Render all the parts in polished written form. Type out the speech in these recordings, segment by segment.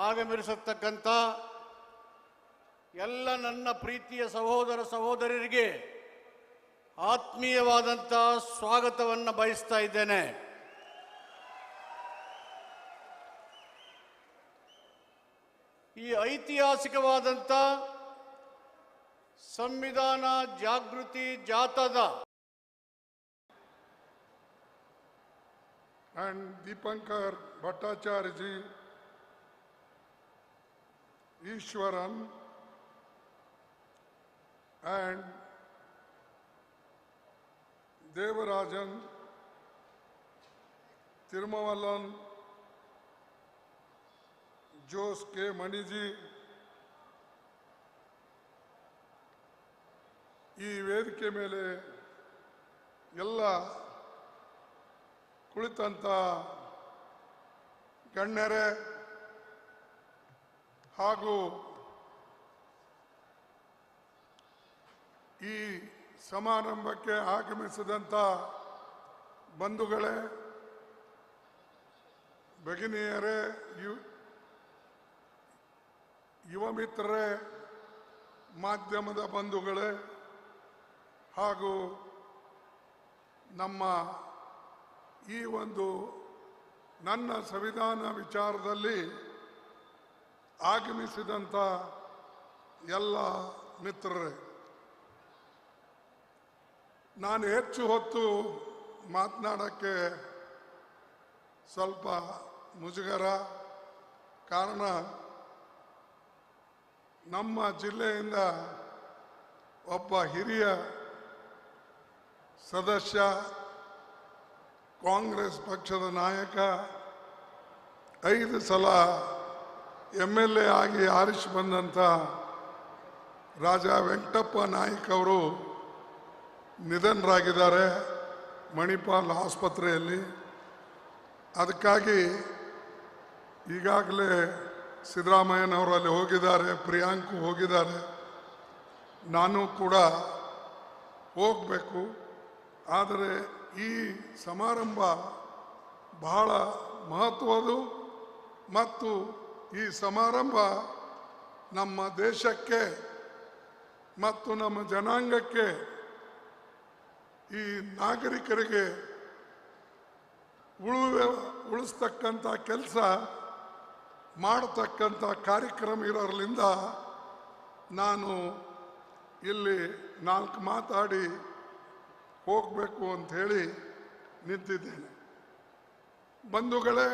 ಆಗಮಿಸಿರ್ತಕ್ಕಂಥ ಎಲ್ಲ ನನ್ನ ಪ್ರೀತಿಯ ಸಹೋದರ ಸಹೋದರರಿಗೆ ಆತ್ಮೀಯವಾದಂಥ ಸ್ವಾಗತವನ್ನು ಬಯಸ್ತಾ ಇದ್ದೇನೆ. ಈ ಐತಿಹಾಸಿಕವಾದಂಥ ಸಂವಿಧಾನ ಜಾಗೃತಿ ಜಾಥಾದ and Deepankar Bhattacharya ji, Ishwaran and Devarajan, Tirumavalan, Jose K. Maniji, ಈ ವೇದಿಕೆ ಮೇಲೆ ಎಲ್ಲ ಕುಳಿತಂತ ಗಣ್ಯರೇ ಹಾಗೂ ಈ ಸಮಾರಂಭಕ್ಕೆ ಆಗಮಿಸಿದಂಥ ಬಂಧುಗಳೇ, ಭಗಿನಿಯರೇ, ಯುವ ಮಿತ್ರರೇ, ಮಾಧ್ಯಮದ ಬಂಧುಗಳೇ ಹಾಗೂ ನಮ್ಮ ಈ ಒಂದು ನನ್ನ ಸಂವಿಧಾನ ವಿಚಾರದಲ್ಲಿ ಆಗಮಿಸಿದಂಥ ಎಲ್ಲ ಮಿತ್ರರೇ, ನಾನು ಹೆಚ್ಚು ಹೊತ್ತು ಮಾತನಾಡೋಕ್ಕೆ ಸ್ವಲ್ಪ ಮುಜುಗರ. ಕಾರಣ, ನಮ್ಮ ಜಿಲ್ಲೆಯಿಂದ ಒಬ್ಬ ಹಿರಿಯ ಸದಸ್ಯ, ಕಾಂಗ್ರೆಸ್ ಪಕ್ಷದ ನಾಯಕ, 5 ಸಲ MLA ಆಗಿ ಆರಿಸಿ ಬಂದಂಥ ರಾಜಾ ವೆಂಕಟಪ್ಪ ನಾಯ್ಕ ಅವರು ನಿಧನರಾಗಿದ್ದಾರೆ ಮಣಿಪಾಲ್ ಆಸ್ಪತ್ರೆಯಲ್ಲಿ. ಅದಕ್ಕಾಗಿ ಈಗಾಗಲೇ ಸಿದ್ದರಾಮಯ್ಯನವರು ಅಲ್ಲಿ ಹೋಗಿದ್ದಾರೆ, ಪ್ರಿಯಾಂಕು ಹೋಗಿದ್ದಾರೆ, ನಾನು ಕೂಡ ಹೋಗಬೇಕು. ಆದರೆ ಈ ಸಮಾರಂಭ ಬಹಳ ಮಹತ್ವದ್ದು ಮತ್ತು ಈ ಸಮಾರಂಭ ನಮ್ಮ ದೇಶಕ್ಕೆ ಮತ್ತು ನಮ್ಮ ಜನಾಂಗಕ್ಕೆ, ಈ ನಾಗರಿಕರಿಗೆ ಉಳಿಸ್ತಕ್ಕಂಥ ಕೆಲಸ ಮಾಡತಕ್ಕಂಥ ಕಾರ್ಯಕ್ರಮ ಇರೋದ್ರಿಂದ ನಾನು ಇಲ್ಲಿ 4 ಮಾತಾಡಿ ಹೋಗಬೇಕು ಅಂಥೇಳಿ ನಿಂತಿದ್ದೇನೆ. ಬಂಧುಗಳೇ,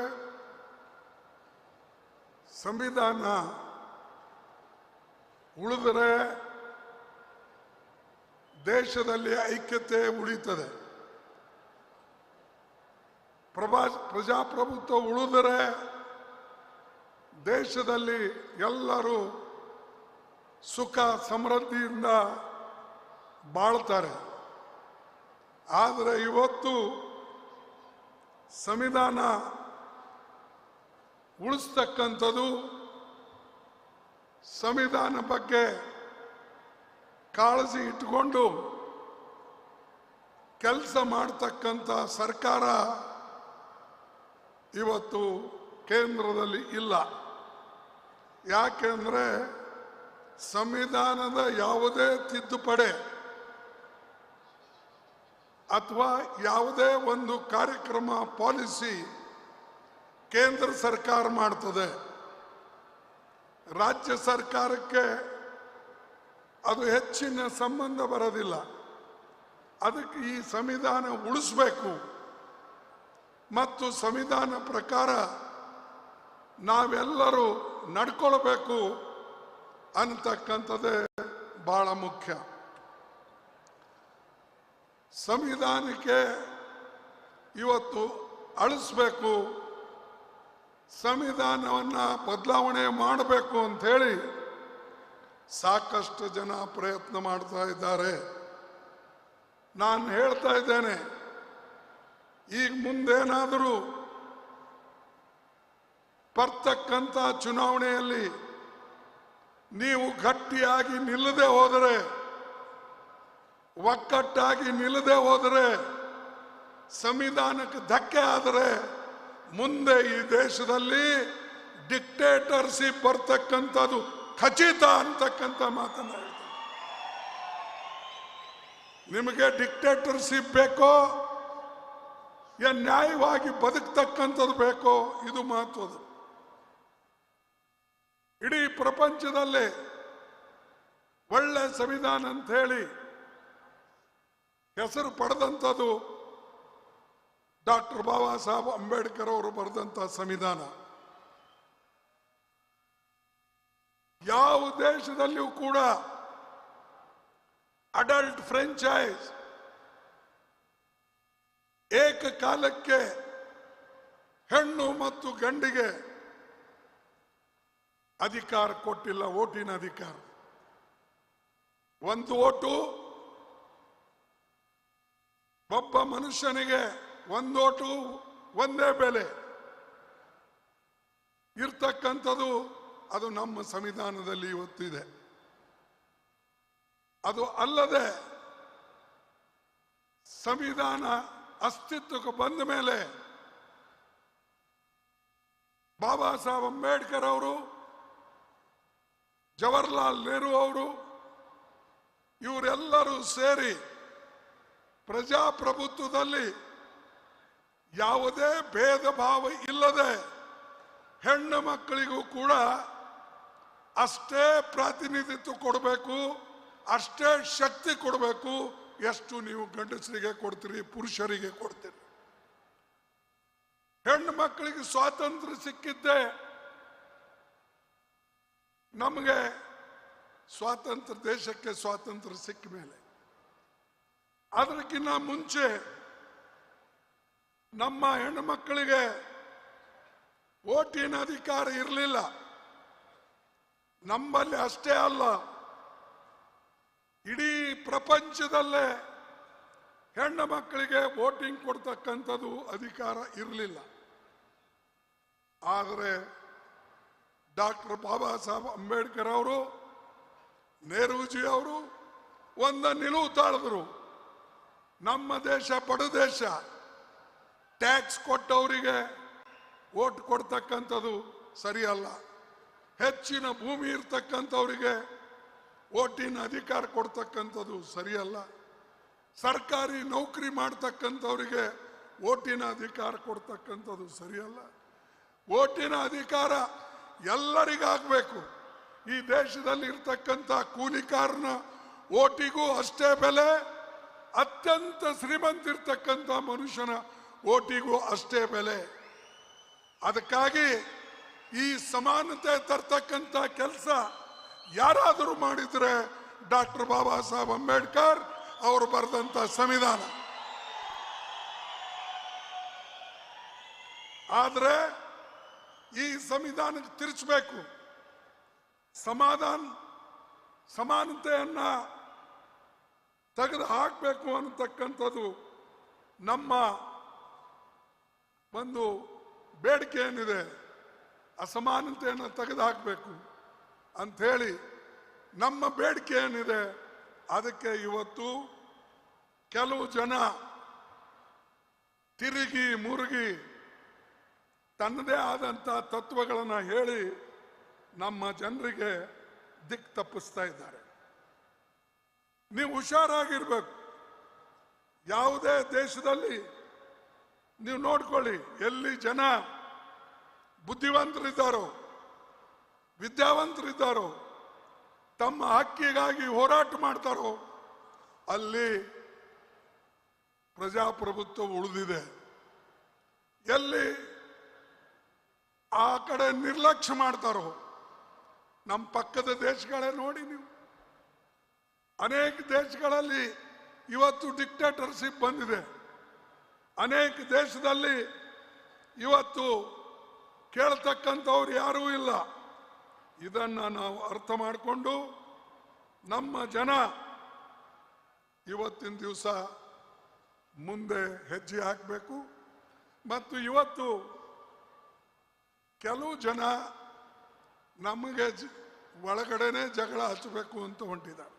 ಸಂವಿಧಾನ ಉಳಿದರೆ ದೇಶದಲ್ಲಿ ಐಕ್ಯತೆ ಉಳಿಯುತ್ತದೆ. ಪ್ರಜಾಪ್ರಭುತ್ವ ಉಳಿದರೆ ದೇಶದಲ್ಲಿ ಎಲ್ಲರೂ ಸುಖ ಸಮೃದ್ಧಿಯಿಂದ ಬಾಳ್ತಾರೆ. ಆದರೆ ಇವತ್ತು ಸಂವಿಧಾನ ಉಳಿಸ್ತಕ್ಕಂಥದ್ದು, ಸಂವಿಧಾನ ಬಗ್ಗೆ ಕಾಳಜಿ ಇಟ್ಟುಕೊಂಡು ಕೆಲಸ ಮಾಡ್ತಕ್ಕಂಥ ಸರ್ಕಾರ ಇವತ್ತು ಕೇಂದ್ರದಲ್ಲಿ ಇಲ್ಲ. ಯಾಕೆಂದರೆ ಸಂವಿಧಾನದ ಯಾವುದೇ ತಿದ್ದುಪಡಿ ಅಥವಾ ಯಾವುದೇ ಒಂದು ಕಾರ್ಯಕ್ರಮ, ಪಾಲಿಸಿ ಕೇಂದ್ರ ಸರ್ಕಾರ ಮಾಡ್ತದೆ. ರಾಜ್ಯ ಸರ್ಕಾರಕ್ಕೆ ಅದು ಹೆಚ್ಚಿನ ಸಂಬಂಧ ಬರೋದಿಲ್ಲ. ಅದಕ್ಕೆ ಈ ಸಂವಿಧಾನ ಉಳಿಸಬೇಕು ಮತ್ತು ಸಂವಿಧಾನ ಪ್ರಕಾರ ನಾವೆಲ್ಲರೂ ನಡ್ಕೊಳ್ಬೇಕು ಅಂತಕ್ಕಂಥದ್ದೇ ಬಹಳ ಮುಖ್ಯ. ಸಂವಿಧಾನಕ್ಕೆ ಇವತ್ತು ಅಳಿಸ್ಬೇಕು, ಸಂವಿಧಾನವನ್ನು ಬದಲಾವಣೆ ಮಾಡಬೇಕು ಅಂಥೇಳಿ ಸಾಕಷ್ಟು ಜನ ಪ್ರಯತ್ನ ಮಾಡ್ತಾ ಇದ್ದಾರೆ. ನಾನು ಹೇಳ್ತಾ ಇದ್ದೇನೆ, ಈಗ ಮುಂದೇನಾದರೂ ಬರ್ತಕ್ಕಂಥ ಚುನಾವಣೆಯಲ್ಲಿ ನೀವು ಗಟ್ಟಿಯಾಗಿ ನಿಲ್ಲದೆ ಹೋದರೆ, ಒಕ್ಕಟ್ಟಾಗಿ ನಿಲ್ಲದೆ ಹೋದರೆ, ಸಂವಿಧಾನಕ್ಕೆ ಧಕ್ಕೆ ಆದರೆ ಮುಂದೆ ಈ ದೇಶದಲ್ಲಿ ಡಿಕ್ಟೇಟರ್ಶಿಪ್ ಬರ್ತಕ್ಕಂಥದ್ದು ಖಚಿತ ಅಂತಕ್ಕಂಥ ಮಾತನ್ನ ಹೇಳ್ತಾರೆ. ನಿಮಗೆ ಡಿಕ್ಟೇಟರ್ಶಿಪ್ ಬೇಕೋ ನ್ಯಾಯವಾಗಿ ಬದುಕ್ತಕ್ಕಂಥದ್ದು ಬೇಕೋ, ಇದು ಮಹತ್ವದ್ದು. ಇಡೀ ಪ್ರಪಂಚದಲ್ಲೇ ಒಳ್ಳೆ ಸಂವಿಧಾನ ಅಂತ ಹೇಳಿ ಹೆಸರು ಪಡೆದಂಥದ್ದು ಡಾಕ್ಟರ್ ಬಾಬಾ ಸಾಹೇಬ್ ಅಂಬೇಡ್ಕರ್ ಅವರು ಬರೆದಂಥ ಸಂವಿಧಾನ. ಯಾವ ದೇಶದಲ್ಲಿಯೂ ಕೂಡ ಅಡಲ್ಟ್ ಫ್ರೆಂಚೈಸ್ ಏಕಕಾಲಕ್ಕೆ ಹೆಣ್ಣು ಮತ್ತು ಗಂಡಿಗೆ ಅಧಿಕಾರ ಕೊಟ್ಟಿಲ್ಲ, ಓಟಿನ ಅಧಿಕಾರ. ಒಂದು ಓಟು, ಒಬ್ಬ ಮನುಷ್ಯನಿಗೆ ಒಂದು ಓಟು, ಒಂದೇ ಬೆಲೆ ಇರ್ತಕ್ಕಂಥದ್ದು ಅದು ನಮ್ಮ ಸಂವಿಧಾನದಲ್ಲಿ ಇವತ್ತಿದೆ. ಅದು ಅಲ್ಲದೆ ಸಂವಿಧಾನ ಅಸ್ತಿತ್ವಕ್ಕೆ ಬಂದ ಮೇಲೆ ಬಾಬಾ ಸಾಹೇಬ್ ಅಂಬೇಡ್ಕರ್ ಅವರು, ಜವಾಹರ್ಲಾಲ್ ನೆಹರು ಅವರು, ಇವರೆಲ್ಲರೂ ಸೇರಿ ಪ್ರಜಾಪ್ರಭುತ್ವದಲ್ಲಿ ಯಾವುದೇ ಭೇದ ಭಾವ ಇಲ್ಲದೆ ಹೆಣ್ಣು ಮಕ್ಕಳಿಗೂ ಕೂಡ ಅಷ್ಟೇ ಪ್ರಾತಿನಿಧಿತ್ವ ಕೊಡಬೇಕು, ಅಷ್ಟೇ ಶಕ್ತಿ ಕೊಡಬೇಕು ಎಷ್ಟು ನೀವು ಗಂಡಸರಿಗೆ ಕೊಡ್ತೀರಿ, ಪುರುಷರಿಗೆ ಕೊಡ್ತೀರಿ. ಹೆಣ್ಣು ಮಕ್ಕಳಿಗೆ ಸ್ವಾತಂತ್ರ್ಯ ಸಿಕ್ಕಿದ್ದೆ ನಮಗೆ ಸ್ವಾತಂತ್ರ್ಯ, ದೇಶಕ್ಕೆ ಸ್ವಾತಂತ್ರ್ಯ ಸಿಕ್ಕ ಮೇಲೆ. ಅದಕ್ಕಿಂತ ಮುಂಚೆ ನಮ್ಮ ಹೆಣ್ಣು ಮಕ್ಕಳಿಗೆ ಓಟಿನ ಅಧಿಕಾರ ಇರಲಿಲ್ಲ. ನಮ್ಮಲ್ಲಿ ಅಷ್ಟೇ ಅಲ್ಲ, ಇಡೀ ಪ್ರಪಂಚದಲ್ಲೇ ಹೆಣ್ಣು ಮಕ್ಕಳಿಗೆ ವೋಟಿಂಗ್ ಕೊಡ್ತಕ್ಕಂಥದ್ದು ಅಧಿಕಾರ ಇರಲಿಲ್ಲ. ಆದರೆ ಡಾಕ್ಟರ್ ಬಾಬಾ ಸಾಹೇಬ್ ಅಂಬೇಡ್ಕರ್ ಅವರು, ನೆಹರೂಜಿ ಅವರು ಒಂದ ನಿಲುವು ತಾಳಿದ್ರು. ನಮ್ಮ ದೇಶ ಬಡ ದೇಶ, ಟ್ಯಾಕ್ಸ್ ಕೊಟ್ಟವರಿಗೆ ವೋಟ್ ಕೊಡ್ತಕ್ಕಂಥದ್ದು ಸರಿಯಲ್ಲ, ಹೆಚ್ಚಿನ ಭೂಮಿ ಇರ್ತಕ್ಕಂಥವರಿಗೆ ವೋಟಿನ ಅಧಿಕಾರ ಕೊಡ್ತಕ್ಕಂಥದ್ದು ಸರಿಯಲ್ಲ, ಸರ್ಕಾರಿ ನೌಕರಿ ಮಾಡ್ತಕ್ಕಂಥವರಿಗೆ ವೋಟಿನ ಅಧಿಕಾರ ಕೊಡ್ತಕ್ಕಂಥದ್ದು ಸರಿಯಲ್ಲ. ವೋಟಿನ ಅಧಿಕಾರ ಎಲ್ಲರಿಗಾಗಬೇಕು. ಈ ದೇಶದಲ್ಲಿ ಇರ್ತಕ್ಕಂಥ ಕೂಲಿಕಾರನ ವೋಟಿಗೂ ಅಷ್ಟೇ ಬೆಲೆ, ಅತ್ಯಂತ ಶ್ರೀಮಂತಿರ್ತಕ್ಕಂಥ ಮನುಷ್ಯನ ವೋಟಿಗೂ ಅಷ್ಟೇ ಬೆಲೆ. ಅದಕ್ಕಾಗಿ ಈ ಸಮಾನತೆ ತರ್ತಕ್ಕಂಥ ಕೆಲಸ ಯಾರಾದರೂ ಮಾಡಿದ್ರೆ ಡಾಕ್ಟರ್ ಬಾಬಾ ಸಾಹೇಬ್ ಅಂಬೇಡ್ಕರ್ ಅವರು ಬರೆದಂತ ಸಂವಿಧಾನ. ಆದ್ರೆ ಈ ಸಂವಿಧಾನಕ್ಕೆ ತಿರುಚಬೇಕು, ಸಮಾನತೆಯನ್ನ ತೆಗೆದು ಹಾಕಬೇಕು ಅನ್ನತಕ್ಕಂಥದ್ದು ನಮ್ಮ ಒಂದು ಬೇಡಿಕೆ ಏನಿದೆ. ಅಸಮಾನತೆಯನ್ನು ತೆಗೆದು ಹಾಕಬೇಕು ಅಂಥೇಳಿ ನಮ್ಮ ಬೇಡಿಕೆ ಏನಿದೆ, ಅದಕ್ಕೆ ಇವತ್ತು ಕೆಲವು ಜನ ತಿರುಗಿ ಮುರುಗಿ ತನ್ನದೇ ಆದಂಥ ತತ್ವಗಳನ್ನು ಹೇಳಿ ನಮ್ಮ ಜನರಿಗೆ ದಿಕ್ಕು ತಪ್ಪಿಸ್ತಾ ಇದ್ದಾರೆ. ನೀವು ಹುಷಾರಾಗಿರ್ಬೇಕು. ಯಾವುದೇ ದೇಶದಲ್ಲಿ ನೀವು ನೋಡ್ಕೊಳ್ಳಿ, ಎಲ್ಲಿ ಜನ ಬುದ್ಧಿವಂತರಿದ್ದಾರೋ, ವಿದ್ಯಾವಂತರಿದ್ದಾರೋ, ತಮ್ಮ ಹಕ್ಕಿಗಾಗಿ ಹೋರಾಟ ಮಾಡ್ತಾರೋ, ಅಲ್ಲಿ ಪ್ರಜಾಪ್ರಭುತ್ವ ಉಳಿದಿದೆ. ಎಲ್ಲಿ ಆ ಕಡೆ ನಿರ್ಲಕ್ಷ್ಯ ಮಾಡ್ತಾರೋ, ನಮ್ಮ ಪಕ್ಕದ ದೇಶಗಳೇ ನೋಡಿ ನೀವು, ಅನೇಕ ದೇಶಗಳಲ್ಲಿ ಇವತ್ತು ಡಿಕ್ಟೇಟರ್ಶಿಪ್ ಬಂದಿದೆ. ಅನೇಕ ದೇಶದಲ್ಲಿ ಇವತ್ತು ಕೇಳ್ತಕ್ಕಂಥವ್ರು ಯಾರೂ ಇಲ್ಲ. ಇದನ್ನು ನಾವು ಅರ್ಥ ಮಾಡಿಕೊಂಡು ನಮ್ಮ ಜನ ಇವತ್ತಿನ ದಿವಸ ಮುಂದೆ ಹೆಜ್ಜೆ ಹಾಕಬೇಕು. ಮತ್ತು ಇವತ್ತು ಕೆಲವು ಜನ ನಮಗೆ ಒಳಗಡೆನೆ ಜಗಳ ಹಚ್ಚಬೇಕು ಅಂತ ಹೊಂಟಿದ್ದಾರೆ.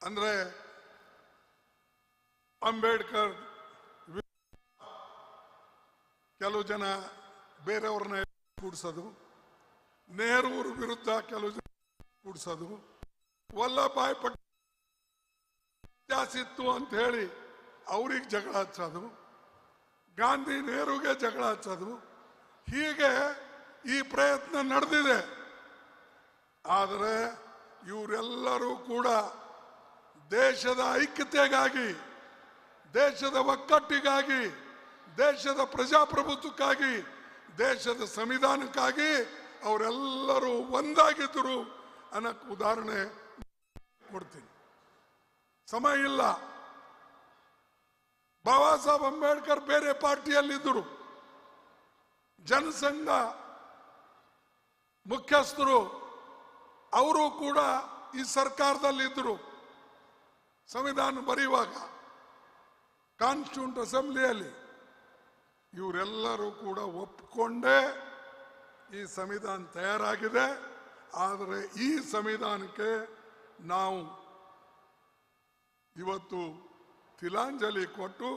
ಅಂದ್ರೆ ಅಂಬೇಡ್ಕರ್ ಕೆಲವು ಜನ ಬೇರೆಯವ್ರನ್ನ ಕೂಡಿಸೋದು, ನೆಹರೂರ ವಿರುದ್ಧ ಕೆಲವು ಜನ ಕೂಡಿಸೋದು, ವಲ್ಲಭಾಯ್ ಪಟೇಲ್ ಇತಿಹಾಸಿತ್ತು ಅಂತ ಹೇಳಿ ಅವ್ರಿಗೆ ಜಗಳ ಹಚ್ಚೋದು, ಗಾಂಧಿ ನೆಹರುಗೆ ಜಗಳ ಹಚ್ಚೋದು, ಹೀಗೆ ಈ ಪ್ರಯತ್ನ ನಡೆದಿದೆ. ಆದರೆ ಇವರೆಲ್ಲರೂ ಕೂಡ ದೇಶದ ಐಕ್ಯತೆಗಾಗಿ, ದೇಶದ ಒಕ್ಕಟ್ಟಿಗಾಗಿ, ದೇಶದ ಪ್ರಜಾಪ್ರಭುತ್ವಕ್ಕಾಗಿ, ದೇಶದ ಸಂವಿಧಾನಕ್ಕಾಗಿ ಅವರೆಲ್ಲರೂ ಒಂದಾಗಿದ್ದರು ಅನ್ನಕ್ಕೆ ಉದಾಹರಣೆ ಕೊಡ್ತೀನಿ. ಸಮಯ ಇಲ್ಲ. ಬಾಬಾ ಸಾಹೇಬ್ ಅಂಬೇಡ್ಕರ್ ಬೇರೆ ಪಾರ್ಟಿಯಲ್ಲಿದ್ದರು, ಜನಸಂಘ ಮುಖ್ಯಸ್ಥರು, ಅವರು ಕೂಡ ಈ ಸರ್ಕಾರದಲ್ಲಿದ್ದರು. ಸಂವಿಧಾನ ಬರೆಯುವಾಗ ಕಾನ್ಸ್ಟಿಟ್ಯೂಂಟ್ ಅಸೆಂಬ್ಲಿಯಲ್ಲಿ ಇವರೆಲ್ಲರೂ ಕೂಡ ಒಪ್ಪಿಕೊಂಡೇ ಈ ಸಂವಿಧಾನ ತಯಾರಾಗಿದೆ. ಆದರೆ ಈ ಸಂವಿಧಾನಕ್ಕೆ ನಾವು ಇವತ್ತು ತಿಲಾಂಜಲಿ ಕೊಟ್ಟು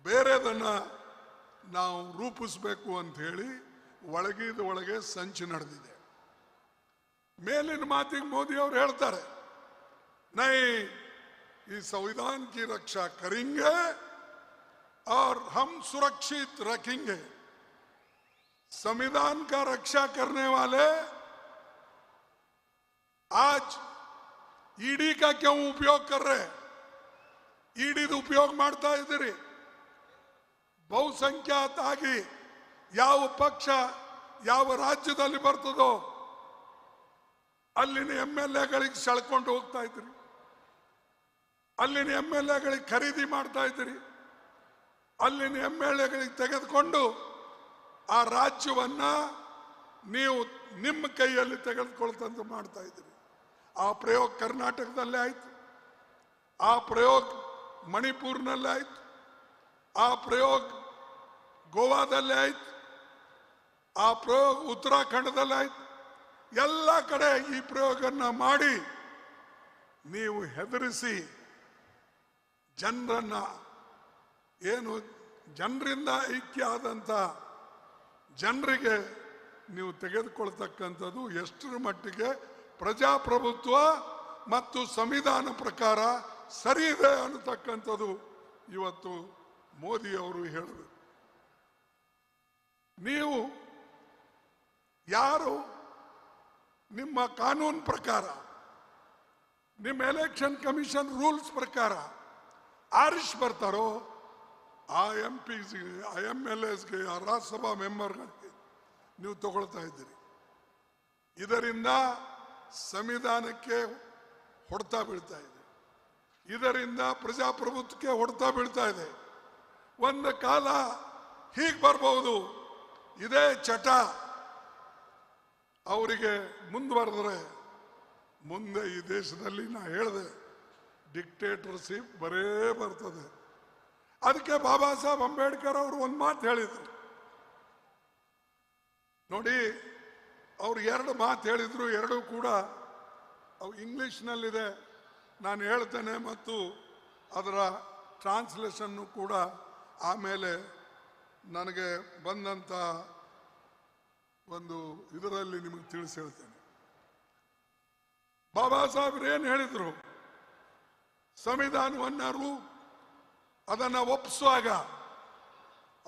ಬೇರೆದನ್ನ ನಾವು ರೂಪಿಸಬೇಕು ಅಂತ ಹೇಳಿ ಒಳಗಿದ ಒಳಗೆ ಸಂಚು ನಡೆದಿದೆ. ಮೇಲಿನ ಮಾತಿಗೆ ಮೋದಿ ಅವರು ಹೇಳ್ತಾರೆ, ನೈ ಈ ಸಂವಿಧಾನ की रक्षा करेंगे और हम सुरक्षित रखेंगे. संविधान का रक्षा करने वाले आज ईडी का क्यों उपयोग कर रहे हैं? ईडी उपयोग ಮಾಡ್ತಾ ಇದ್ದೀರಿ. ಬಹುಸಂಖ್ಯಾತ ಆಗಿ ಯಾವ ಪಕ್ಷ ಯಾವ ರಾಜ್ಯದಲ್ಲಿ ಬರ್ತದೋ ಅಲ್ಲಿನ MLAಗಳಿಗೆ ಸೆಳ್ಕೊಂಡು ಹೋಗ್ತಾ ಇದ್ರಿ, ಅಲ್ಲಿನ MLAಗಳಿಗೆ ಖರೀದಿ ಮಾಡ್ತಾ ಇದ್ರಿ, ಅಲ್ಲಿನ MLAಗಳಿಗೆ ತೆಗೆದುಕೊಂಡು ಆ ರಾಜ್ಯವನ್ನ ನೀವು ನಿಮ್ಮ ಕೈಯಲ್ಲಿ ತೆಗೆದುಕೊಳ್ತಂತ ಮಾಡ್ತಾ ಇದ್ರಿ. ಆ ಪ್ರಯೋಗ ಕರ್ನಾಟಕದಲ್ಲೇ ಆಯ್ತು, ಆ ಪ್ರಯೋಗ ಮಣಿಪುರ್ನಲ್ಲೇ ಆಯ್ತು, ಆ ಪ್ರಯೋಗ ಗೋವಾದಲ್ಲೇ ಆಯ್ತು, ಆ ಪ್ರಯೋಗ ಉತ್ತರಾಖಂಡದಲ್ಲೇ ಆಯ್ತು. ಎಲ್ಲ ಕಡೆ ಈ ಪ್ರಯೋಗನ ಮಾಡಿ ನೀವು ಹೆದರಿಸಿ ಜನರನ್ನ, ಏನು ಜನರಿಂದ ಐಕ್ಯ ಆದಂತ ಜನರಿಗೆ ನೀವು ತೆಗೆದುಕೊಳ್ತಕ್ಕಂಥದ್ದು ಎಷ್ಟರ ಮಟ್ಟಿಗೆ ಪ್ರಜಾಪ್ರಭುತ್ವ ಮತ್ತು ಸಂವಿಧಾನ ಪ್ರಕಾರ ಸರಿ ಇದೆ ಅನ್ನತಕ್ಕಂಥದ್ದು ಇವತ್ತು ಮೋದಿ ಅವರು ಹೇಳಿದರು. ನೀವು ಯಾರು ನಿಮ್ಮ ಕಾನೂನು ಪ್ರಕಾರ, ನಿಮ್ಮ ಎಲೆಕ್ಷನ್ ಕಮಿಷನ್ ರೂಲ್ಸ್ ಪ್ರಕಾರ ಆರಿಸ್ ಬರ್ತಾರೋ ಆ MPs, ಆ MLAsಗೆ, ಆ ರಾಜ್ಯಸಭಾ ಮೆಂಬರ್ಗಳಿಗೆ ನೀವು ತಗೊಳ್ತಾ ಇದ್ದೀರಿ. ಇದರಿಂದ ಸಂವಿಧಾನಕ್ಕೆ ಹೊಡೆತ ಬೀಳ್ತಾ ಇದೆ, ಇದರಿಂದ ಪ್ರಜಾಪ್ರಭುತ್ವಕ್ಕೆ ಹೊಡೆತ ಬೀಳ್ತಾ ಇದೆ. ಒಂದು ಕಾಲ ಹೀಗೆ ಬರ್ಬಹುದು, ಇದೇ ಚಟ ಅವರಿಗೆ ಮುಂದುವರೆದ್ರೆ ಮುಂದೆ ಈ ದೇಶದಲ್ಲಿ ನಾ ಹೇಳಿದೆ ಡಿಕ್ಟೇಟರ್ಶಿಪ್ ಬರೇ ಬರ್ತದೆ. ಅದಕ್ಕೆ ಬಾಬಾ ಸಾಹೇಬ್ ಅಂಬೇಡ್ಕರ್ ಅವರು ಒಂದು ಮಾತು ಹೇಳಿದ್ರು ನೋಡಿ. ಅವ್ರು ಎರಡು ಮಾತು ಹೇಳಿದ್ರು, ಎರಡೂ ಕೂಡ ಅವು ಇಂಗ್ಲಿಷ್ನಲ್ಲಿದೆ. ನಾನು ಹೇಳ್ತೇನೆ ಮತ್ತು ಅದರ ಟ್ರಾನ್ಸ್ಲೇಷನ್ನು ಕೂಡ ಆಮೇಲೆ ನನಗೆ ಬಂದಂಥ ಒಂದು ಇದರಲ್ಲಿ ನಿಮಗೆ ತಿಳಿಸಿ ಹೇಳ್ತೇನೆ. ಬಾಬಾ ಸಾಹೇಬ್ರು ಏನು ಹೇಳಿದ್ರು, ಸಂವಿಧಾನವನ್ನು ಅದನ್ನು ಒಪ್ಪಿಸುವಾಗ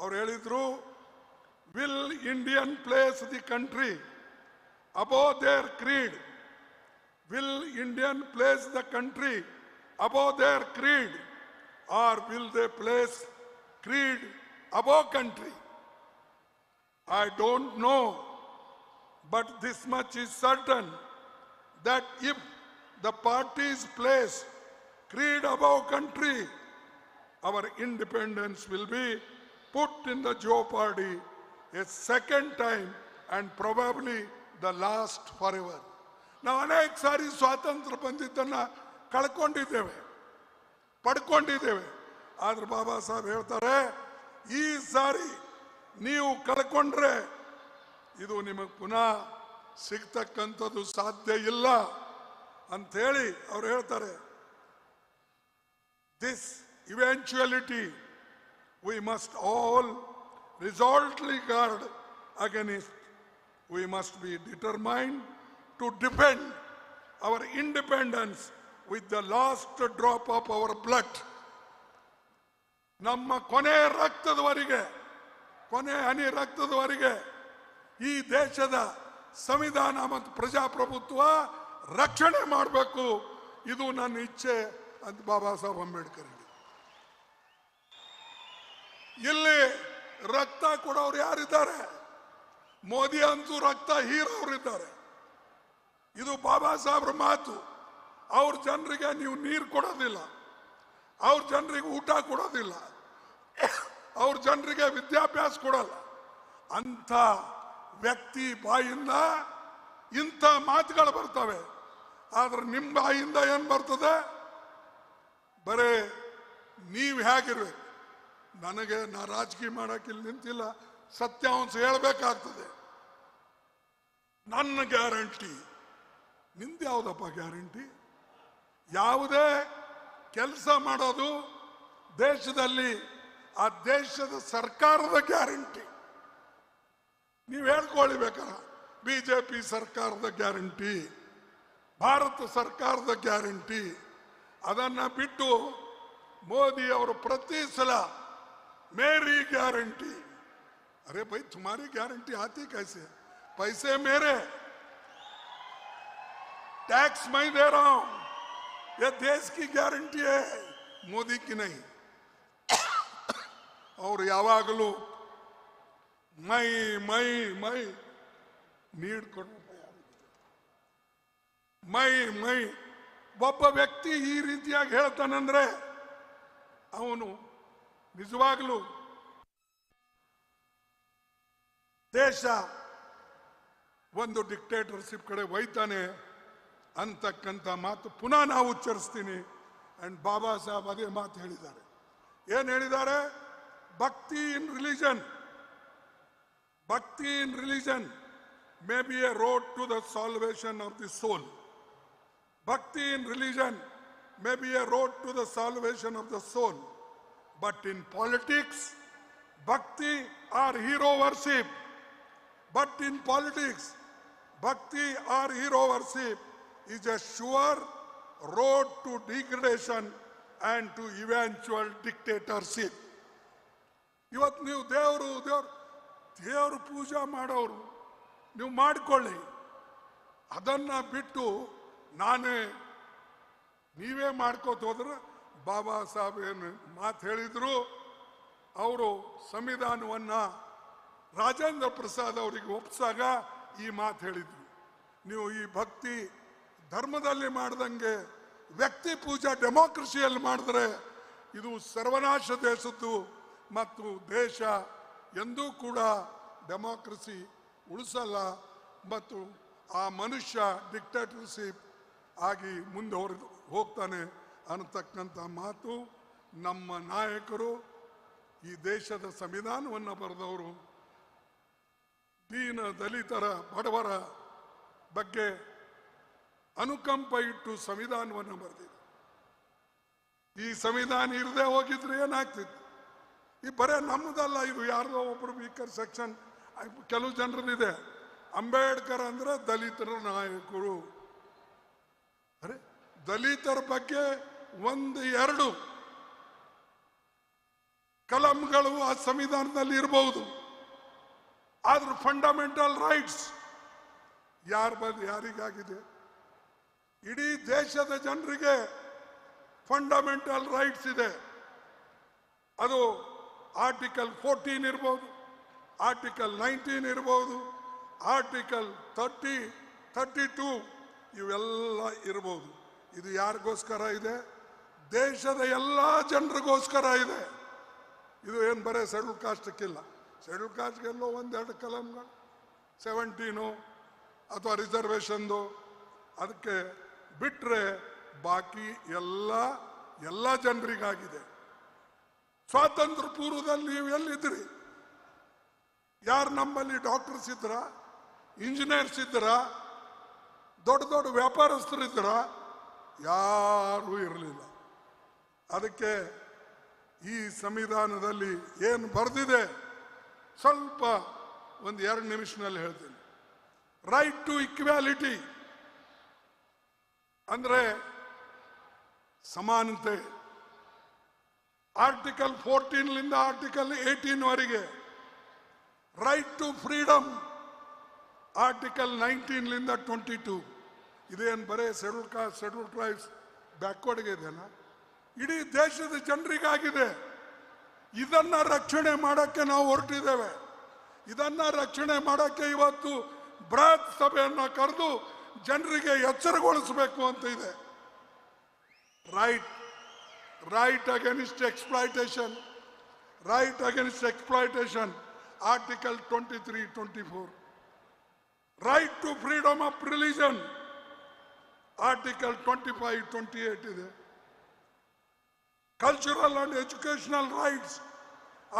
ಅವ್ರು ಹೇಳಿದ್ರು, will Indian place the country above their creed? Will Indian place the country above their creed, or will they place creed above country? I don't know, but this much is certain, that if the parties place creed above country, our independence will be put in the jeopardy a second time and probably the last forever. ನಾವು ಅನೇಕ ಸಾರಿ ಸ್ವಾತಂತ್ರ್ಯ ಬಂದಿದ್ದನ್ನ ಕಳ್ಕೊಂಡಿದ್ದೇವೆ, ಪಡ್ಕೊಂಡಿದ್ದೇವೆ. ಆದ್ರೆ ಬಾಬಾ ಸಾಹೇಬ್ ಹೇಳ್ತಾರೆ, ಈ ಸಾರಿ ನೀವು ಕಳ್ಕೊಂಡ್ರೆ ಇದು ನಿಮಗೆ ಪುನಃ ಸಿಗ್ತಕ್ಕಂಥದ್ದು ಸಾಧ್ಯ ಇಲ್ಲ ಅಂತ ಹೇಳಿ ಅವ್ರು ಹೇಳ್ತಾರೆ. This eventuality we must all resolutely guard against. We must be determined to defend our independence with the last drop of our blood. ನಮ್ಮ ಕೊನೆ ರಕ್ತದವರೆಗೆ, ಕೊನೆ ಹನಿ ರಕ್ತದವರೆಗೆ ಈ ದೇಶದ ಸಂವಿಧಾನ ಮತ್ತು ಪ್ರಜಾಪ್ರಭುತ್ವ ರಕ್ಷಣೆ ಮಾಡಬೇಕು. ಇದು ನನ್ನ ಇಚ್ಛೆ ಅಂತ ಬಾಬಾ ಸಾಹೇಬ್ ಅಂಬೇಡ್ಕರ್ ಹೇಳಿ. ಇಲ್ಲಿ ರಕ್ತ ಕೊಡೋರು ಯಾರಿದ್ದಾರೆ? ಮೋದಿ ಅಂತೂ ರಕ್ತ ಹೀರೋರಿದ್ದಾರೆ. ಇದು ಬಾಬಾ ಸಾಹೇಬ್ರ ಮಾತು. ಅವ್ರ ಜನರಿಗೆ ನೀವು ನೀರು ಕೊಡೋದಿಲ್ಲ, ಅವ್ರ ಜನರಿಗೆ ಊಟ ಕೊಡೋದಿಲ್ಲ, ಅವ್ರ ಜನರಿಗೆ ವಿದ್ಯಾಭ್ಯಾಸ ಕೊಡಲ್ಲ. ಅಂಥ ವ್ಯಕ್ತಿ ಬಾಯಿಂದ ಇಂಥ ಮಾತುಗಳು ಬರ್ತವೆ. ಆದ್ರೆ ನಿಮ್ಮ ಬಾಯಿಂದ ಏನು ಬರ್ತದೆ? ಬರೇ ನೀವು ಹೇಗಿರ್ಬೇಕು. ನನಗೆ ನಾ ರಾಜಕೀಯ ಮಾಡಕ್ಕೆ ಇಲ್ಲಿ ನಿಂತಿಲ್ಲ, ಸತ್ಯಾಂಶ ಹೇಳಬೇಕಾಗ್ತದೆ. ನನ್ನ ಗ್ಯಾರಂಟಿ, ನಿಂದ್ಯಾವುದಪ್ಪ ಗ್ಯಾರಂಟಿ? ಯಾವುದೇ ಕೆಲಸ ಮಾಡೋದು ದೇಶದಲ್ಲಿ ಆ ದೇಶದ ಸರ್ಕಾರದ ಗ್ಯಾರಂಟಿ. ನೀವು ಹೇಳ್ಕೊಳ್ಬೇಕಲ್ಲ, ಬಿಜೆಪಿ ಸರ್ಕಾರದ ಗ್ಯಾರಂಟಿ, ಭಾರತ ಸರ್ಕಾರದ ಗ್ಯಾರಂಟಿ. ಅದನ್ನ ಬಿಟ್ಟು ಮೋದಿ ಅವರು ಪ್ರತಿ ಸಲ ಮೇರಿ ಗ್ಯಾರಂಟಿ. अरे भाई तुम्हारी गारंटी आती कैसे? पैसे मेरे, टैक्स मैं दे रहा हूं, ये देश की गारंटी है, मोदी की नहीं. और यावागलू मैं नीड ಕೊಡು. ಮೈ ಒಬ್ಬ ವ್ಯಕ್ತಿ ಈ ರೀತಿಯಾಗಿ ಹೇಳ್ತಾನಂದ್ರೆ ಅವನು ನಿಜವಾಗ್ಲೂ ದೇಶ ಒಂದು ಡಿಕ್ಟೇಟರ್ಶಿಪ್ ಕಡೆ ಒಯ್ತಾನೆ ಅಂತಕ್ಕಂಥ ಮಾತು ಪುನಃ ನಾವು ಉಚ್ಚರಿಸ್ತೀನಿ. ಅಂಡ್ ಬಾಬಾ ಸಾಹೇಬ್ ಅದೇ ಮಾತು ಹೇಳಿದ್ದಾರೆ. ಏನು ಹೇಳಿದ್ದಾರೆ? ಭಕ್ತಿ ಇನ್ ರಿಲಿಜನ್, ಭಕ್ತಿ ಇನ್ religion may be a road to the salvation of the soul. Bhakti in religion may be a road to the salvation of the soul. But in politics, bhakti or hero worship. But in politics, bhakti or hero worship is a sure road to degradation and to eventual dictatorship. ಇವತ್ತು ನೀವು ದೇವರು ಪೂಜಾ ಮಾಡೋರು ನೀವು ಮಾಡಿಕೊಳ್ಳಿ. ಅದನ್ನ ಬಿಟ್ಟು ನೀವೇ ಮಾಡ್ಕೋತ ಹೋದ್ರೆ ಬಾಬಾ ಸಾಹೇಬ್ ಏನು ಮಾತು ಹೇಳಿದ್ರು, ಅವರು ಸಂವಿಧಾನವನ್ನ ರಾಜೇಂದ್ರ ಪ್ರಸಾದ್ ಅವರಿಗೆ ಒಪ್ಪಿಸಾಗ ಈ ಮಾತು ಹೇಳಿದ್ರು. ನೀವು ಈ ಭಕ್ತಿ ಧರ್ಮದಲ್ಲಿ ಮಾಡ್ದಂಗೆ ವ್ಯಕ್ತಿ ಪೂಜಾ ಡೆಮೋಕ್ರಸಿಯಲ್ಲಿ ಮಾಡಿದ್ರೆ ಇದು ಸರ್ವನಾಶ ದೇಶದ್ದು ಮತ್ತು ದೇಶ ಎಂದೂ ಕೂಡ ಡೆಮೋಕ್ರಸಿ ಉಳಿಸಲ್ಲ ಮತ್ತು ಆ ಮನುಷ್ಯ ಡಿಕ್ಟೇಟರ್ಶಿಪ್ ಆಗಿ ಮುಂದೆ ಹೋಗ್ತಾನೆ ಅನ್ನತಕ್ಕಂಥ ಮಾತು ನಮ್ಮ ನಾಯಕರು, ಈ ದೇಶದ ಸಂವಿಧಾನವನ್ನು ಬರೆದವರು, ದೀನ ದಲಿತರ ಬಡವರ ಬಗ್ಗೆ ಅನುಕಂಪ ಇಟ್ಟು ಸಂವಿಧಾನವನ್ನು ಬರೆದಿದೆ. ಈ ಸಂವಿಧಾನ ಇರದೆ ಹೋಗಿದ್ರೆ ಏನಾಗ್ತಿತ್ತು? ಈ ಬರೇ ನಮ್ಮದಲ್ಲ, ಇದು ಯಾರ್ದೋ ಒಬ್ರು ವೀಕರ್ ಸೆಕ್ಷನ್ ಕೆಲವು ಜನರದಿದೆ. ಅಂಬೇಡ್ಕರ್ ಅಂದ್ರೆ ದಲಿತರ ನಾಯಕರು. ಅರೆ ದಲಿತರ ಬಗ್ಗೆ ಒಂದು ಎರಡು ಕಲಂಗಳು ಆ ಸಂವಿಧಾನದಲ್ಲಿ ಇರಬಹುದು, ಆದ್ರೂ ಫಂಡಮೆಂಟಲ್ ರೈಟ್ಸ್ ಯಾರಿಗಾಗಿದೆ? ಇಡೀ ದೇಶದ ಜನರಿಗೆ ಫಂಡಮೆಂಟಲ್ ರೈಟ್ಸ್ ಇದೆ. ಅದು ಆರ್ಟಿಕಲ್ 14 ಇರ್ಬೋದು, ಆರ್ಟಿಕಲ್ 19 ಇರ್ಬೋದು, ಆರ್ಟಿಕಲ್ 30, 32 ಇವೆಲ್ಲ ಇರ್ಬೋದು. ಇದು ಯಾರಿಗೋಸ್ಕರ ಇದೆ? ದೇಶದ ಎಲ್ಲ ಜನರಿಗೋಸ್ಕರ ಇದೆ. ಇದು ಏನು ಬರೀ ಶೆಡ್ಯೂಲ್ ಕಾಸ್ಟ್ಗಿಲ್ಲ. ಶೆಡ್ಯೂಲ್ ಕಾಸ್ಟ್ಗೆಲ್ಲೋ ಒಂದೆರಡು ಕಲಂಗಳು 17 ಅಥವಾ ರಿಸರ್ವೇಷನ್ದು ಅದಕ್ಕೆ ಬಿಟ್ಟರೆ ಬಾಕಿ ಎಲ್ಲ ಜನರಿಗಾಗಿದೆ. ಸ್ವಾತಂತ್ರ್ಯ ಪೂರ್ವದಲ್ಲಿ ನೀವು ಎಲ್ಲಿದ್ರಿ? ಯಾರು ನಮ್ಮಲ್ಲಿ ಡಾಕ್ಟರ್ಸ್ ಇದ್ರ, ಇಂಜಿನಿಯರ್ಸ್ ಇದ್ರ, ದೊಡ್ಡ ದೊಡ್ಡ ವ್ಯಾಪಾರಸ್ಥರಿದ್ರ? ಯಾರೂ ಇರಲಿಲ್ಲ. ಅದಕ್ಕೆ ಈ ಸಂವಿಧಾನದಲ್ಲಿ ಏನು ಬರೆದಿದೆ ಸ್ವಲ್ಪ ಒಂದು 2 ನಿಮಿಷದಲ್ಲಿ ಹೇಳ್ತೀನಿ. ರೈಟ್ ಟು ಇಕ್ವಾಲಿಟಿ ಅಂದ್ರೆ ಸಮಾನತೆ. ಆರ್ಟಿಕಲ್ 14 ಆರ್ಟಿಕಲ್ 18 ವರೆಗೆ. Right to freedom article 19 22. ಇದೇನು ಬರೇ ಶೆಡ್ಯೂಲ್ ಕಾಸ್ಟ್ ಶೆಡ್ಯೂಲ್ ಟ್ರೈಬ್ಸ್ ಬ್ಯಾಕ್ವರ್ಡ್ಗೆ ಇದೆನಾ? ಇಡೀ ದೇಶದ ಜನರಿಗಾಗಿದೆ. ಇದನ್ನ ರಕ್ಷಣೆ ಮಾಡೋಕ್ಕೆ ನಾವು ಹೊರಟಿದ್ದೇವೆ. ಇದನ್ನ ರಕ್ಷಣೆ ಮಾಡೋಕ್ಕೆ ಇವತ್ತು ಬೃಹತ್ ಸಭೆಯನ್ನು ಕರೆದು ಜನರಿಗೆ ಎಚ್ಚರಗೊಳಿಸಬೇಕು ಅಂತ ಇದೆ. Right against exploitation, right against exploitation article 23 24. Right to freedom of religion article 25 28 ಇದೆ. Cultural and educational rights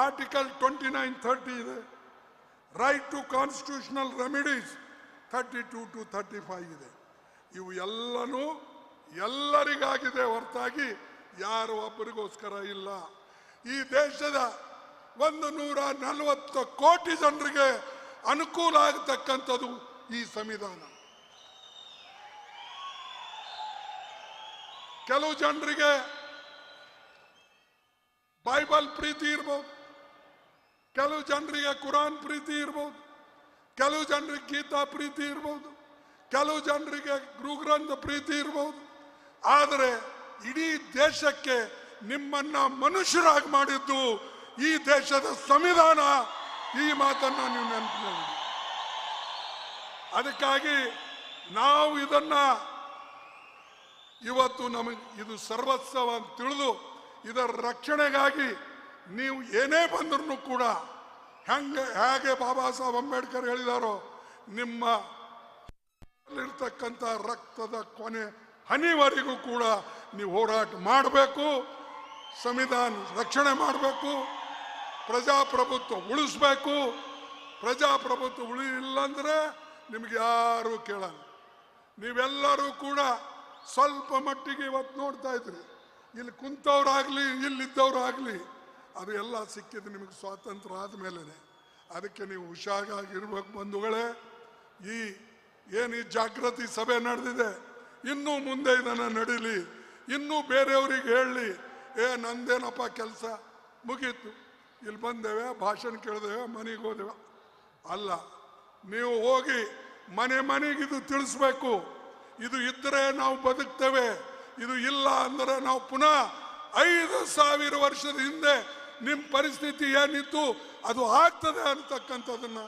article 29 30 ಇದೆ. Right to constitutional remedies 32 to 35 ಇದೆ. ಇವು ಎಲ್ಲನೂ ಎಲ್ಲರಿಗಾಗಿದೆ ಹೊರತಾಗಿ ಯಾರು ಒಬ್ಬರಿಗೋಸ್ಕರ ಇಲ್ಲ. ಈ ದೇಶದ 140 ಕೋಟಿ ಜನರಿಗೆ ಅನುಕೂಲ ಆಗತಕ್ಕಂಥದ್ದು ಈ ಸಂವಿಧಾನ. ಕೆಲವು ಜನರಿಗೆ ಬೈಬಲ್ ಪ್ರೀತಿ ಇರ್ಬೋದು, ಕೆಲವು ಜನರಿಗೆ ಕುರಾನ್ ಪ್ರೀತಿ ಇರ್ಬೋದು, ಕೆಲವು ಜನರಿಗೆ ಗೀತಾ ಪ್ರೀತಿ ಇರ್ಬೋದು, ಕೆಲವು ಜನರಿಗೆ ಗುರುಗ್ರಂಥ ಪ್ರೀತಿ ಇರ್ಬೋದು. ಆದರೆ ಇಡೀ ದೇಶಕ್ಕೆ ನಿಮ್ಮನ್ನ ಮನುಷ್ಯರಾಗಿ ಮಾಡಿದ್ದು ಈ ದೇಶದ ಸಂವಿಧಾನ. ಈ ಮಾತನ್ನ ನೀವು ನೆನಪಿನಲ್ಲಿ. ಅದಕ್ಕಾಗಿ ನಾವು ಇದನ್ನ ಇವತ್ತು ನಮಗೆ ಇದು ಸರ್ವಸ್ವ ಅಂತ ತಿಳಿದು ಇದರ ರಕ್ಷಣೆಗಾಗಿ ನೀವು ಏನೇ ಬಂದರೂ ಕೂಡ ಹೇಗೆ ಬಾಬಾ ಸಾಹೇಬ್ ಅಂಬೇಡ್ಕರ್ ಹೇಳಿದಾರೋ, ನಿಮ್ಮ ಇರ್ತಕ್ಕಂಥ ರಕ್ತದ ಕೊನೆ ಹನಿವರೆಗೂ ಕೂಡ ನೀವು ಹೋರಾಟ ಮಾಡಬೇಕು. ಸಂವಿಧಾನ ರಕ್ಷಣೆ ಮಾಡಬೇಕು. ಪ್ರಜಾಪ್ರಭುತ್ವ ಉಳಿಸ್ಬೇಕು. ಪ್ರಜಾಪ್ರಭುತ್ವ ಉಳಿಲಿಲ್ಲ ಅಂದ್ರೆ ನಿಮ್ಗೆ ಯಾರು ಕೇಳಲ್ಲ. ನೀವೆಲ್ಲರೂ ಕೂಡ ಸ್ವಲ್ಪ ಮಟ್ಟಿಗೆ ಇವತ್ತು ನೋಡ್ತಾ ಇದ್ರಿ, ಇಲ್ಲಿ ಕುಂತವ್ರಾಗ್ಲಿ ಇಲ್ಲಿದ್ದವ್ರಾಗ್ಲಿ ಅದು ಎಲ್ಲ ಸಿಕ್ಕಿದ್ದು ನಿಮಗೆ ಸ್ವಾತಂತ್ರ್ಯ ಆದಮೇಲೆ. ಅದಕ್ಕೆ ನೀವು ಹುಷಾರಾಗಿರ್ಬೇಕು ಬಂಧುಗಳೇ. ಏನು ಈ ಜಾಗೃತಿ ಸಭೆ ನಡೆದಿದೆ, ಇನ್ನೂ ಮುಂದೆ ಇದನ್ನು ನಡೀಲಿ. ಇನ್ನೂ ಬೇರೆಯವ್ರಿಗೆ ಹೇಳಲಿ, ನಂದೇನಪ್ಪ ಕೆಲಸ ಮುಗೀತು, ಇಲ್ಲಿ ಬಂದೇವೆ, ಭಾಷಣ ಕೇಳಿದೇವೆ, ಮನೆಗೆ ಹೋದೇವೆ. ಅಲ್ಲ, ನೀವು ಹೋಗಿ ಮನೆಗೆ ಇದು ತಿಳಿಸ್ಬೇಕು. ಇದು ಇದ್ದರೆ ನಾವು ಬದುಕ್ತೇವೆ, ಇದು ಇಲ್ಲ ಅಂದರೆ ನಾವು ಪುನಃ 5,000 ವರ್ಷದ ಹಿಂದೆ ನಿಮ್ಮ ಪರಿಸ್ಥಿತಿ ಏನಿತ್ತು ಅದು ಆಗ್ತದೆ ಅಂತಕ್ಕಂಥದ್ದನ್ನು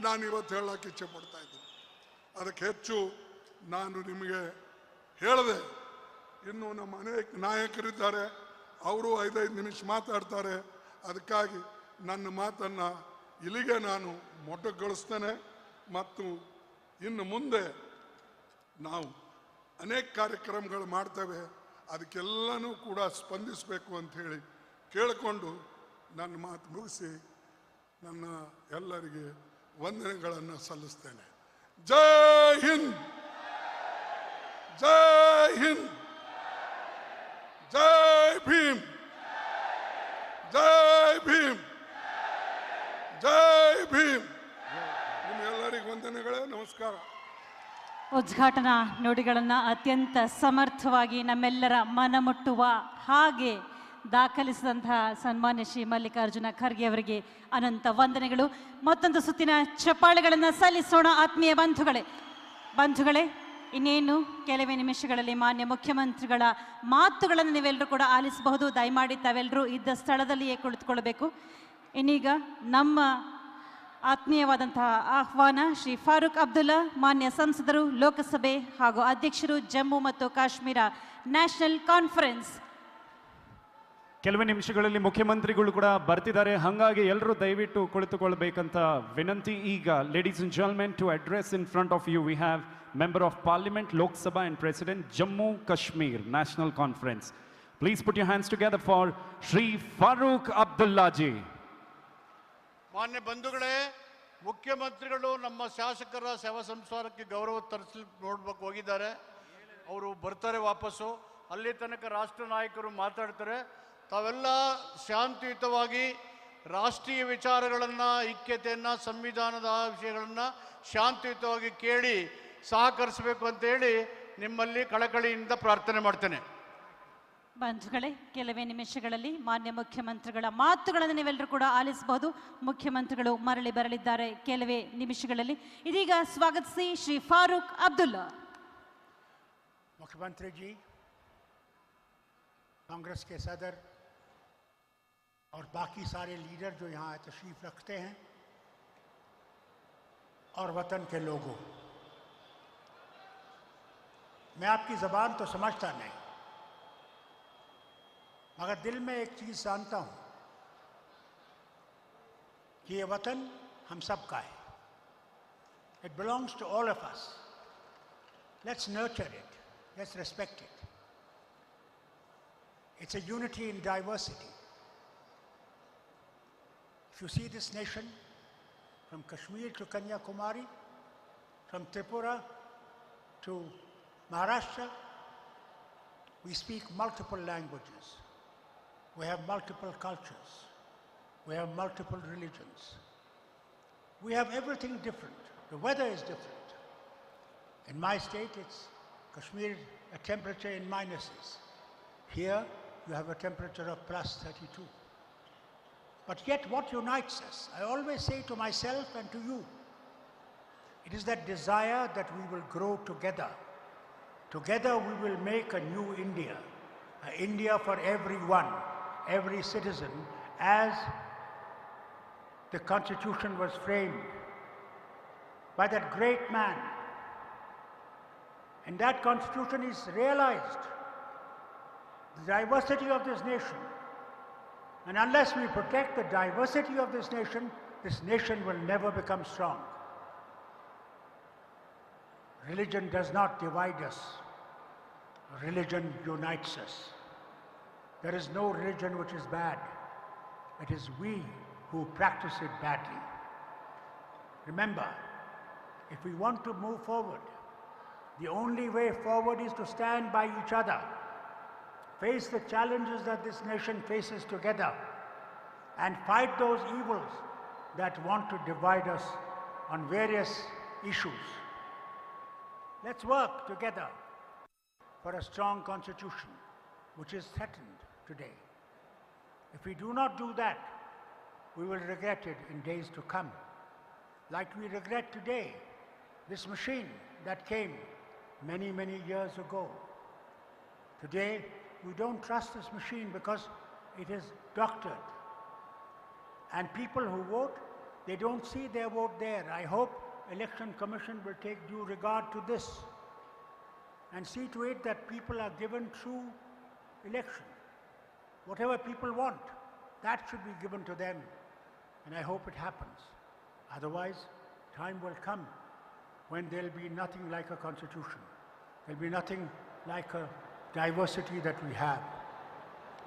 ನಾನು ಇವತ್ತು ಹೇಳಕ್ಕೆ ಇಚ್ಛೆ ಪಡ್ತಾ ಇದ್ದೀನಿ. ಅದಕ್ಕೆ ಹೆಚ್ಚು ನಾನು ನಿಮಗೆ ಹೇಳಿದೆ. ಇನ್ನು ನಮ್ಮ ಅನೇಕ ನಾಯಕರಿದ್ದಾರೆ, ಅವರು 5-5 ನಿಮಿಷ ಮಾತಾಡ್ತಾರೆ. ಅದಕ್ಕಾಗಿ ನನ್ನ ಮಾತನ್ನು ಇಲ್ಲಿಗೆ ನಾನು ಮೊಟಕುಗೊಳಿಸ್ತೇನೆ. ಮತ್ತು ಇನ್ನು ಮುಂದೆ ನಾವು ಅನೇಕ ಕಾರ್ಯಕ್ರಮಗಳು ಮಾಡ್ತೇವೆ, ಅದಕ್ಕೆಲ್ಲನೂ ಕೂಡ ಸ್ಪಂದಿಸಬೇಕು ಅಂತ ಹೇಳಿ ಕೇಳಿಕೊಂಡು ನನ್ನ ಮಾತು ಮುಗಿಸಿ ನನ್ನ ಎಲ್ಲರಿಗೆ ವಂದನೆಗಳನ್ನು ಸಲ್ಲಿಸ್ತೇನೆ. ಜೈ ಹಿಂದ್, ಜೈ ಹಿಂದ್, ಜೈ ಭೀಮ್, ಜೈ ಭೀಮ್, ಜೈ ಭೀಮ್. ನಿಮ್ಮೆಲ್ಲರಿಗೂ ವಂದನೆಗಳೇ, ನಮಸ್ಕಾರ. ಉದ್ಘಾಟನಾ ನುಡಿಗಳನ್ನು ಅತ್ಯಂತ ಸಮರ್ಥವಾಗಿ ನಮ್ಮೆಲ್ಲರ ಮನಮುಟ್ಟುವ ಹಾಗೆ ದಾಖಲಿಸಿದಂತಹ ಸನ್ಮಾನ್ಯ ಶ್ರೀ ಮಲ್ಲಿಕಾರ್ಜುನ ಖರ್ಗೆ ಅವರಿಗೆ ಅನಂತ ವಂದನೆಗಳು. ಮತ್ತೊಂದು ಸುತ್ತಿನ ಚಪ್ಪಾಳೆಗಳನ್ನು ಸಲ್ಲಿಸೋಣ ಆತ್ಮೀಯ ಬಂಧುಗಳೇ. ಇನ್ನೇನು ಕೆಲವೇ ನಿಮಿಷಗಳಲ್ಲಿ ಮಾನ್ಯ ಮುಖ್ಯಮಂತ್ರಿಗಳ ಮಾತುಗಳನ್ನು ನೀವೆಲ್ಲರೂ ಕೂಡ ಆಲಿಸಬಹುದು. ದಯಮಾಡಿ ತಾವೆಲ್ಲರೂ ಇದ್ದ ಸ್ಥಳದಲ್ಲಿಯೇ ಕುಳಿತುಕೊಳ್ಳಬೇಕು. ಇನ್ನೀಗ ನಮ್ಮ ಆತ್ಮೀಯವಾದಂತಹ ಆಹ್ವಾನ ಶ್ರೀ ಫಾರೂಕ್ ಅಬ್ದುಲ್ಲಾ, ಮಾನ್ಯ ಸಂಸದರು, ಲೋಕಸಭೆ ಹಾಗೂ ಅಧ್ಯಕ್ಷರು, ಜಮ್ಮು ಮತ್ತು ಕಾಶ್ಮೀರ ನ್ಯಾಷನಲ್ ಕಾನ್ಫರೆನ್ಸ್. ಕೆಲವೇ ನಿಮಿಷಗಳಲ್ಲಿ ಮುಖ್ಯಮಂತ್ರಿಗಳು ಕೂಡ ಬರ್ತಿದ್ದಾರೆ, ಹಾಗಾಗಿ ಎಲ್ಲರೂ ದಯವಿಟ್ಟು ಕುಳಿತುಕೊಳ್ಳಬೇಕಂತ ವಿನಂತಿ. ಈಗ ladies and gentlemen, to address in front of you we have Member of Parliament, Lok Sabha and President, Jammu Kashmir National Conference. Please put your hands together for Shri Farooq Abdullah ji. ಮಾನ್ಯ ಬಂಧುಗಳೇ, ಮುಖ್ಯಮಂತ್ರಿಗಳು ನಮ್ಮ ಶಾಸಕರ ಸೇವಾ ಸಂಸ್ಕಾರಕ್ಕೆ ಗೌರವ ತರಿಸಲಿಕ್ಕೆ ನೋಡ್ಬೇಕು ಹೋಗಿದ್ದಾರೆ. ಅವರು ಬರ್ತಾರೆ ವಾಪಸ್ಸು. ಅಲ್ಲಿ ತನಕ ರಾಷ್ಟ್ರ ನಾಯಕರು ಮಾತಾಡ್ತಾರೆ. ತಾವೆಲ್ಲ ಶಾಂತಿಯುತವಾಗಿ ರಾಷ್ಟ್ರೀಯ ವಿಚಾರಗಳನ್ನು, ಐಕ್ಯತೆಯನ್ನು, ಸಂವಿಧಾನದ ವಿಷಯಗಳನ್ನು ಶಾಂತಿಯುತವಾಗಿ ಕೇಳಿ ಸಹಕರಿಸಬೇಕು ಅಂತೇಳಿ ನಿಮ್ಮಲ್ಲಿ ಕಳಕಳಿಯಿಂದ ಪ್ರಾರ್ಥನೆ ಮಾಡ್ತೇನೆ. ಬಂಧುಗಳೇ, ಕೆಲವೇ ನಿಮಿಷಗಳಲ್ಲಿ ಮಾನ್ಯ ಮುಖ್ಯಮಂತ್ರಿಗಳ ಮಾತುಗಳನ್ನು ನೀವೆಲ್ಲರೂ ಕೂಡ ಆಲಿಸಬಹುದು. ಮುಖ್ಯಮಂತ್ರಿಗಳು ಮರಳಿ ಬರಲಿದ್ದಾರೆ ಕೆಲವೇ ನಿಮಿಷಗಳಲ್ಲಿ. ಇದೀಗ ಸ್ವಾಗತಿಸಿ ಶ್ರೀ ಫಾರೂಕ್ ಅಬ್ದುಲ್ಲಾ. मुख्यमंत्री जी, कांग्रेस के सदर और बाकी सारे लीडर जो यहाँ तशरीफ रखते हैं, और वतन के लोगों, मैं आपकी ज़बान तो समझता नहीं, मगर दिल में एक चीज़ जानता हूँ कि ये वतन हम सब का है. It belongs to all of us. Let's nurture it. Let's respect it. It's a unity in diversity. If you see this nation, from Kashmir to Kanyakumari, from Tripura to Maharashtra, we speak multiple languages. We have multiple cultures. We have multiple religions. We have everything different. The weather is different. In my state, it's Kashmir, a temperature in minuses. Here, you have a temperature of plus 32. But yet, what unites us? I always say to myself and to you, it is that desire that we will grow together. Together, we will make a new India, an India for everyone, every citizen, as the Constitution was framed by that great man. And that Constitution is realized, the diversity of this nation. And unless we protect the diversity of this nation will never become strong. Religion does not divide us. Religion unites us. There is no religion which is bad. It is we who practice it badly. Remember, if we want to move forward, the only way forward is to stand by each other, face the challenges that this nation faces together, and fight those evils that want to divide us on various issues. Let's work together for a strong constitution, which is threatened today. If we do not do that, we will regret it in days to come. Like we regret today this machine that came many, many years ago. Today, we don't trust this machine because it is doctored. And people who vote, they don't see their vote there. I hope Election Commission will take due regard to this and see to it that people are given true election. Whatever people want, that should be given to them. And I hope it happens. Otherwise, time will come when there'll be nothing like a constitution. There'll be nothing like a diversity that we have.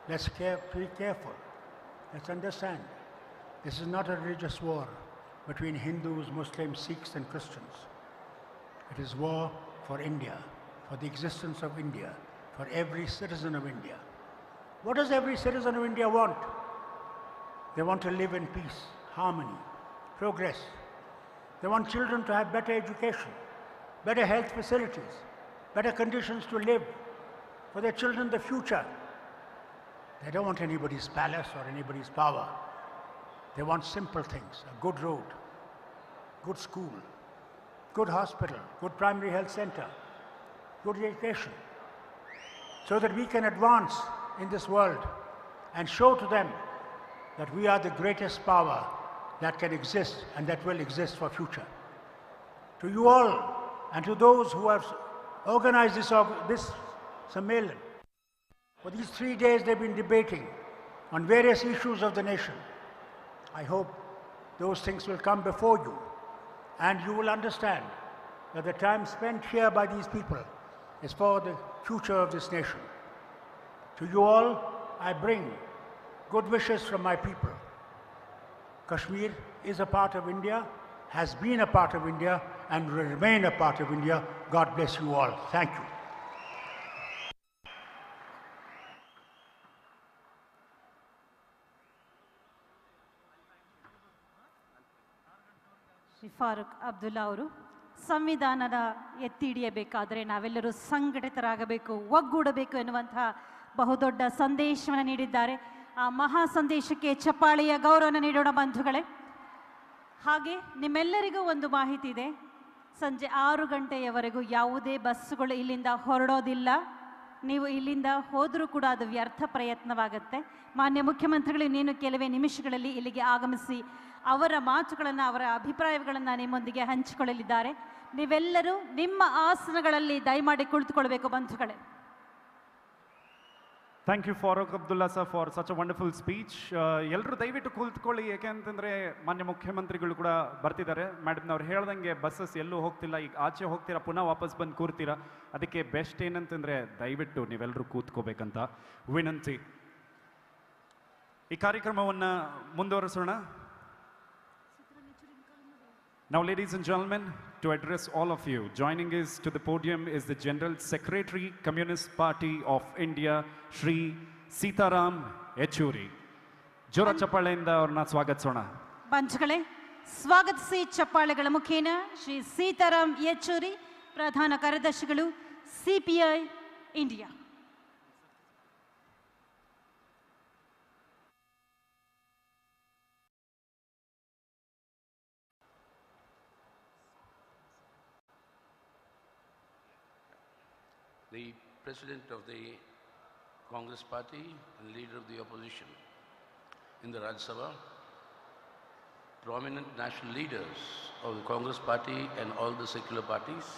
Let's be careful. Let's understand. This is not a religious war between Hindus, Muslims, Sikhs and Christians. It is war for India, for the existence of India, for every citizen of India. What does every citizen of India want? They want to live in peace, harmony, progress. They want children to have better education, better health facilities, better conditions to live, for their children the future. They don't want anybody's palace or anybody's power. They want simple things, a good road, good school, good hospital, good primary health center, good education, so that we can advance in this world and show to them that we are the greatest power that can exist and that will exist for future. To you all and to those who have organized this Sammelan, for these 3 days they've been debating on various issues of the nation. I hope those things will come before you and you will understand that the time spent here by these people is for the future of this nation. To you all, I bring good wishes from my people. Kashmir is a part of India, has been a part of India, and will remain a part of India. God bless you all. Thank you. Farooq Abdullah ಅವರು, ಸಂವಿಧಾನದ ಎತ್ತಿ ಹಿಡಿಯಬೇಕಾದರೆ ನಾವೆಲ್ಲರೂ ಸಂಘಟಿತರಾಗಬೇಕು, ಒಗ್ಗೂಡಬೇಕು ಎನ್ನುವಂತಹ ಬಹುದೊಡ್ಡ ಸಂದೇಶವನ್ನು ನೀಡಿದ್ದಾರೆ. ಆ ಮಹಾ ಸಂದೇಶಕ್ಕೆ ಚಪ್ಪಾಳೆಯ ಗೌರವವನ್ನು ನೀಡೋಣ ಬಂಧುಗಳೇ. ಹಾಗೆ ನಿಮ್ಮೆಲ್ಲರಿಗೂ ಒಂದು ಮಾಹಿತಿ ಇದೆ, ಸಂಜೆ 6 ಗಂಟೆಯವರೆಗೂ ಯಾವುದೇ ಬಸ್ಸುಗಳು ಇಲ್ಲಿಂದ ಹೊರಡೋದಿಲ್ಲ. ನೀವು ಇಲ್ಲಿಂದ ಹೋದರೂ ಕೂಡ ಅದು ವ್ಯರ್ಥ ಪ್ರಯತ್ನವಾಗುತ್ತೆ. ಮಾನ್ಯ ಮುಖ್ಯಮಂತ್ರಿಗಳು ಇನ್ನೇನು ಕೆಲವೇ ನಿಮಿಷಗಳಲ್ಲಿ ಇಲ್ಲಿಗೆ ಆಗಮಿಸಿ ಅವರ ಮಾತುಗಳನ್ನು, ಅವರ ಅಭಿಪ್ರಾಯಗಳನ್ನು ನಿಮ್ಮೊಂದಿಗೆ ಹಂಚಿಕೊಳ್ಳಲಿದ್ದಾರೆ. ನೀವೆಲ್ಲರೂ ನಿಮ್ಮ ಆಸನಗಳಲ್ಲಿ ದಯಮಾಡಿ ಕುಳಿತುಕೊಳ್ಬೇಕು ಬಂಧುಗಳೇ. Thank you Farooq Abdullah sir for such a wonderful speech. ಎಲ್ಲರೂ ದಯವಿಟ್ಟು ಕುಳಿತುಕೊಳ್ಳಿ, ಯಾಕೆಂತಂದರೆ ಮಾನ್ಯ ಮುಖ್ಯಮಂತ್ರಿಗಳು ಕೂಡ ಬರ್ತಿದ್ದಾರೆ. ಮೇಡಮ್ನವ್ರು ಹೇಳ್ದಂಗೆ ಬಸ್ಸಸ್ ಎಲ್ಲೂ ಹೋಗ್ತಿಲ್ಲ, ಈಗ ಆಚೆ ಹೋಗ್ತೀರಾ ಪುನಃ ವಾಪಸ್ ಬಂದು ಕೂರ್ತೀರಾ. ಅದಕ್ಕೆ ಬೆಸ್ಟ್ ಏನಂತಂದರೆ ದಯವಿಟ್ಟು ನೀವೆಲ್ಲರೂ ಕೂತ್ಕೋಬೇಕಂತ ವಿನಂತಿ. ಈ ಕಾರ್ಯಕ್ರಮವನ್ನು ಮುಂದುವರಿಸೋಣ. Now, ladies and gentlemen, to address all of you, joining us to the podium is the General Secretary, Communist Party of India, Shri Siddaramaiah. ಜೋರ ಚಪ್ಪಾಳೆಯಿಂದ ಅವ್ರನ್ನ ಸ್ವಾಗತಿಸೋಣ. ಬಂಧುಗಳೇ, ಸ್ವಾಗತಿಸಿ ಚಪ್ಪಾಳೆಗಳ ಮುಖೇನ ಶ್ರೀ ಸೀತಾರಾಮ್ ಯೆಚೂರಿ, ಪ್ರಧಾನ ಕಾರ್ಯದರ್ಶಿಗಳು, CPI India. The President of the Congress Party and Leader of the Opposition in the Rajya Sabha, prominent national leaders of the Congress Party and all the secular parties.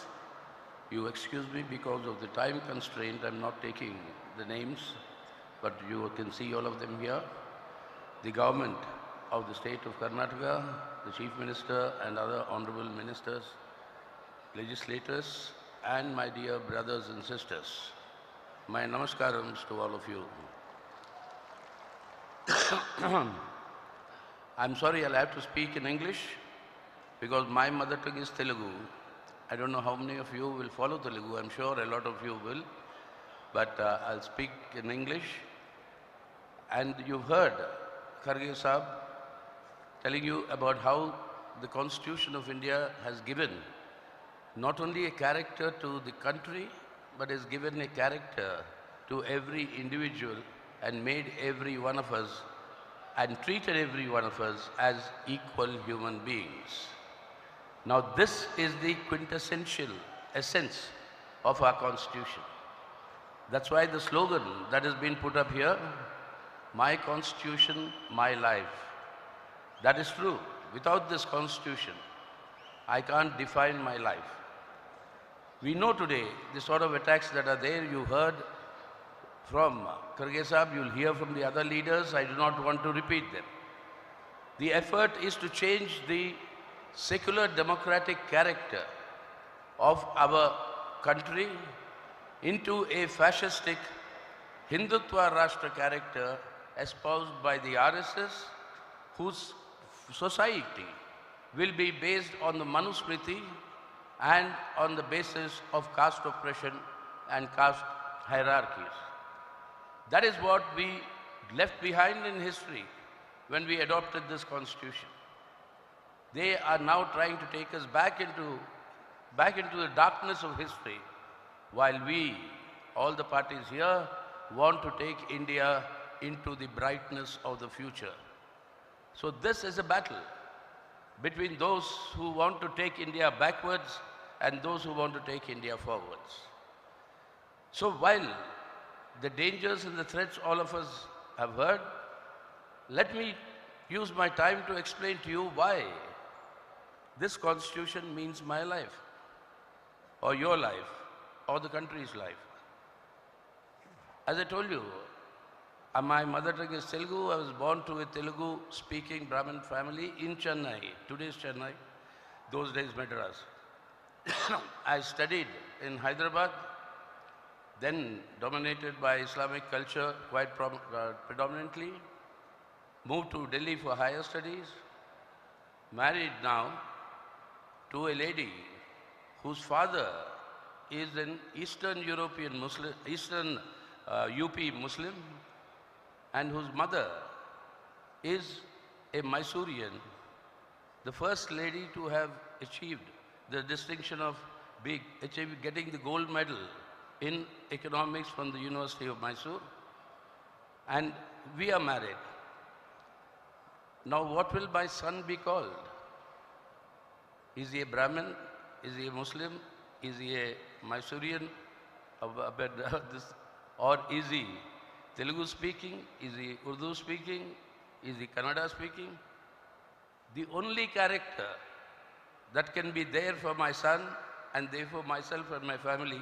You excuse me because of the time constraint, I'm not taking the names, but you can see all of them here. The government of the state of Karnataka, the Chief Minister and other honorable ministers, legislators, and my dear brothers and sisters, my namaskarams to all of you. I'm sorry, I'll have to speak in English because my mother tongue is Telugu. I don't know how many of you will follow Telugu. I'm sure a lot of you will, but I'll speak in English. And you've heard Kharge Sahab telling you about how the Constitution of India has given not only a character to the country, but has given a character to every individual and made every one of us and treated every one of us as equal human beings. Now this is the quintessential essence of our Constitution. That's why the slogan that has been put up here, my Constitution, my life. That is true. Without this Constitution, I can't define my life. We know today the sort of attacks that are there. You heard from Kharge Sahab, you'll hear from the other leaders. I do not want to repeat them. The effort is to change the secular democratic character of our country into a fascistic Hindutva Rashtra character espoused by the RSS, whose society will be based on the Manusmriti and on the basis of caste oppression and caste hierarchies. That is what we left behind in history when we adopted this Constitution. They are now trying to take us back into the darkness of history, while we, all the parties here, want to take India into the brightness of the future. So this is a battle between those who want to take India backwards and those who want to take India forwards. So while the dangers and the threats all of us have heard, let me use my time to explain to you why this Constitution means my life, or your life, or the country's life. As I told you, my mother tongue is Telugu. I was born to a Telugu-speaking Brahmin family in Chennai. Today's Chennai, those days Madras. I studied in Hyderabad, then dominated by Islamic culture quite predominantly. Moved to Delhi for higher studies. Married now to a lady whose father is an Eastern European Muslim, Eastern UP Muslim, and whose mother is a Mysorean the first lady to have achieved the distinction of getting the gold medal in economics from the University of Mysore. And we are married. Now what will my son be called? Is he a Brahmin? Is he a Muslim? Is he a Mysorean? Or is he Telugu speaking? Is he Urdu speaking? Is he Kannada speaking? The only character that can be there for my son and therefore myself and my family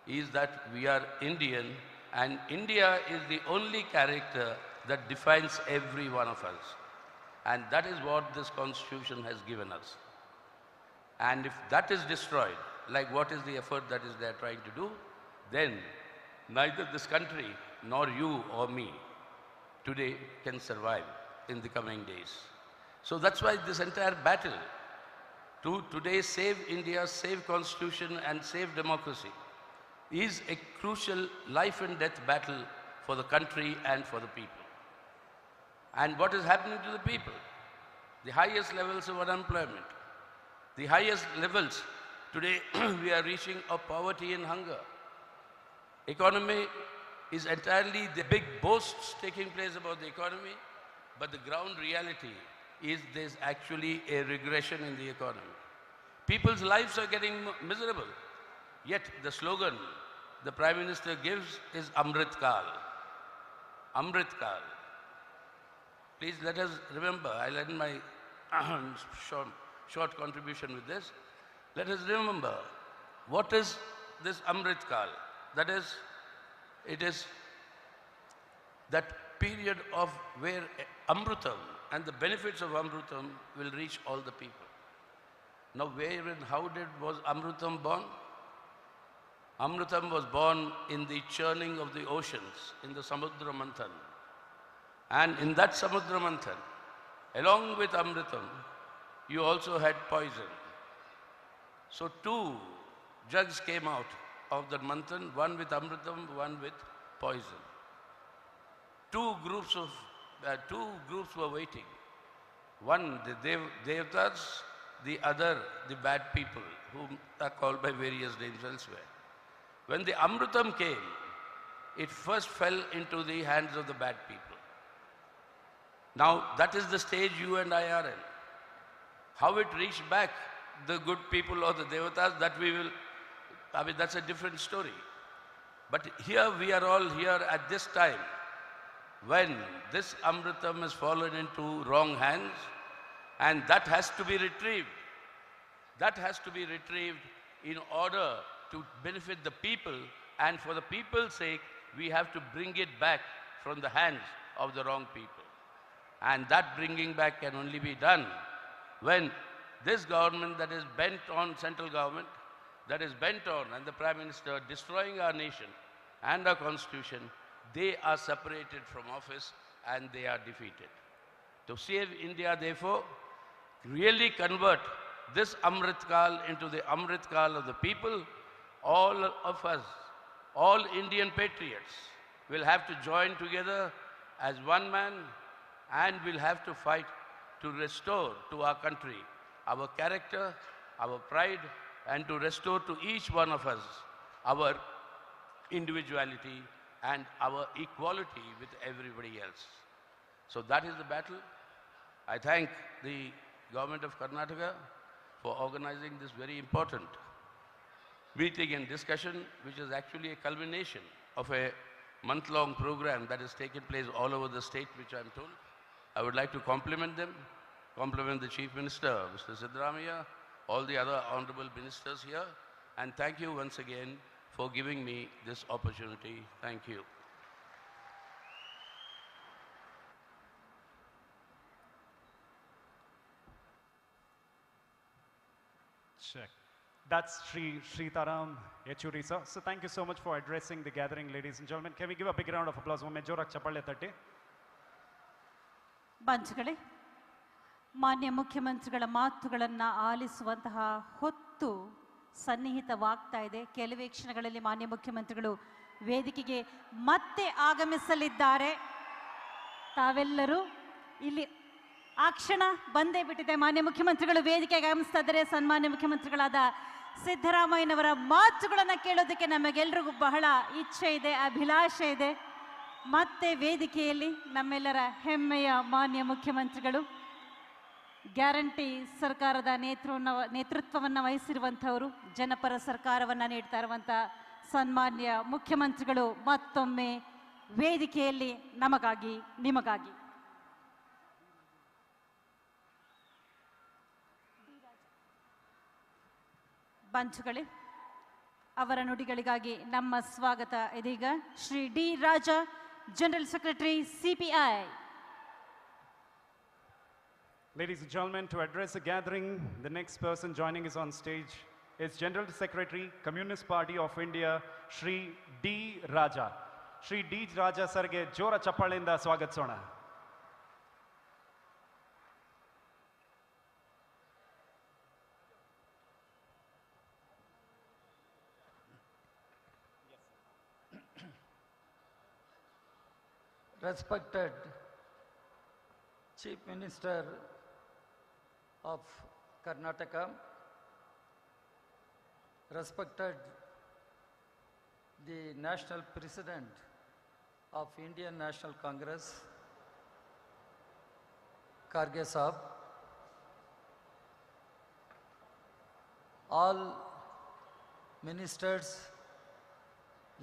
is that we are Indian, and India is the only character that defines every one of us. And that is what this constitution has given us. And if that is destroyed, like what is the effort that is they are trying to do, then neither this country nor you or me today can survive in the coming days. So that's why this entire battle to today save India, save constitution and save democracy is a crucial life and death battle for the country and for the people. And what is happening to the people? The highest levels of unemployment, the highest levels today we are reaching of poverty and hunger. Economy is entirely the big boasts taking place about the economy, but the ground reality is there's actually a regression in the economy. People's lives are getting miserable. Yet the slogan the Prime Minister gives is Amrit Kal. Amrit Kal. Please let us remember, I'll end my short contribution with this. Let us remember, what is this Amrit Kal? That is, it is that period of where Amrutam and the benefits of Amrutam will reach all the people. Now where and how was Amrutam born? Amrutam was born in the churning of the oceans, in the Samudra Manthan. And in that Samudra Manthan, along with Amrutam, you also had poison. So two jugs came out of the Manthan, one with Amrutam, one with poison. Two groups were waiting. One, the Devatas, the other, the bad people, whom are called by various names elsewhere. When the Amrutam came, it first fell into the hands of the bad people. Now, that is the stage you and I are in. How it reached back the good people or the Devatas, that we will, that's a different story. But here we are all here at this time, when this Amrutam has fallen into wrong hands, and that has to be retrieved. That has to be retrieved in order to benefit the people, and for the people's sake, we have to bring it back from the hands of the wrong people. And that bringing back can only be done when this government that is bent on, central government, that is bent on, and the Prime Minister destroying our nation and our constitution, they are separated from office and they are defeated. To save India, therefore, really convert this Amrit Kal into the Amrit Kal of the people, all of us, all Indian patriots, will have to join together as one man, and will have to fight to restore to our country our character, our pride, and to restore to each one of us our individuality and our equality with everybody else. So that is the battle. I thank the government of Karnataka for organizing this very important meeting and discussion, which is actually a culmination of a month-long program that has taken place all over the state, which I'm told. I would like to compliment them, compliment the Chief Minister, Mr. Siddaramaiah, all the other honorable ministers here, and thank you once again for giving me this opportunity. Thank you. Check. That's Siddaramaiah Yechuri, sir. So thank you so much for addressing the gathering, ladies and gentlemen. Can we give a big round of applause? Majora Chapalle Tatti. ಬಂಧುಗಳೇ, ಮಾನ್ಯ ಮುಖ್ಯಮಂತ್ರಿಗಳ ಮಾತುಗಳನ್ನು ಆಲಿಸುವಂತಹ ಹೊತ್ತು ಸನ್ನಿಹಿತವಾಗ್ತಾ ಇದೆ. ಕೆಲವೇ ಕ್ಷಣಗಳಲ್ಲಿ ಮಾನ್ಯ ಮುಖ್ಯಮಂತ್ರಿಗಳು ವೇದಿಕೆಗೆ ಮತ್ತೆ ಆಗಮಿಸಲಿದ್ದಾರೆ. ತಾವೆಲ್ಲರೂ ಇಲ್ಲಿ ಆ ಕ್ಷಣ ಬಂದೇ ಬಿಟ್ಟಿದೆ. ಮಾನ್ಯ ಮುಖ್ಯಮಂತ್ರಿಗಳು ವೇದಿಕೆಗೆ ಆಗಮಿಸ್ತಾ ಇದ್ದಾರೆ. ಸನ್ಮಾನ್ಯ ಮುಖ್ಯಮಂತ್ರಿಗಳಾದ ಸಿದ್ದರಾಮಯ್ಯನವರ ಮಾತುಗಳನ್ನು ಕೇಳೋದಕ್ಕೆ ನಮಗೆಲ್ರಿಗೂ ಬಹಳ ಇಚ್ಛೆ ಇದೆ, ಅಭಿಲಾಷೆ ಇದೆ. ಮತ್ತೆ ವೇದಿಕೆಯಲ್ಲಿ ನಮ್ಮೆಲ್ಲರ ಹೆಮ್ಮೆಯ ಮಾನ್ಯ ಮುಖ್ಯಮಂತ್ರಿಗಳು, ಗ್ಯಾರಂಟಿ ಸರ್ಕಾರದ ನೇತೃತ್ವವನ್ನು ವಹಿಸಿರುವಂಥವರು, ಜನಪರ ಸರ್ಕಾರವನ್ನು ನೀಡ್ತಾ ಇರುವಂಥ ಸನ್ಮಾನ್ಯ ಮುಖ್ಯಮಂತ್ರಿಗಳು ಮತ್ತೊಮ್ಮೆ ವೇದಿಕೆಯಲ್ಲಿ ನಮಗಾಗಿ ನಿಮಗಾಗಿ. ಬಂಧುಗಳೇ, ಅವರ ನುಡಿಗಳಿಗಾಗಿ ನಮ್ಮ ಸ್ವಾಗತ. ಇದೀಗ Shri D Raja, general secretary CPI. Ladies and gentlemen, to address the gathering, the next person joining us on stage is General Secretary, Communist Party of India, Shri D. Raja. Shri D. Raja sarge jora ಚಪ್ಪಾಳೆಯಿಂದ ಸ್ವಾಗತಿಸೋಣ. Respected Chief Minister of Karnataka, respected the National President of Indian National Congress, Kharge Sahab, all ministers,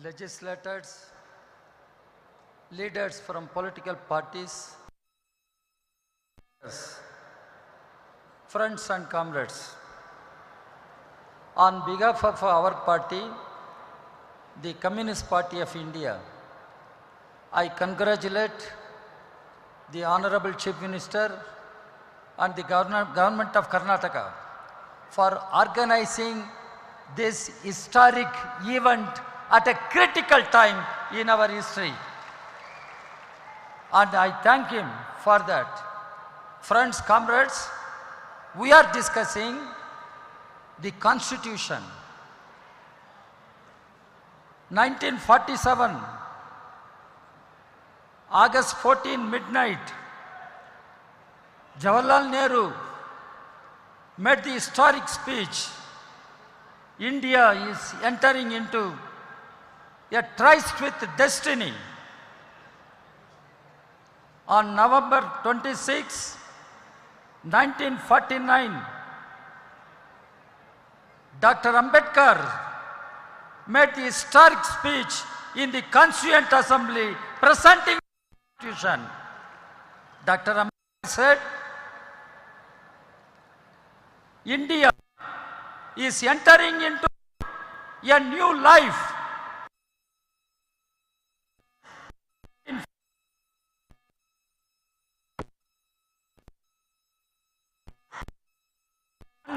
legislators, leaders from political parties, friends and comrades. On behalf of our party, the Communist Party of India, I congratulate the Honorable Chief Minister and the Government of Karnataka for organizing this historic event at a critical time in our history. And I thank him for that. Friends, comrades, we are discussing the Constitution. 1947, August 14 midnight, Jawaharlal Nehru made the historic speech. India is entering into a tryst with destiny. On November 26, 1949, Dr. Ambedkar made the historic speech in the Constituent Assembly presenting the Constitution. Dr. Ambedkar said, India is entering into a new life.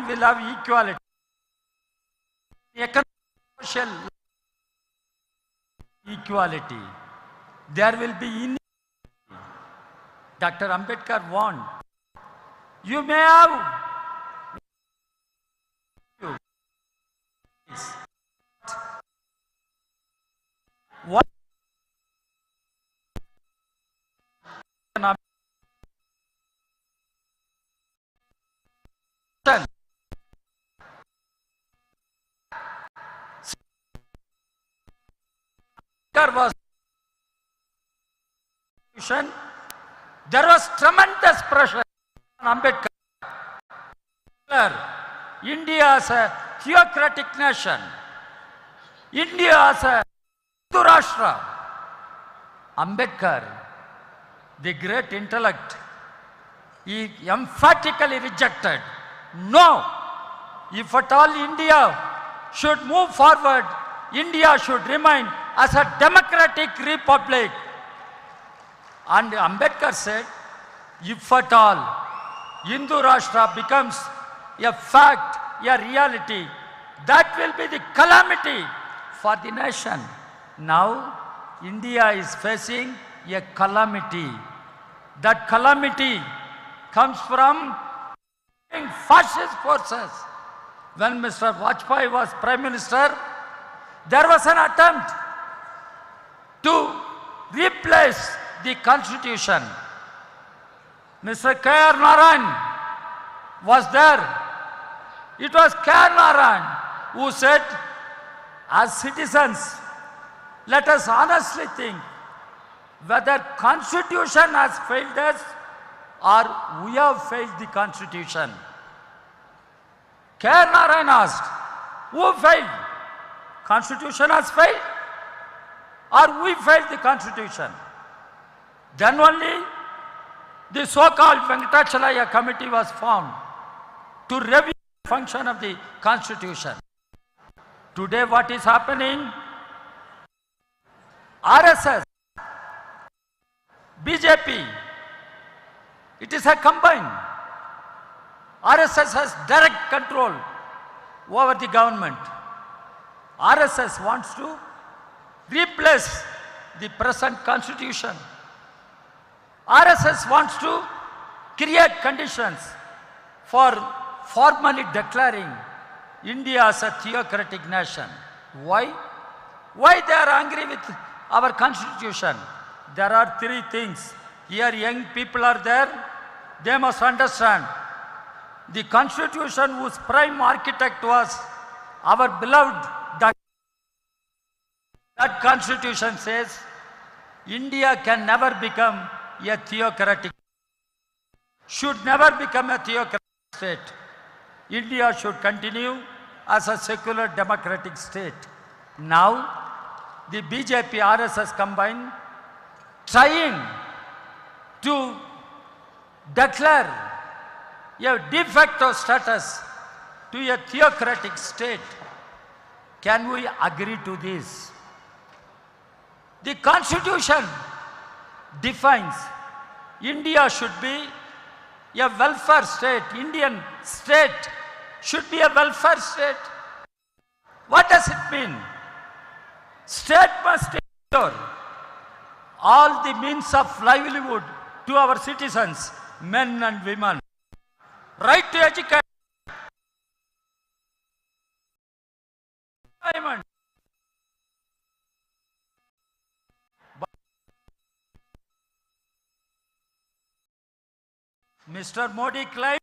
Will have equality, economic, social equality. There will be inequality. Dr. Ambedkar warned, you may have what there was tremendous pressure on Ambedkar. India as a theocratic nation, India as a Rashtra. Ambedkar, the great intellect, he emphatically rejected. No, if at all India should move forward, India should remain as a democratic republic. And Ambedkar said, if at all Hindu Rashtra becomes a fact, a reality, that will be the calamity for the nation. Now, India is facing a calamity. That calamity comes from fascist forces. When Mr. Vajpayee was Prime Minister, there was an attempt to replace the Constitution. Mr. K.R. Narayan was there. It was K.R. Narayan who said, as citizens, let us honestly think whether Constitution has failed us or we have failed the Constitution. K.R. Narayan asked, who failed? Constitution has failed or we failed the Constitution? Then only the so-called Venkatacharya committee was formed to review the function of the Constitution. Today what is happening? RSS, BJP, it is a combined. RSS has direct control over the government. RSS wants to replace the present constitution. RSS wants to create conditions for formally declaring India as a theocratic nation. Why? Why they are angry with our constitution? There are three things. Here young people are there. They must understand the constitution whose prime architect was our beloved Dr. That constitution says India can never become a theocratic, should never become a theocratic state. India should continue as a secular democratic state. Now, the BJP RSS combined trying to declare a de facto status to a theocratic state. Can we agree to this? The constitution defines India should be a welfare state. Indian state should be a welfare state. What does it mean? State must ensure all the means of livelihood to our citizens, men and women. Right to education. Mr. Modi claimed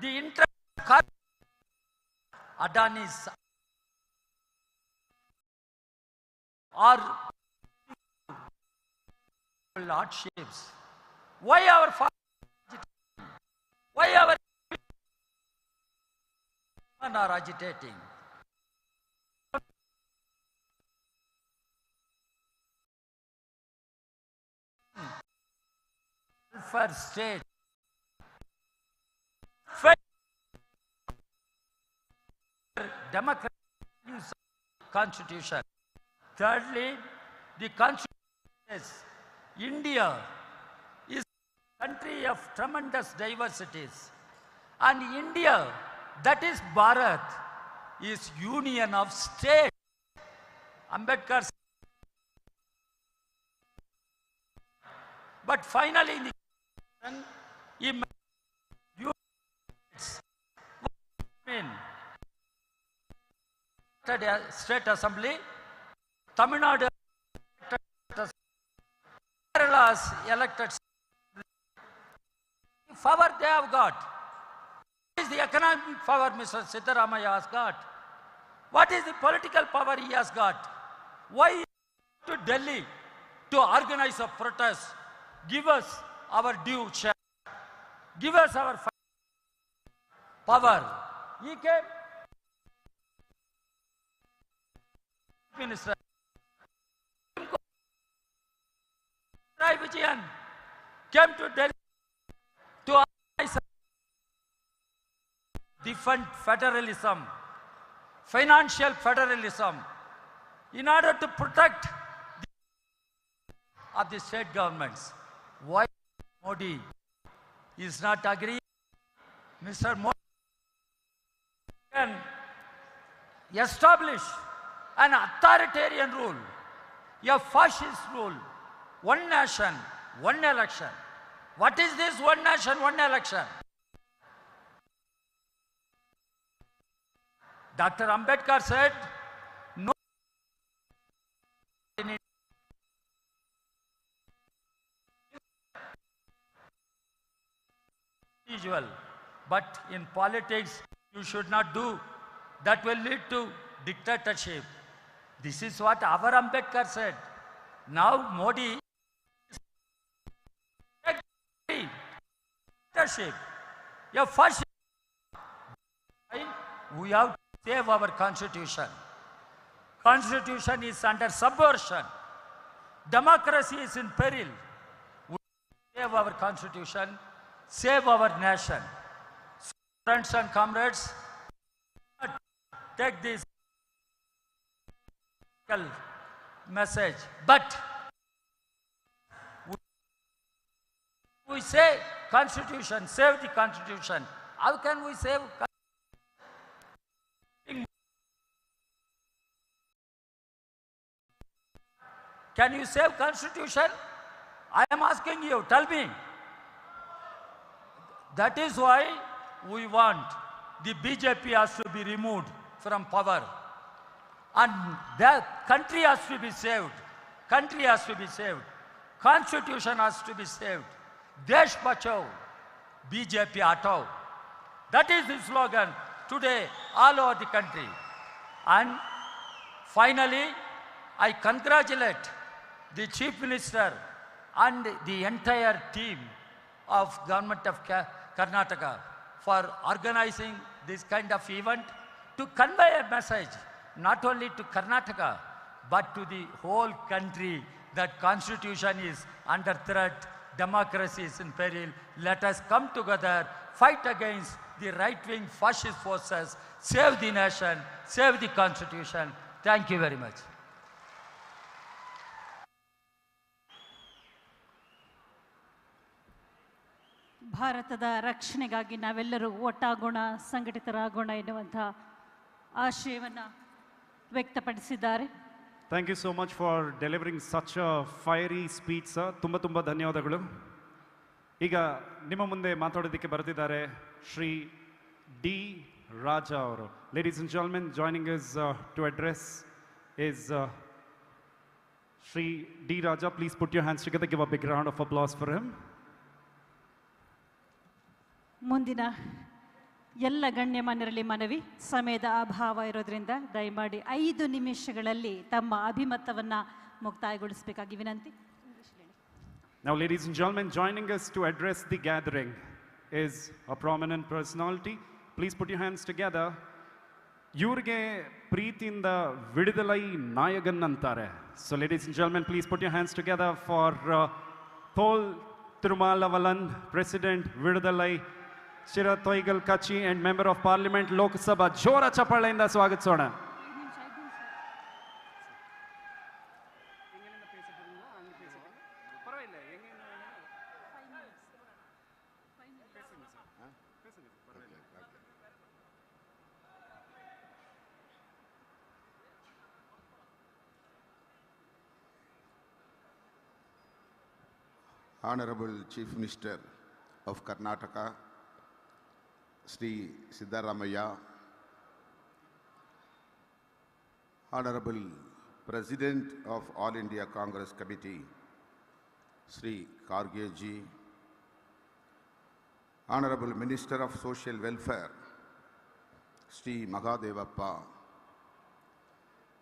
the interest of Adani's or hardships. Why our farmers why our are agitating? Welfare state. Democratic constitution. Thirdly, the constitution says India is a country of tremendous diversities, and India, that is Bharat, is union of states. Ambedkar said, but finally in the constitution, he made units. What does it mean? State Assembly, Tamil Nadu Kerala's elected power they have got. What is the economic power Mr. Siddaramaiah has got? What is the political power he has got? Why to Delhi to organize a protest? Give us our due share. Give us our power. He came. Minister Vijayan came to Delhi to organize defend federalism, financial federalism, in order to protect the state governments. Why Modi is not agreeing? Mr. Modi can establish an authoritarian rule, a fascist rule, one nation, one election. What is this one nation, one election? Dr. Ambedkar said, no Individual, but in politics you should not do. That will lead to dictatorship. This is what our Ambedkar said. Now Modi is dictatorship. Yeah, first we have to save our constitution. Constitution is under subversion. Democracy is in peril. We save our constitution, save our nation. So, friends and comrades, take this message. But we say constitution, save the constitution. How can we save? Can you save constitution? I am asking you, tell me. That is why we want the BJP has to be removed from power. And the country has to be saved. Country has to be saved. Constitution has to be saved. Desh Bachao, BJP Hatao. That is the slogan today all over the country. And finally, I congratulate the Chief Minister and the entire team of Government of Karnataka for organizing this kind of event to convey a message not only to Karnataka but to the whole country that Constitution is under threat, democracy is in peril. Let us come together, fight against the right-wing fascist forces, save the nation, save the Constitution. Thank you very much. ಭಾರತದ ರಕ್ಷಣೆಗಾಗಿ ನಾವೆಲ್ಲರೂ ಒಟ್ಟಾಗೋಣ, ಸಂಘಟಿತರಾಗೋಣ ಎನ್ನುವಂಥ ಆಶಯವನ್ನು ವ್ಯಕ್ತಪಡಿಸಿದ್ದಾರೆ. Thank you so much for delivering such a fiery speech sir. ತುಂಬ ತುಂಬ ಧನ್ಯವಾದಗಳು. ಈಗ ನಿಮ್ಮ ಮುಂದೆ ಮಾತಾಡೋದಕ್ಕೆ ಬರೆದಿದ್ದಾರೆ ಶ್ರೀ ಡಿ ರಾಜಾ ಅವರು. Ladies and gentlemen, joining us to address us Shri D Raja. Please put your hands together. Give a big round of applause for him. ಮುಂದಿನ ಎಲ್ಲ ಗಣ್ಯಮಾನ್ಯರಲ್ಲಿ ಮನವಿ, ಸಮಯದ ಅಭಾವ ಇರೋದ್ರಿಂದ ದಯಮಾಡಿ 5 ನಿಮಿಷಗಳಲ್ಲಿ ತಮ್ಮ ಅಭಿಮತವನ್ನು ಮುಕ್ತಾಯಗೊಳಿಸಬೇಕಾಗಿ ವಿನಂತಿ. Now, ladies and gentlemen, joining us to address the gathering is a prominent personality. Please put your hands together. ಇವ್ರಿಗೆ ಪ್ರೀತಿಯಿಂದ ವಿಡುದಲೈ ನಾಯಕನ್ ಅಂತಾರೆ. So, ladies and gentlemen, please put your hands together for Thol Tirumalawalan, President Vidudalai Chirathoigal Kachi and Member of Parliament Lok Sabha. ಜೋರ ಚಪ್ಪಾಳೆಯಿಂದ ಸ್ವಾಗತಿಸೋಣ. Honorable Chief Minister of Karnataka, Sri Siddaramaiah, Honorable President of All India Congress Committee, Sri Karge ji, Honorable Minister of Social Welfare, Sri Mahadevappa,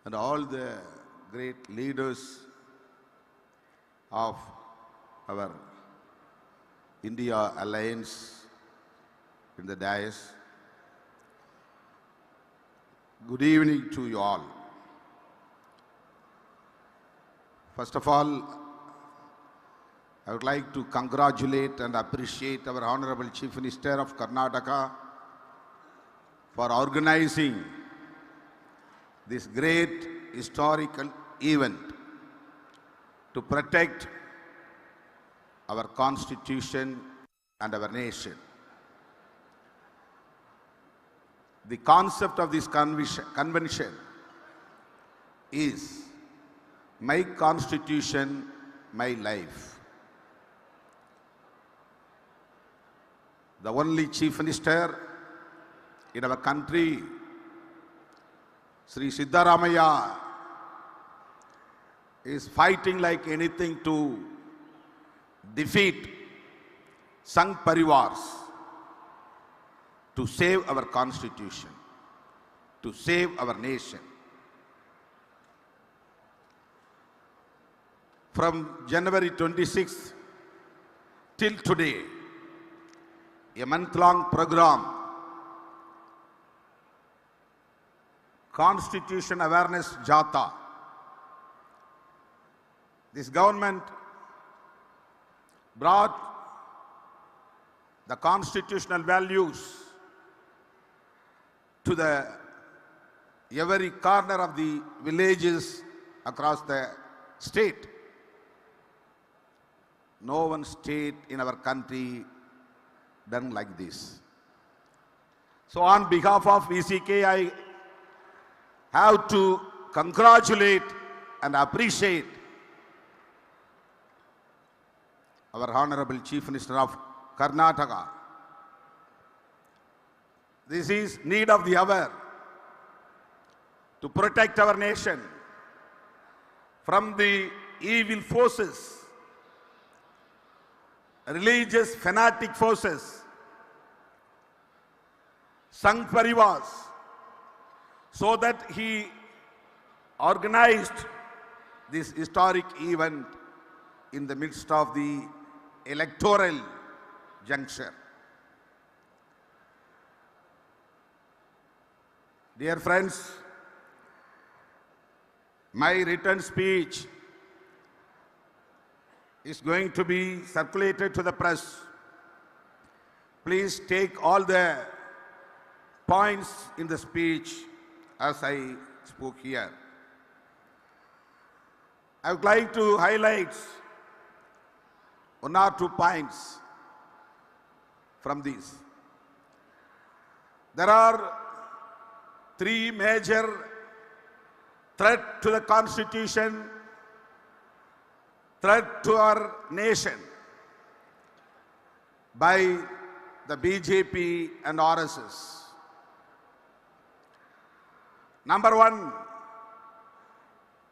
and all the great leaders of our India Alliance in the dais. Good evening to you all. First of all, I would like to congratulate and appreciate our Honorable Chief Minister of Karnataka for organizing this great historical event to protect our Constitution and our nation. The concept of this convention is my Constitution, my life. The only Chief Minister in our country, Sri Siddaramaiah, is fighting like anything to defeat Sangh Parivars, to save our constitution, to save our nation. From January 26th till today, a month-long program, Constitution Awareness Jata. This government brought the constitutional values to every corner of the villages across the state. No one state in our country done like this. So on behalf of ECK, I have to congratulate and appreciate our Honorable Chief Minister of Karnataka. This is need of the hour to protect our nation from the evil forces, religious fanatic forces, Sangh Parivars, so that he organized this historic event in the midst of the electoral juncture. Dear friends, my written speech is going to be circulated to the press. Please take all the points in the speech as I spoke here. I would like to highlight one or two points from this. There are three major threats to the Constitution, threat to our nation by the BJP and RSS. Number one,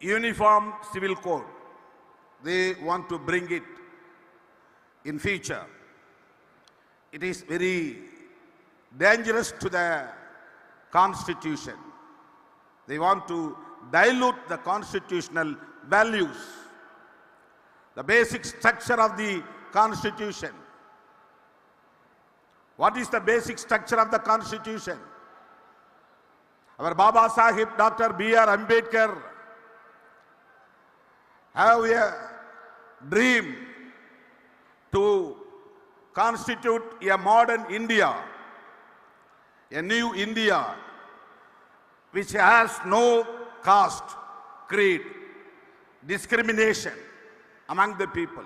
Uniform Civil Code. They want to bring it in future. It is very dangerous to the Constitution. They want to dilute the constitutional values, the basic structure of the Constitution. What is the basic structure of the Constitution? Our Baba Sahib, Dr. B.R. Ambedkar, have a dream to constitute a modern India, a new India, which has no caste, creed, discrimination among the people.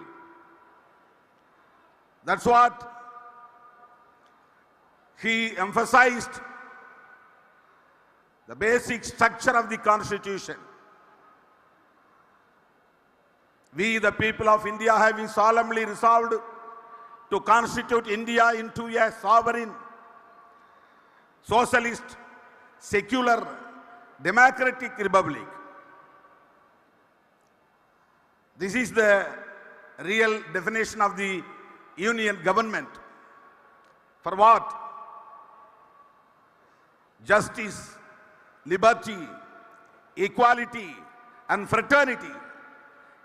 That's what he emphasized, the basic structure of the Constitution. We, the people of India, have been solemnly resolved to constitute India into a sovereign, socialist, secular, democratic republic. This is the real definition of the union government. For what? Justice, liberty, equality, and fraternity.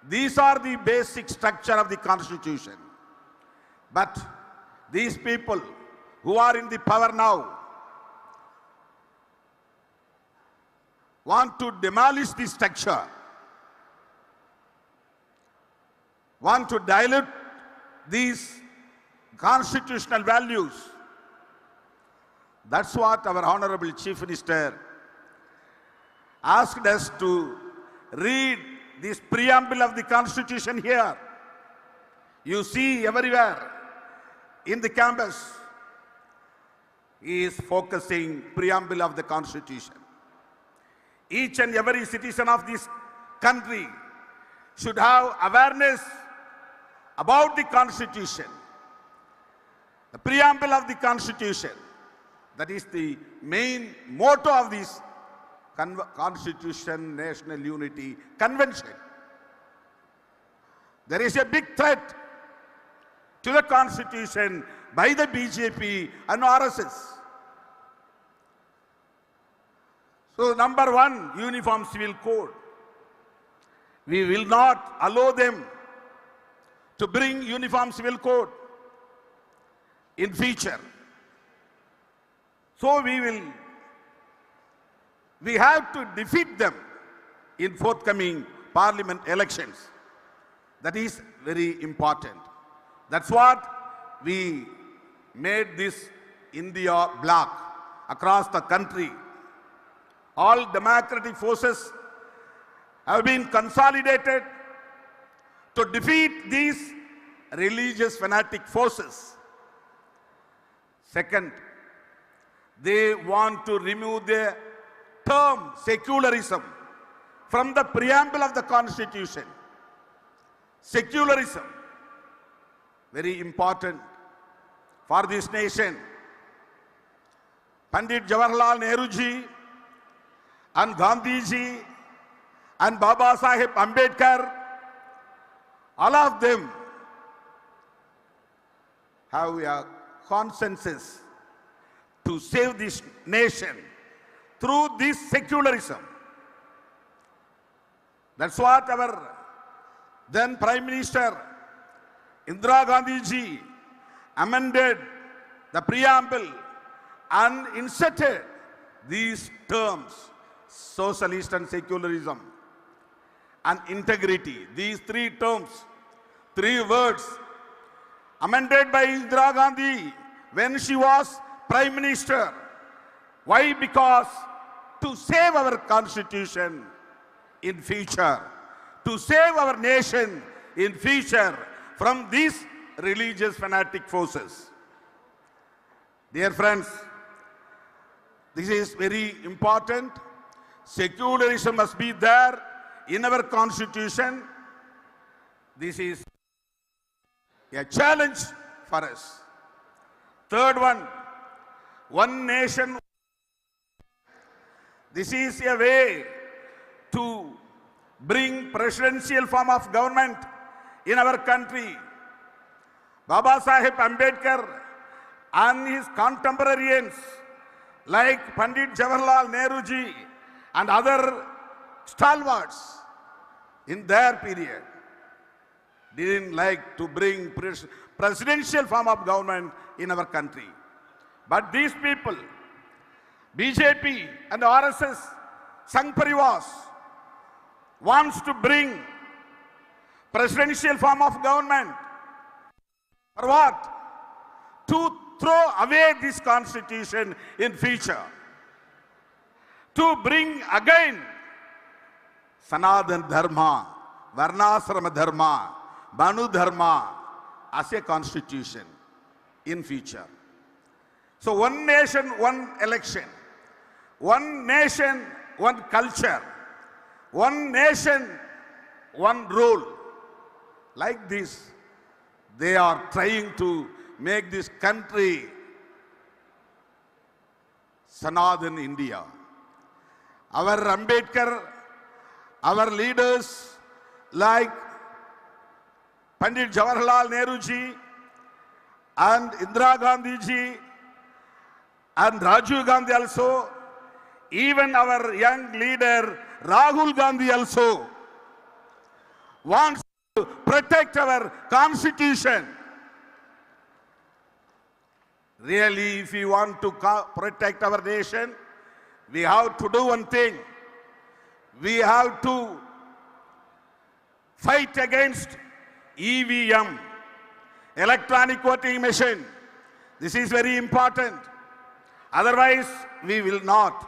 These are the basic structure of the Constitution. But these people who are in the power now want to demolish this structure, want to dilute these constitutional values. That's what our Honorable Chief Minister asked us to read this preamble of the Constitution here. You see everywhere in the campus, he is focusing preamble of the Constitution. Each and every citizen of this country should have awareness about the Constitution, the preamble of the Constitution. That is the main motto of this Constitution National Unity Convention. There is a big threat to the constitution by the BJP and RSS. So number one, uniform civil code. We will not allow them to bring uniform civil code in future. So we have to defeat them in forthcoming parliament elections. That is very important. That's what we made this India bloc across the country. All democratic forces have been consolidated to defeat these religious fanatic forces. Second, they want to remove the term secularism from the preamble of the Constitution. Secularism, very important for this nation. Pandit Jawaharlal Nehru ji and Gandhi ji and Baba Sahib Ambedkar, all of them have a consensus to save this nation through this secularism. That's what our then Prime Minister Indira Gandhi ji amended the preamble and inserted these terms, socialist and secularism and integrity. These three terms, three words, amended by Indira Gandhi when she was Prime Minister. Why? Because to save our constitution in future, to save our nation in future from these religious fanatic forces. Dear friends, this is very important. Secularism must be there in our constitution. This is a challenge for us. Third one nation. This is a way to bring presidential form of government in our country. Baba Sahib Ambedkar and his contemporaries like Pandit Jawaharlal Nehru ji and other stalwarts in their period didn't like to bring presidential form of government in our country. But these people, BJP and RSS, Sangh Parivars, wants to bring presidential form of government. For what? To throw away this constitution in future. To bring again Sanatan Dharma, Varnasrama Dharma, Manu Dharma as a constitution in future. So one nation, one election. One nation, one culture. One nation, one rule. Like this, they are trying to make this country Sanatan India. Our Ambedkar, our leaders like Pandit Jawaharlal Nehru ji and Indira Gandhi ji and Rajiv Gandhi also, even our young leader Rahul Gandhi also wants to protect our constitution. Really, if we want to protect our nation, we have to do one thing. We have to fight against EVM, electronic voting machine. This is very important. Otherwise, we will not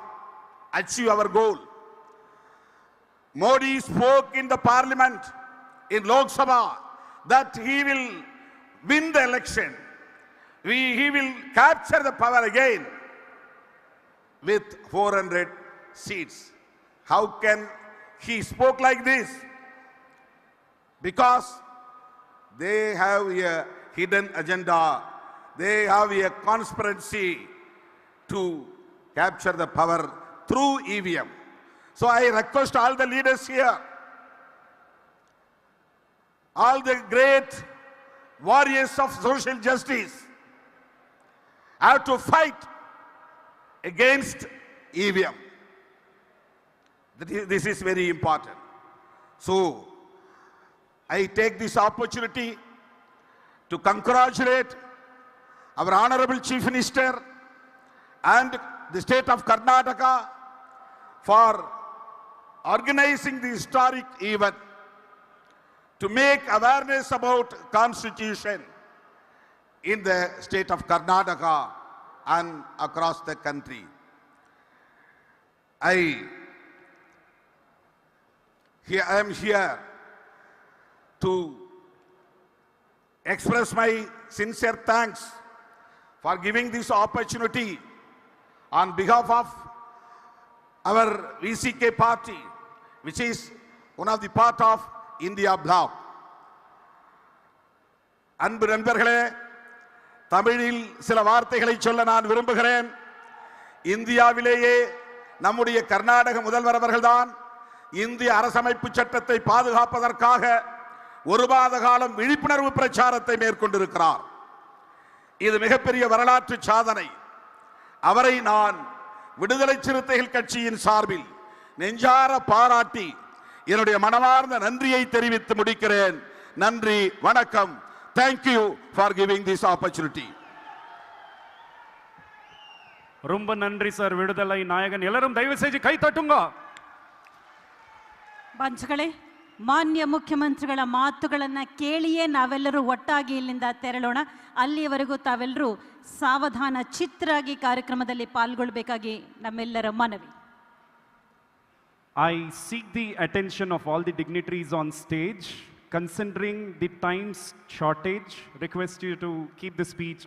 achieve our goal. Modi spoke in the parliament, in Lok Sabha, that he will win the election. He will capture the power again with 400 seats. How can he spoke like this? Because they have a hidden agenda. They have a conspiracy to capture the power through EVM. So I request all the leaders here, all the great warriors of social justice have to fight against EVM. This is very important. So, I take this opportunity to congratulate our Honorable Chief Minister and the state of Karnataka for organizing the historic event to make awareness about Constitution in the state of Karnataka and across the country. I am here to express my sincere thanks for giving this opportunity on behalf of our VCK party, which is one of the part of India bloc. அன்பு நண்பர்களே, தமிழில் சில வார்த்தைகளை சொல்ல நான் விரும்புகிறேன். இந்தியாவிலேயே நம்முடைய கர்நாடக முதல்வர் அவர்கள்தான் இந்திய அரசமைப்பு சட்டத்தை பாதுகாப்பதற்காக ஒரு மாத காலம் விழிப்புணர்வு பிரச்சாரத்தை மேற்கொண்டிருக்கிறார். இது மிகப்பெரிய வரலாற்று சாதனை. அவரை நான் விடுதலை சிறுத்தைகள் கட்சியின் சார்பில் நெஞ்சார பாராட்டி என்னுடைய மனமார்ந்த நன்றியை தெரிவித்து முடிக்கிறேன். நன்றி, வணக்கம். Thank you for giving this opportunity. ரொம்ப நன்றி சார். விடுதலை நாயகன் எல்லாரும் தயவு செய்து ಕೈ ತಟ್ಟುங்க. ಬಂಧುಗಳೇ, ಮಾನ್ಯ ಮುಖ್ಯಮಂತ್ರಿಗಳ ಮಾತುಗಳನ್ನ ಕೇಳಿಯೇ ನಾವೆಲ್ಲರೂ ಒಟ್ಟಾಗಿ ಇಲ್ಲಿಂದ ತೆರಳೋಣ. ಅಲ್ಲಿಯವರೆಗೂ ತಾವೆಲ್ಲರೂ ಸಾವಧಾನ ಚಿತ್ತರಾಗಿ ಕಾರ್ಯಕ್ರಮದಲ್ಲಿ ಪಾಲ್ಗೊಳ್ಳಬೇಕಾಗಿ ನಮ್ಮೆಲ್ಲರ ಮನವಿ. I seek the attention of all the dignitaries on stage. Considering the time's shortage, request you to keep the speech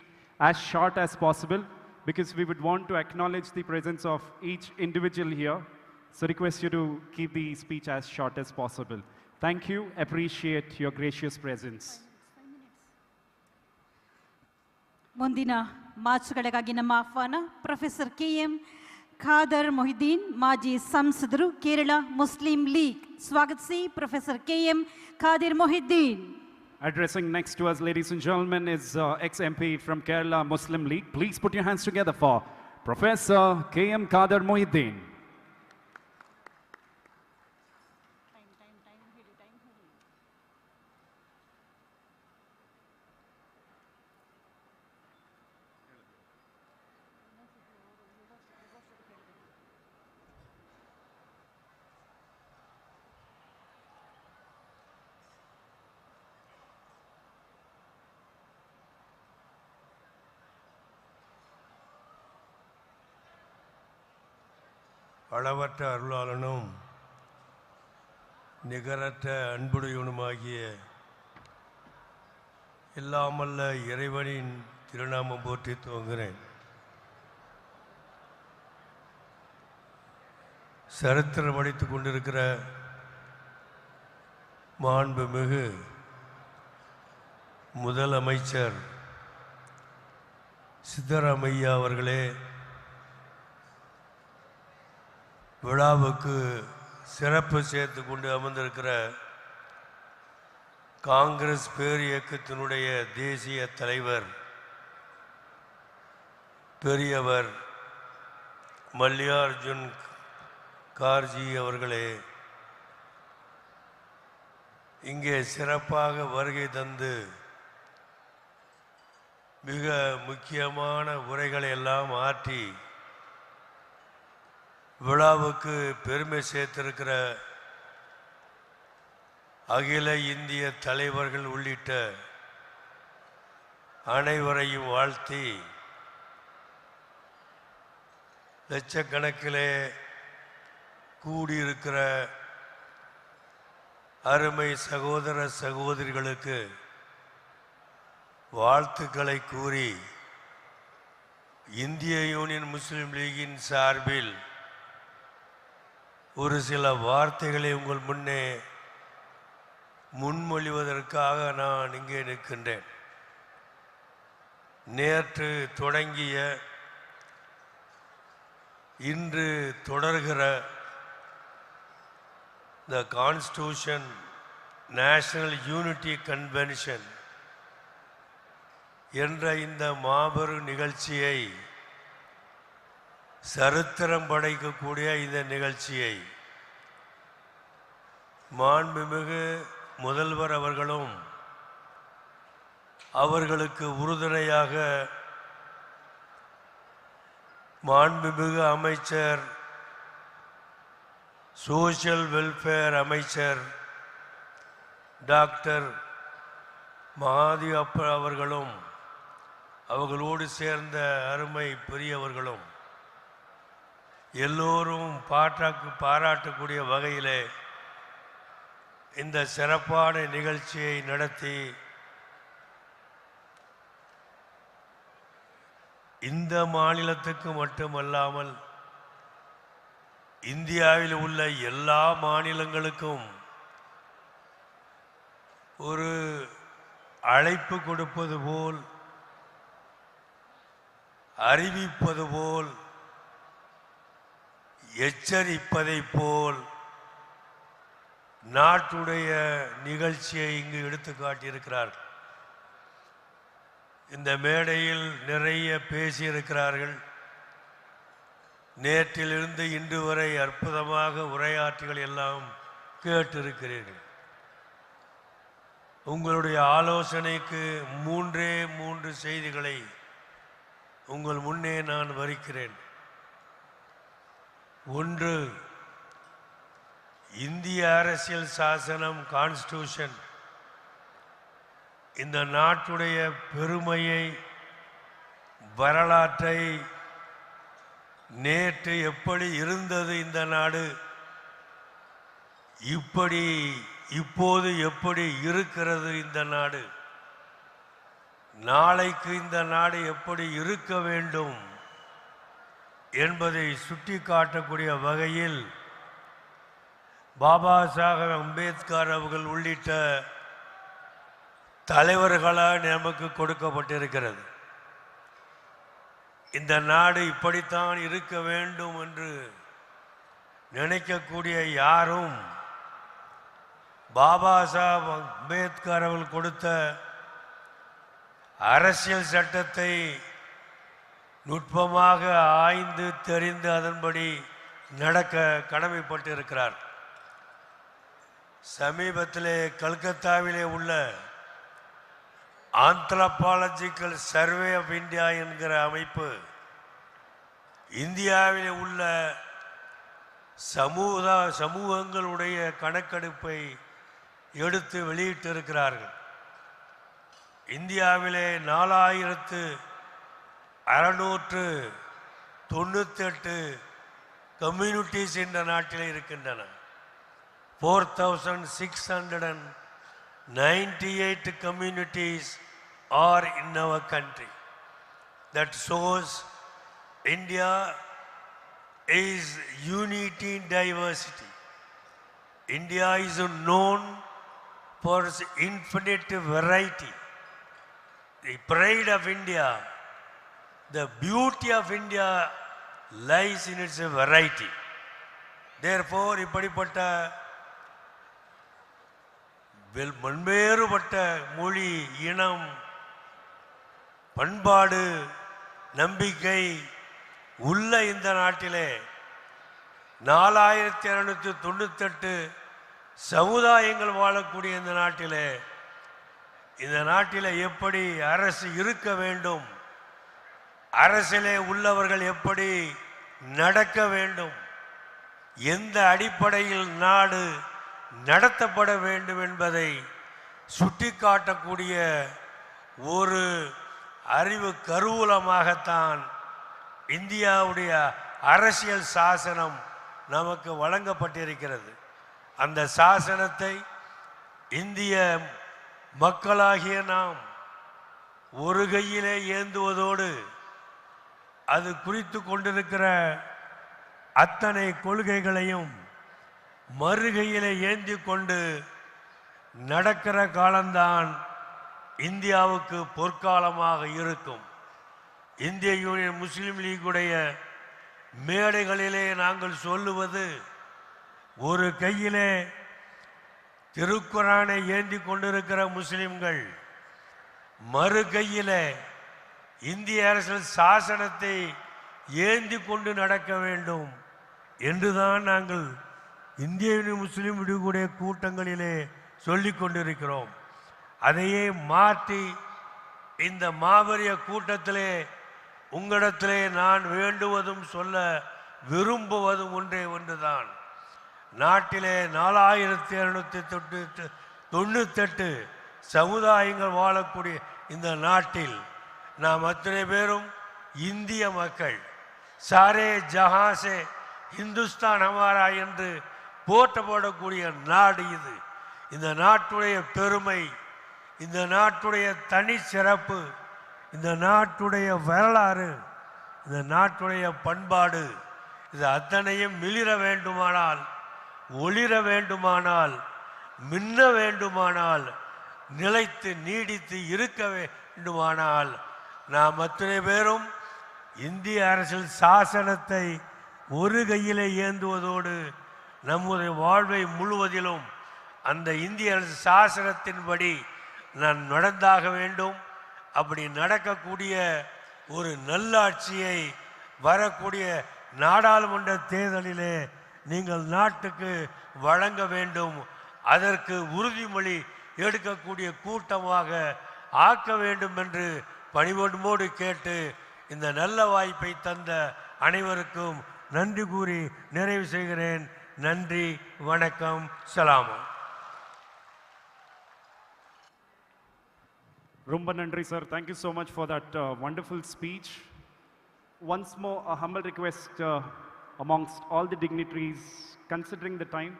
as short as possible because we would want to acknowledge the presence of each individual here. So request you to keep the speech as short as possible. Thank you. Appreciate your gracious presence. ಮುಂದಿನ ಮಾತುಗಳಿಗಾಗಿ ನಮ್ಮ ಆಹ್ವಾನ professor KM Khader Mohiuddin, ಮಾಜಿ ಸಂಸದರು, Kerala Muslim league. ಸ್ವಾಗತಿಸಿ professor KM Khader Mohiuddin. Addressing next to us, ladies and gentlemen, is ex-MP from Kerala Muslim League. Please put your hands together for Professor KM Khadar Mohiuddin. அளவற்ற அருளாளனும் நிகரற்ற அன்புடையவனுமாகிய எல்லாமல்ல இறைவனின் திருநாமம் போற்றி துவங்குகிறேன். சரித்திரம் அடித்துக் கொண்டிருக்கிற மாண்புமிகு முதலமைச்சர் சித்தராமையா அவர்களே, விழாவுக்கு சிறப்பு சேர்த்து கொண்டு அமர்ந்திருக்கிற காங்கிரஸ் பேரியக்கத்தினுடைய தேசிய தலைவர் பெரியவர் மல்லிகார்ஜுன் கார்ஜி அவர்களே, இங்கே சிறப்பாக வருகை தந்து மிக முக்கியமான உரைகளை எல்லாம் ஆற்றி விழாவுக்கு பெருமை சேர்த்திருக்கிற அகில இந்திய தலைவர்கள் உள்ளிட்ட அனைவரையும் வாழ்த்தி, லட்சக்கணக்கிலே கூடியிருக்கிற அருமை சகோதர சகோதரிகளுக்கு வாழ்த்துக்களை கூறி, இந்திய யூனியன் முஸ்லீம் லீகின் சார்பில் ஒரு சில வார்த்தைகளை உங்கள் முன்னே முன்மொழிவதற்காக நான் இங்கே நிற்கின்றேன். நேற்று தொடங்கிய இன்று தொடர்கிற the Constitution national unity convention என்ற இந்த மாபெரும் நிகழ்ச்சியை, சரித்திரம் படைக்கக்கூடிய இந்த நிகழ்ச்சியை மாண்புமிகு முதல்வர் அவர்களும் அவர்களுக்கு உறுதுணையாக மாண்புமிகு அமைச்சர், சோஷியல் வெல்ஃபேர் அமைச்சர் டாக்டர் மகாதி அப்பா அவர்களும் அவர்களோடு சேர்ந்த அருமை பெரியவர்களும் எல்லோரும் பாராட்டக்கூடிய வகையிலே இந்த சிறப்பான நிகழ்ச்சியை நடத்தி இந்த மாநிலத்துக்கு மட்டுமல்லாமல் இந்தியாவில் உள்ள எல்லா மாநிலங்களுக்கும் ஒரு அழைப்பு கொடுப்பது போல், அறிவிப்பது போல், எச்சரிப்பதை போல் நாட்டுடைய நிகழ்ச்சியை இங்கு எடுத்து காட்டியிருக்கிறார்கள். இந்த மேடையில் நிறைய பேசியிருக்கிறார்கள். நேற்றிலிருந்து இன்று வரை அற்புதமாக உரையாற்றுகள் எல்லாம் கேட்டிருக்கிறீர்கள். உங்களுடைய ஆலோசனைக்கு மூன்று செய்திகளை உங்கள் முன்னே நான் வரிக்கிறேன். ஒன்று, இந்திய அரசியல் சாசனம், கான்ஸ்டிடியூஷன் இந்த நாட்டுடைய பெருமையை, வரலாற்றை, நேற்று எப்படி இருந்தது இந்த நாடு, இப்போது எப்படி இருக்கிறது இந்த நாடு, நாளைக்கு இந்த நாடு எப்படி இருக்க வேண்டும் என்பதை சுட்டிக்காட்டக்கூடிய வகையில் பாபா சாஹேப் அம்பேத்கர் அவர்கள் உள்ளிட்ட தலைவர்களால் நமக்கு கொடுக்கப்பட்டிருக்கிறது. இந்த நாடு இப்படித்தான் இருக்க வேண்டும் என்று நினைக்கக்கூடிய யாரும் பாபா சாஹேப் அம்பேத்கர் அவர்கள் கொடுத்த அரசியல் சட்டத்தை நுட்பமாக ஆய்ந்து தெரிந்து அதன்படி நடக்க கடமைப்பட்டிருக்கிறார். சமீபத்திலே கல்கத்தாவிலே உள்ள ஆந்த்ரோபாலஜிக்கல் சர்வே ஆஃப் இந்தியா என்கிற அமைப்பு இந்தியாவிலே உள்ள சமூகங்களுடைய கணக்கெடுப்பை எடுத்து வெளியிட்டிருக்கிறார்கள். இந்தியாவிலே 4698 கம்யூனிட்டிஸ் இந்த நாட்டில் இருக்கின்றன. 4698 communities are in our country. That shows India is unity in diversity. India is known for its infinite variety. The pride of India, the beauty of India lies in its variety. Therefore, இப்படிப்பட்ட பண்பேறுபட்ட மொழி, இனம், பண்பாடு, நம்பிக்கை உள்ள இந்த நாட்டிலே 4298 சமுதாயங்கள் வாழக்கூடிய இந்த நாட்டிலே எப்படி அரசு இருக்க வேண்டும், அரசிலே உள்ளவர்கள் எப்படி நடக்க வேண்டும், எந்த அடிப்படையில் நாடு நடத்தப்பட வேண்டும் என்பதை சுட்டிக்காட்டக்கூடிய ஒரு அறிவு கருவூலமாகத்தான் இந்தியாவுடைய அரசியல் சாசனம் நமக்கு வழங்கப்பட்டிருக்கிறது. அந்த சாசனத்தை இந்திய மக்களாகிய நாம் ஒரு கையிலே ஏந்துவதோடு அது குறித்து கொண்டிருக்கிற அத்தனை கொள்கைகளையும் மறுகையிலே ஏந்தி கொண்டு நடக்கிற காலம்தான் இந்தியாவுக்கு பொற்காலமாக இருக்கும். இந்திய யூனியன் முஸ்லீம் லீக்குடைய மேடைகளிலே நாங்கள் சொல்லுவது, ஒரு கையிலே திருக்குரானை ஏந்தி கொண்டிருக்கிற முஸ்லிம்கள் மறு கையில் இந்திய அரசியல் சாசனத்தை ஏந்தி கொண்டு நடக்க வேண்டும் என்றுதான் நாங்கள் இந்திய முஸ்லிம் விடுகூடிய கூட்டங்களிலே சொல்லிக் கொண்டிருக்கிறோம். அதையே மாற்றி இந்த மாபெரிய கூட்டத்திலே உங்களிடத்திலே நான் வேண்டுவதும் சொல்ல விரும்புவதும் ஒன்றே ஒன்றுதான். நாட்டிலே 4298 சமுதாயங்கள் வாழக்கூடிய இந்த நாட்டில் நாம் அத்தனை பேரும் இந்திய மக்கள். சாரே ஜஹாசே இந்துஸ்தான் ஹமாரா என்று போற்றப்படக்கூடிய நாடு இது. இந்த நாட்டுடைய பெருமை, இந்த நாட்டுடைய தனி சிறப்பு, இந்த நாட்டுடைய வரலாறு, இந்த நாட்டுடைய பண்பாடு, இது அத்தனையும் மிளிர வேண்டுமானால், ஒளிர வேண்டுமானால், மின்ன வேண்டுமானால், நிலைத்து நீடித்து இருக்க வேண்டுமானால் நாம் அத்தனை பேரும் இந்திய அரசியல் சாசனத்தை ஒரு கையிலே ஏந்துவதோடு நம்முடைய வாழ்வை முழுவதிலும் அந்த இந்திய அரசு சாசனத்தின்படி நான் நடந்தாக வேண்டும். அப்படி நடக்கக்கூடிய ஒரு நல்லாட்சியை வரக்கூடிய நாடாளுமன்ற தேர்தலிலே நீங்கள் நாட்டுக்கு வழங்க வேண்டும். அதற்கு உறுதிமொழி எடுக்கக்கூடிய கூட்டமாக ஆக்க வேண்டும் என்று பணிவொன்போடு கேட்டு இந்த நல்ல வாய்ப்பை தந்த அனைவருக்கும் நன்றி கூறி நிறைவு செய்கிறேன். நன்றி, வணக்கம், சலாம். Rumba Nandri sir, thank you so much for that wonderful speech. Once more, a humble request amongst all the dignitaries, considering the time,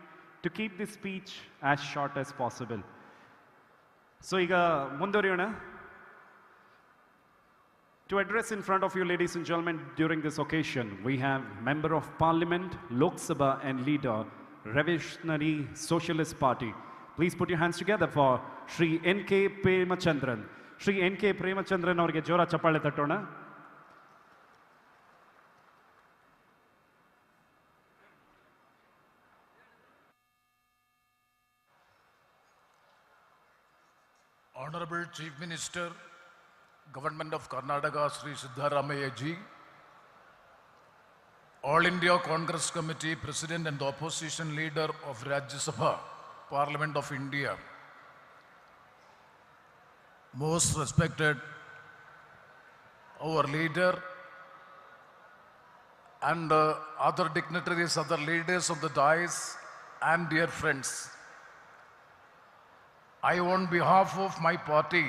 to keep this speech as short as possible. So, iga munduvariyona. To address in front of you, ladies and gentlemen, during this occasion, we have Member of Parliament, Lok Sabha and Leader, Revolutionary Socialist Party. Please put your hands together for Shri N.K. Premachandran. Shri N.K. Premachandran avarige jora chappale tattona. Honorable Chief Minister, Government of Karnataka, Sri Siddaramaiah ji, All India Congress Committee President and the Opposition Leader of Rajya Sabha, Parliament of India, most respected our leader and other dignitaries, other leaders of the dais and dear friends. I, on behalf of my party,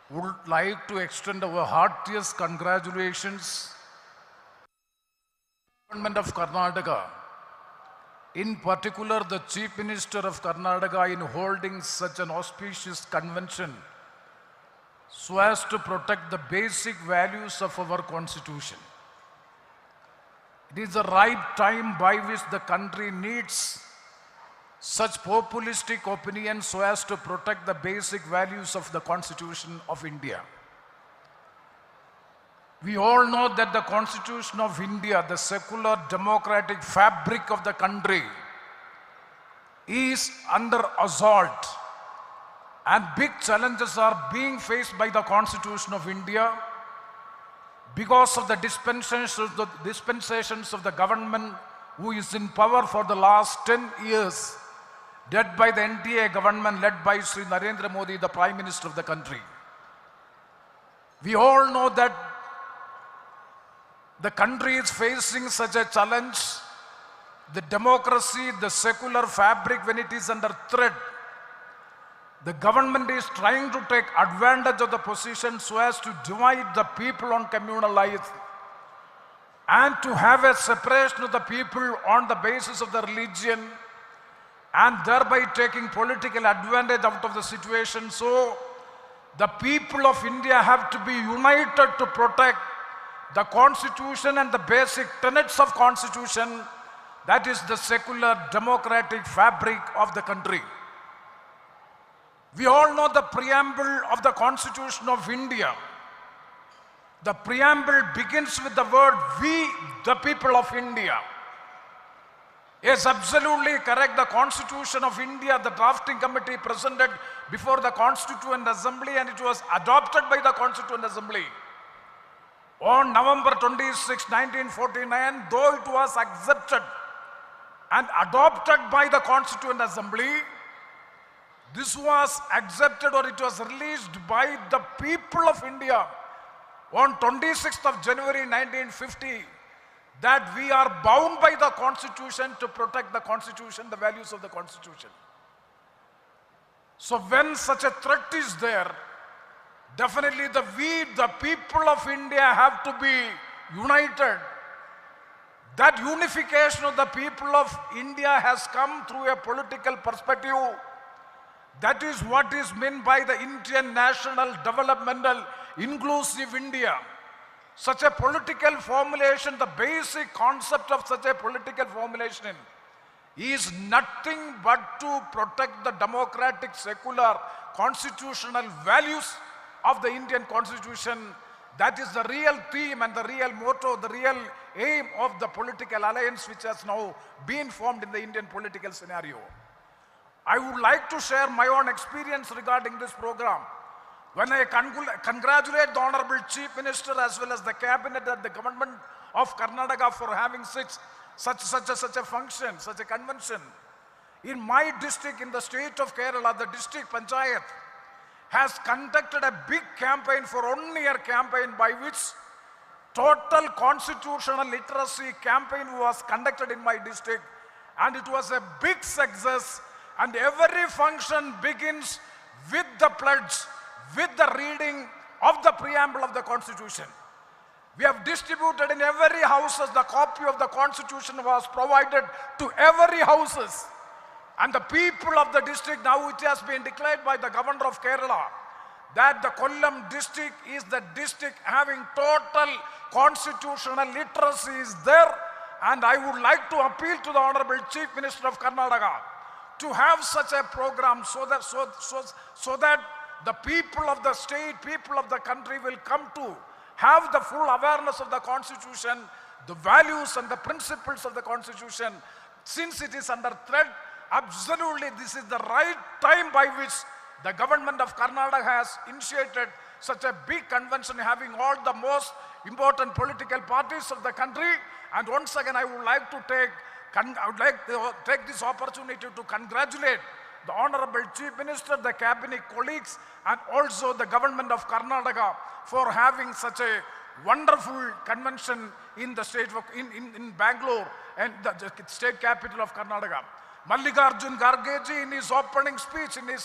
would like to extend our heartiest congratulations to the Government of Karnataka, in particular the Chief Minister of Karnataka, in holding such an auspicious convention so as to protect the basic values of our Constitution. It is the right time by which the country needs such populistic opinions so as to protect the basic values of the Constitution of India. We all know that the Constitution of India, the secular democratic fabric of the country, is under assault, and big challenges are being faced by the Constitution of India because of the dispensations of the government who is in power for the last 10 years, led by the NDA government, led by Sri Narendra Modi, the Prime Minister of the country. We all know that the country is facing such a challenge. The democracy, the secular fabric, when it is under threat, the government is trying to take advantage of the position so as to divide the people on communal life and to have a separation of the people on the basis of the religion, and thereby taking political advantage out of the situation. So the people of India have to be united to protect the Constitution and the basic tenets of Constitution, that is the secular democratic fabric of the country. We all know the preamble of the Constitution of India. The preamble begins with the word "we, the people of India." Yes, absolutely correct. The Constitution of India, the drafting committee presented before the Constituent Assembly, and it was adopted by the Constituent Assembly on November 26, 1949, though it was accepted and adopted by the Constituent Assembly. This was accepted, or it was released by the people of India on 26th of January 1950, that we are bound by the Constitution to protect the Constitution, the values of the Constitution. So when such a threat is there, definitely the people of India have to be united. That unification of the people of India has come through a political perspective. That is what is meant by the Indian National Developmental Inclusive India. Such a political formulation, the basic concept of such a political formulation is nothing but to protect the democratic, secular, constitutional values of the Indian Constitution. That is the real theme and the real motto, the real aim of the political alliance which has now been formed in the Indian political scenario. I would like to share my own experience regarding this program. When I congratulate the Honorable Chief Minister as well as the Cabinet and the Government of Karnataka for having such a function, such a convention. In my district, in the state of Kerala, the district panchayat has conducted a big campaign for 1 year campaign by which total constitutional literacy campaign was conducted in my district, and it was a big success. And every function begins with the pledge, with the reading of the preamble of the Constitution. We have distributed in every houses, the copy of the Constitution was provided to every houses. And the people of the district, now it has been declared by the Governor of Kerala that the Kollam district is the district having total constitutional literacy is there. And I would like to appeal to the Honorable Chief Minister of Karnataka to have such a program so that the people of the state, people of the country will come to have the full awareness of the Constitution, the values and the principles of the Constitution. Since it is under threat, absolutely this is the right time by which the government of Karnataka has initiated such a big convention having all the most important political parties of the country. And once again, I would like to take this opportunity to congratulate the Honorable Chief Minister, the Cabinet colleagues, and also the government of Karnataka for having such a wonderful convention in the state of, in Bangalore and the state capital of Karnataka. Mallikarjun Kharge in his opening speech, he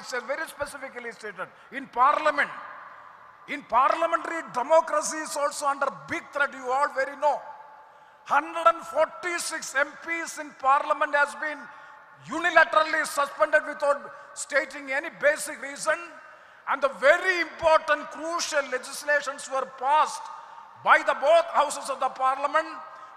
said very specifically stated, in parliamentary democracy is also under big threat, you all very know. 146 MPs in parliament has been unilaterally suspended without stating any basic reason, and the very important crucial legislations were passed by the both houses of the parliament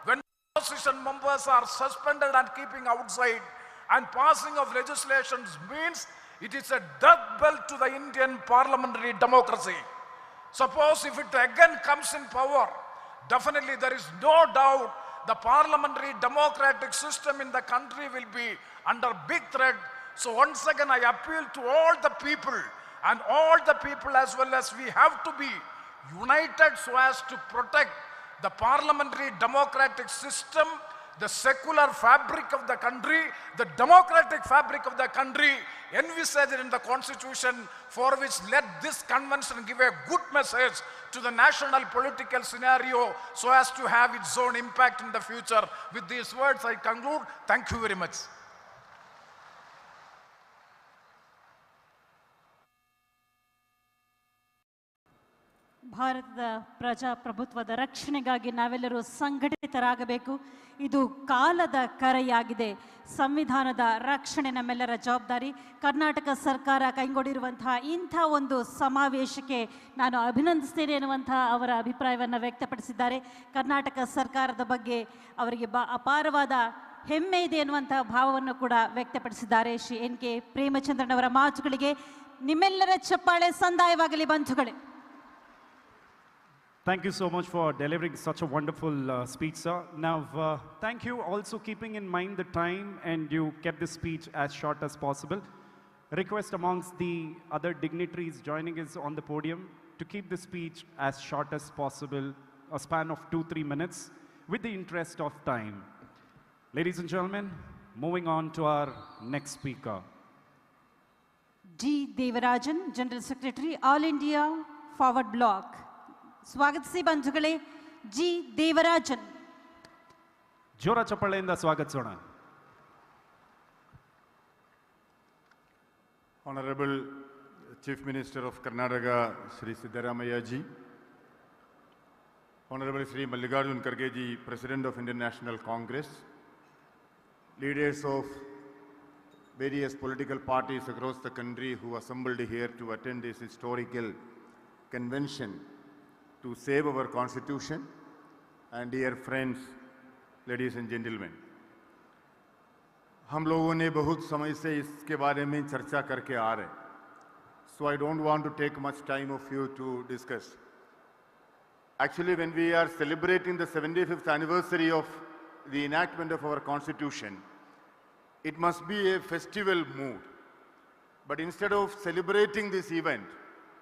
when opposition members are suspended and keeping outside, and passing of legislations means it is a death blow to the Indian parliamentary democracy. Suppose if it again comes in power, definitely there is no doubt the parliamentary democratic system in the country will be under big threat. So once again I appeal to all the people, and all the people as well as we have to be united so as to protect the parliamentary democratic system, the secular fabric of the country, the democratic fabric of the country envisaged in the Constitution, for which let this convention give a good message to the national political scenario so as to have its own impact in the future. With these words I conclude. Thank you very much. ಭಾರತದ ಪ್ರಜಾಪ್ರಭುತ್ವದ ರಕ್ಷಣೆಗಾಗಿ ನಾವೆಲ್ಲರೂ ಸಂಘಟಿತರಾಗಬೇಕು. ಇದು ಕಾಲದ ಕರೆಯಾಗಿದೆ. ಸಂವಿಧಾನದ ರಕ್ಷಣೆ ನಮ್ಮೆಲ್ಲರ ಜವಾಬ್ದಾರಿ. ಕರ್ನಾಟಕ ಸರ್ಕಾರ ಕೈಗೊಂಡಿರುವಂತಹ ಇಂಥ ಒಂದು ಸಮಾವೇಶಕ್ಕೆ ನಾನು ಅಭಿನಂದಿಸ್ತೇನೆ ಎನ್ನುವಂತಹ ಅವರ ಅಭಿಪ್ರಾಯವನ್ನು ವ್ಯಕ್ತಪಡಿಸಿದ್ದಾರೆ. ಕರ್ನಾಟಕ ಸರ್ಕಾರದ ಬಗ್ಗೆ ಅವರಿಗೆ ಅಪಾರವಾದ ಹೆಮ್ಮೆ ಇದೆ ಎನ್ನುವಂತಹ ಭಾವವನ್ನು ಕೂಡ ವ್ಯಕ್ತಪಡಿಸಿದ್ದಾರೆ. ಶ್ರೀ ಎನ್ ಕೆ ಪ್ರೇಮಚಂದ್ರನ್ ಅವರ ಮಾತುಗಳಿಗೆ ನಿಮ್ಮೆಲ್ಲರ ಚಪ್ಪಾಳೆ ಸಂದಾಯವಾಗಲಿ ಬಂಧುಗಳೇ. Thank you so much for delivering such a wonderful speech, sir. Now, thank you also keeping in mind the time, and you kept the speech as short as possible. Request amongst the other dignitaries joining us on the podium to keep the speech as short as possible, a span of 2-3 minutes, with the interest of time. Ladies and gentlemen, moving on to our next speaker. D. Devarajan, General Secretary, All India Forward Bloc. ಸ್ವಾಗತಿಸಿ ಬಂಧುಗಳೇ G Devarajan. ಜೋರ ಚಪ್ಪಾಳೆಯಿಂದ ಸ್ವಾಗತಿಸೋಣ. Honorable Chief Minister of Karnataka, Shri Siddaramaiah ji, Honorable Shri Mallikarjun Kharge ji, President of Indian National Congress, leaders of various political parties across the country who assembled here to attend this historical convention to save our constitution, and dear friends, ladies and gentlemen, हम लोगों ने बहुत समय से इसके बारे में चर्चा करके आ रहे, so I don't want to take much time of you to discuss. Actually, when we are celebrating the 75th anniversary of the enactment of our constitution, it must be a festival mood. But instead of celebrating this event,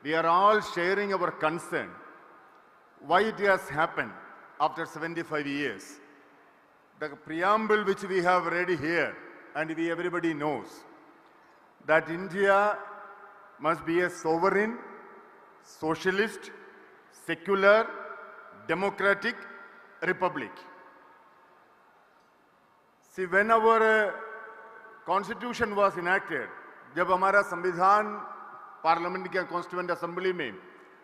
we are all sharing our concern why it has happened after 75 years. The preamble which we have read here, and everybody knows, that India must be a sovereign, socialist, secular, democratic republic. See, when our constitution was enacted, जब हमारा संविधान parliament के constituent assembly में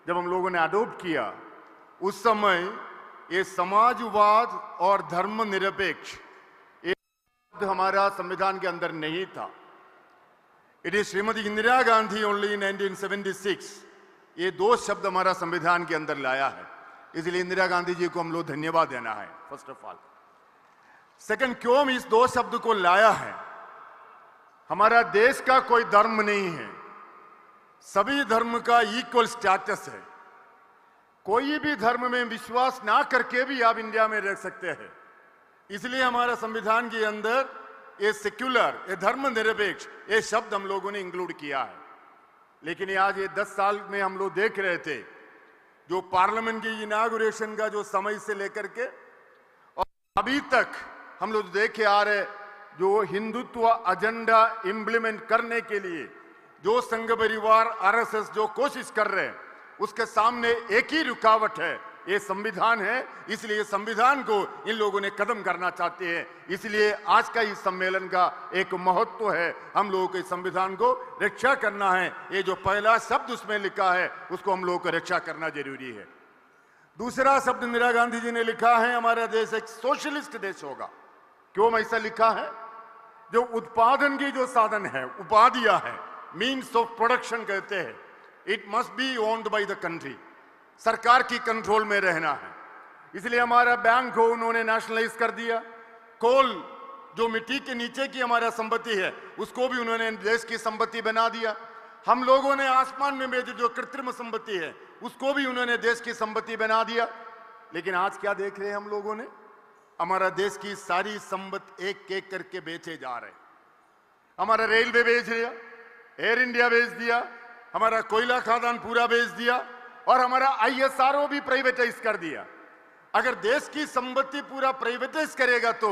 जब हम लोगों ने adopt किया, उस समय ये समाजवाद और धर्मनिरपेक्ष एक शब्द हमारा संविधान के अंदर नहीं था. It is Shrimati Indira Gandhi only in 1976 ये दो शब्द हमारा संविधान के अंदर लाया है. इसलिए इंदिरा गांधी जी को हम लोग धन्यवाद देना है फर्स्ट ऑफ ऑल. सेकंड, क्यों इस दो शब्द को लाया है? हमारा देश का कोई धर्म नहीं है, सभी धर्म का इक्वल स्टेटस है. कोई भी धर्म में विश्वास ना करके भी आप इंडिया में रह सकते हैं. इसलिए हमारा संविधान के अंदर ये सेक्युलर, ये धर्मनिरपेक्ष, ये शब्द हम लोगों ने इंक्लूड किया है. लेकिन ये आज ये 10 साल में हम लोग देख रहे थे, जो पार्लियामेंट की इनागुरेशन का जो समय से लेकर के और अभी तक हम लोग देखे आ रहे, जो हिंदुत्व एजेंडा इंप्लीमेंट करने के लिए जो संघ परिवार आरएसएस जो कोशिश कर रहे हैं, उसके सामने एक ही रुकावट है, ये संविधान है. इसलिए संविधान को इन लोगों ने खत्म करना चाहते हैं. इसलिए आज का इस सम्मेलन का एक महत्व है, हम लोगों के संविधान को रक्षा करना है. ये जो पहला शब्द उसमें लिखा है, उसको हम लोगों को रक्षा करना जरूरी है. दूसरा शब्द इंदिरा गांधी जी ने लिखा है, हमारा देश एक सोशलिस्ट देश होगा. क्यों ऐसा लिखा है? जो उत्पादन की जो साधन है, उपाधियां है, मीन्स ऑफ प्रोडक्शन कहते हैं, it must be owned by the country. सरकार की कंट्रोल में रहना है. इसलिए हमारा बैंक को उन्होंने नेशनलाइज कर दिया. कोल जो मिट्टी के नीचे की हमारा संपत्ति है, उसको भी उन्होंने देश की संपत्ति बना दिया. हम लोगों ने आसमान में भेजी जो कृत्रिम संपत्ति है, उसको भी उन्होंने देश की संपत्ति बना दिया. लेकिन आज क्या देख रहे हैं हम लोगों ने? हमारा देश की सारी संपत्ति एक एक करके बेचे जा रहे. हमारा रेलवे बेच दिया, एयर इंडिया बेच दिया, हमारा कोयला खदान पूरा बेच दिया, और हमारा आईएसआरओ भी प्राइवेटाइज कर दिया. अगर देश की संपत्ति पूरा प्राइवेटाइज करेगा तो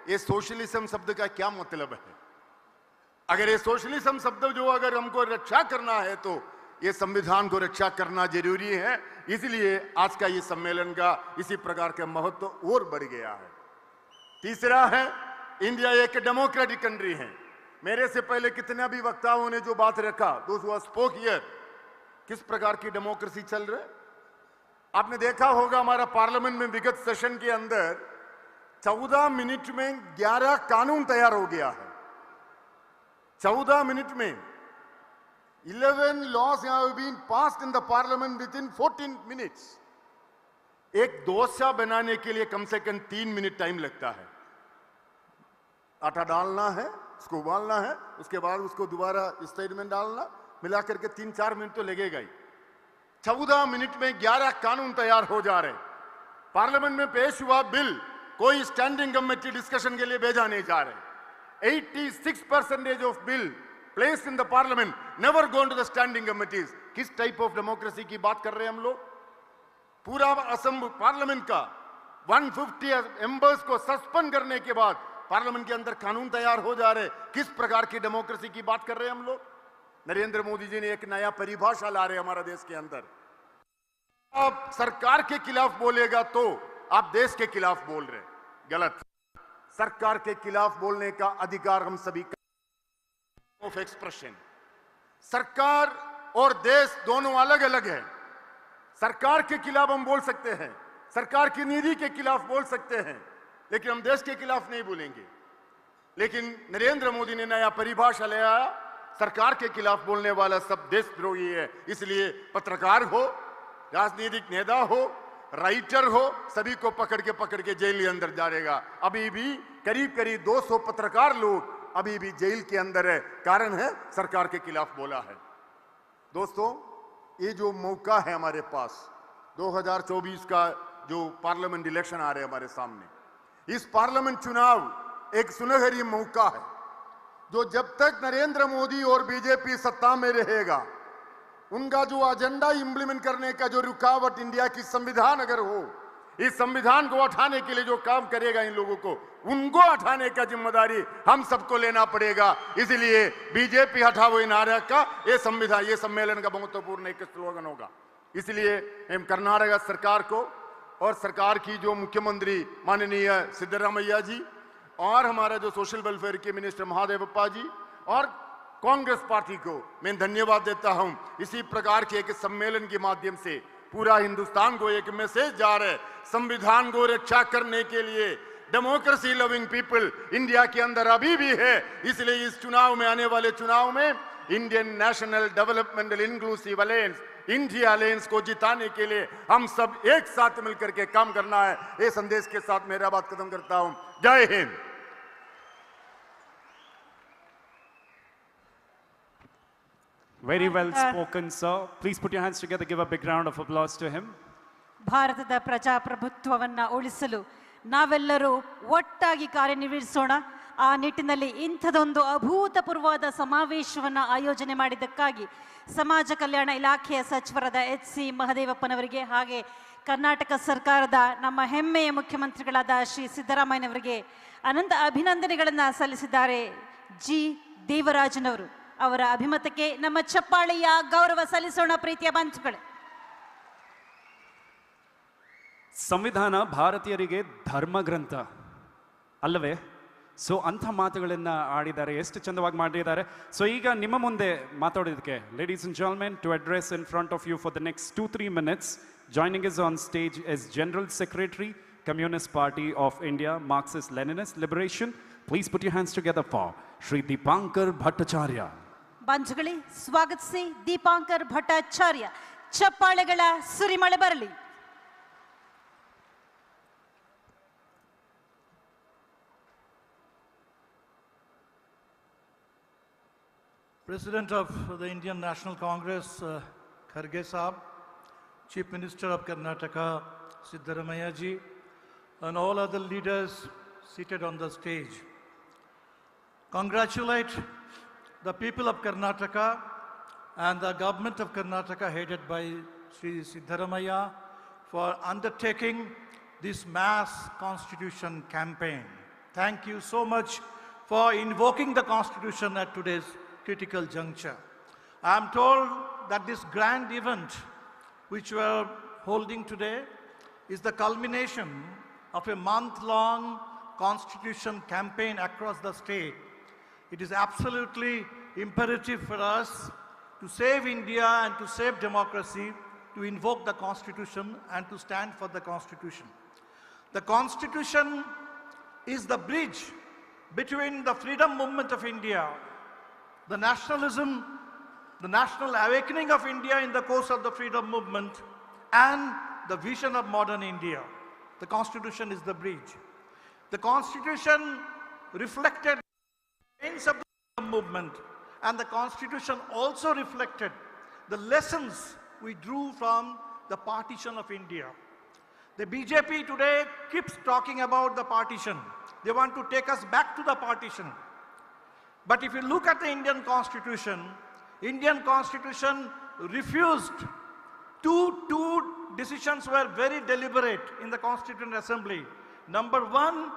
ये सोशलिज्म शब्द का क्या मतलब है? अगर ये सोशलिज्म शब्द जो अगर हमको रक्षा करना है तो ये संविधान को रक्षा करना जरूरी है. इसलिए आज का ये सम्मेलन का इसी प्रकार का महत्व और बढ़ गया है. तीसरा है, इंडिया एक डेमोक्रेटिक कंट्री है. मेरे से पहले कितने भी वक्ताओं ने जो बात रखा, दोज हु स्पोक हियर, किस प्रकार की डेमोक्रेसी चल रहा है. आपने देखा होगा हमारा पार्लियामेंट में विगत सेशन के अंदर 14 मिनट में 11 कानून तैयार हो गया है. 14 मिनट में 11 laws have been passed in the parliament within 14 minutes. एक डोसा बनाने के लिए कम से कम 3 मिनट टाइम लगता है. आटा डालना है, उसको उबालना है, उसके बाद उसको दोबारा स्टेट में डालना, मिलाकर के 3-4 मिनट तो लगेगा ही. 14 मिनट में 11 कानून तैयार हो जा रहे। पार्लियामेंट में पेश हुआ बिल कोई स्टैंडिंग कमेटी डिस्कशन के लिए भेजा नहीं जा रहे। 86% of bill placed in the parliament never gone to the standing committees. किस टाइप ऑफ डेमोक्रेसी की बात कर रहे हैं हम लोग? पूरा असम पार्लियामेंट का 150 मेंबर्स को सस्पेंड करने के बाद पार्लियामेंट के अंदर कानून तैयार हो जा रहे। किस प्रकार की डेमोक्रेसी की बात कर रहे हैं हम लोग? नरेंद्र मोदी जी ने एक नया परिभाषा ला रहे हमारा देश के अंदर। आप सरकार के खिलाफ बोलेगा तो आप देश के खिलाफ बोल रहे, गलत। सरकार के खिलाफ बोलने का अधिकार हम सभी का ऑफ एक्सप्रेशन। सरकार और देश दोनों अलग अलग है। सरकार के खिलाफ हम बोल सकते हैं, सरकार की नीति के खिलाफ बोल सकते हैं, लेकिन हम देश के खिलाफ नहीं बोलेंगे। लेकिन नरेंद्र मोदी ने नया परिभाषा ले आया, सरकार के खिलाफ बोलने वाला सब देशद्रोही है। इसलिए पत्रकार हो, राजनीतिक नेता हो, राइटर हो, सभी को पकड़ के जेल के अंदर जाएगा। अभी भी करीब 200 पत्रकार लोग अभी भी जेल के अंदर है। कारण है सरकार के खिलाफ बोला है। दोस्तों, ये जो मौका है हमारे पास, 2024 का जो पार्लियामेंट इलेक्शन आ रहे हैं हमारे सामने, इस पार्लियामेंट चुनाव एक सुनहरी मौका है। जो जब तक नरेंद्र मोदी और बीजेपी सत्ता में रहेगा, उनका जो एजेंडा इंप्लीमेंट करने का जो रुकावट इंडिया की संविधान अगर हो, इस संविधान को हटाने के लिए जो काम करेगा इन लोगों को, उनको हटाने का जिम्मेदारी हम सबको लेना पड़ेगा। इसलिए बीजेपी हटाओ इन नारे का ये संविधान, ये सम्मेलन का महत्वपूर्ण एक स्लोगन होगा। इसलिए हम कर्नाटक सरकार को और सरकार की जो मुख्यमंत्री माननीय सिद्धरामैया जी और हमारा जो सोशल वेलफेयर के मिनिस्टर महादेवप्पा जी और कांग्रेस पार्टी को मैं धन्यवाद देता हूं। इसी प्रकार के एक सम्मेलन के माध्यम से पूरा हिंदुस्तान को एक मैसेज जा रहा है, संविधान को रक्षा करने के लिए डेमोक्रेसी लविंग पीपल इंडिया के अंदर अभी भी है। इसलिए इस चुनाव में, आने वाले चुनाव में Indian national developmental inclusive alliance, India alliance को जिताने के लिए हम सब एक साथ मिलकर के काम करना है। ये संदेश के साथ मेरा बात खत्म करता हूं। जय Hind. Very well spoken, sir. Please put your hands together. Give a big round of applause to him. ಭಾರತದ ಪ್ರಜಾಪ್ರಭುತ್ವವನ್ನು ಉಳಿಸಲು ನಾವೆಲ್ಲರೂ ಒಟ್ಟಾಗಿ ಕಾರ್ಯನಿರ್ವಹಿಸೋಣ. ಆ ನಿಟ್ಟಿನಲ್ಲಿ ಇಂಥದೊಂದು ಅಭೂತಪೂರ್ವವಾದ ಸಮಾವೇಶವನ್ನು ಆಯೋಜನೆ ಮಾಡಿದ್ದಕ್ಕಾಗಿ ಸಮಾಜ ಕಲ್ಯಾಣ ಇಲಾಖೆಯ ಸಚಿವರಾದ HC ಮಹದೇವಪ್ಪನವರಿಗೆ ಹಾಗೆ ಕರ್ನಾಟಕ ಸರ್ಕಾರದ ನಮ್ಮ ಹೆಮ್ಮೆಯ ಮುಖ್ಯಮಂತ್ರಿಗಳಾದ ಶ್ರೀ ಸಿದ್ದರಾಮಯ್ಯನವರಿಗೆ ಅನಂತ ಅಭಿನಂದನೆಗಳನ್ನು ಸಲ್ಲಿಸಿದ್ದಾರೆ. ಜಿ ದೇವರಾಜನವರು ಅವರ ಅಭಿಮತಕ್ಕೆ ನಮ್ಮ ಚಪ್ಪಾಳೆಯ ಗೌರವ ಸಲ್ಲಿಸೋಣ. ಪ್ರೀತಿಯ ಬಂಧುಗಳೇ, ಸಂವಿಧಾನ ಭಾರತೀಯರಿಗೆ ಧರ್ಮ ಗ್ರಂಥ ಅಲ್ಲವೇ? ಸೊ ಅಂಥ ಮಾತುಗಳನ್ನು ಆಡಿದ್ದಾರೆ, ಎಷ್ಟು ಚಂದವಾಗಿ ಮಾಡಿದ್ದಾರೆ. ಸೊ ಈಗ ನಿಮ್ಮ ಮುಂದೆ ಮಾತಾಡೋದಕ್ಕೆ, ladies and gentlemen, to address in front of you for the next 2-3 minutes, joining us on stage is General Secretary, Communist Party of India, Marxist Leninist Liberation. Please put your hands together for Shri Deepankar Bhattacharya. ಬಂಧುಗಳೇ, ಸ್ವಾಗತಿಸಿ ದೀಪಾಂಕರ್ ಭಟ್ಟಾಚಾರ್ಯ. ಚಪ್ಪಾಳೆಗಳ ಸುರಿಮಳೆ ಬರಲಿ. President of the Indian National Congress, Kharge Saab, Chief Minister of Karnataka, Siddaramaiah ji, and all other leaders seated on the stage. Congratulate the people of Karnataka and the government of Karnataka headed by Sri Siddaramaiah for undertaking this mass constitution campaign. Thank you so much for invoking the constitution at today's critical juncture. I am told that this grand event which we are holding today is the culmination of a month-long constitution campaign across the state. It is absolutely imperative for us to save India and to save democracy, to invoke the Constitution and to stand for the Constitution. The Constitution is the bridge between the freedom movement of India, the nationalism, the national awakening of India in the course of the freedom movement, and the vision of modern India. The Constitution is the bridge. The Constitution reflected the aims of the freedom movement, and the Constitution also reflected the lessons we drew from the partition of India. The BJP today keeps talking about the partition. They want to take us back to the partition. But if you look at the Indian Constitution refused two decisions were very deliberate in the Constituent Assembly. Number one,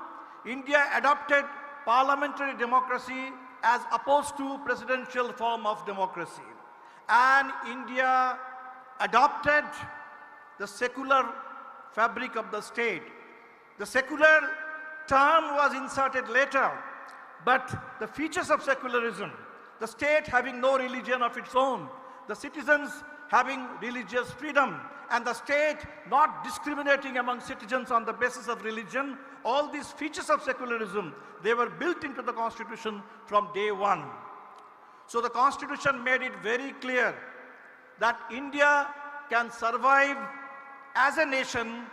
India adopted parliamentary democracy as opposed to presidential form of democracy. And India adopted the secular fabric of the state. The secular term was inserted later, but the features of secularism, the state having no religion of its own, the citizens having religious freedom, and the state not discriminating among citizens on the basis of religion, all these features of secularism, they were built into the Constitution from day one. So the Constitution made it very clear that India can survive as a nation,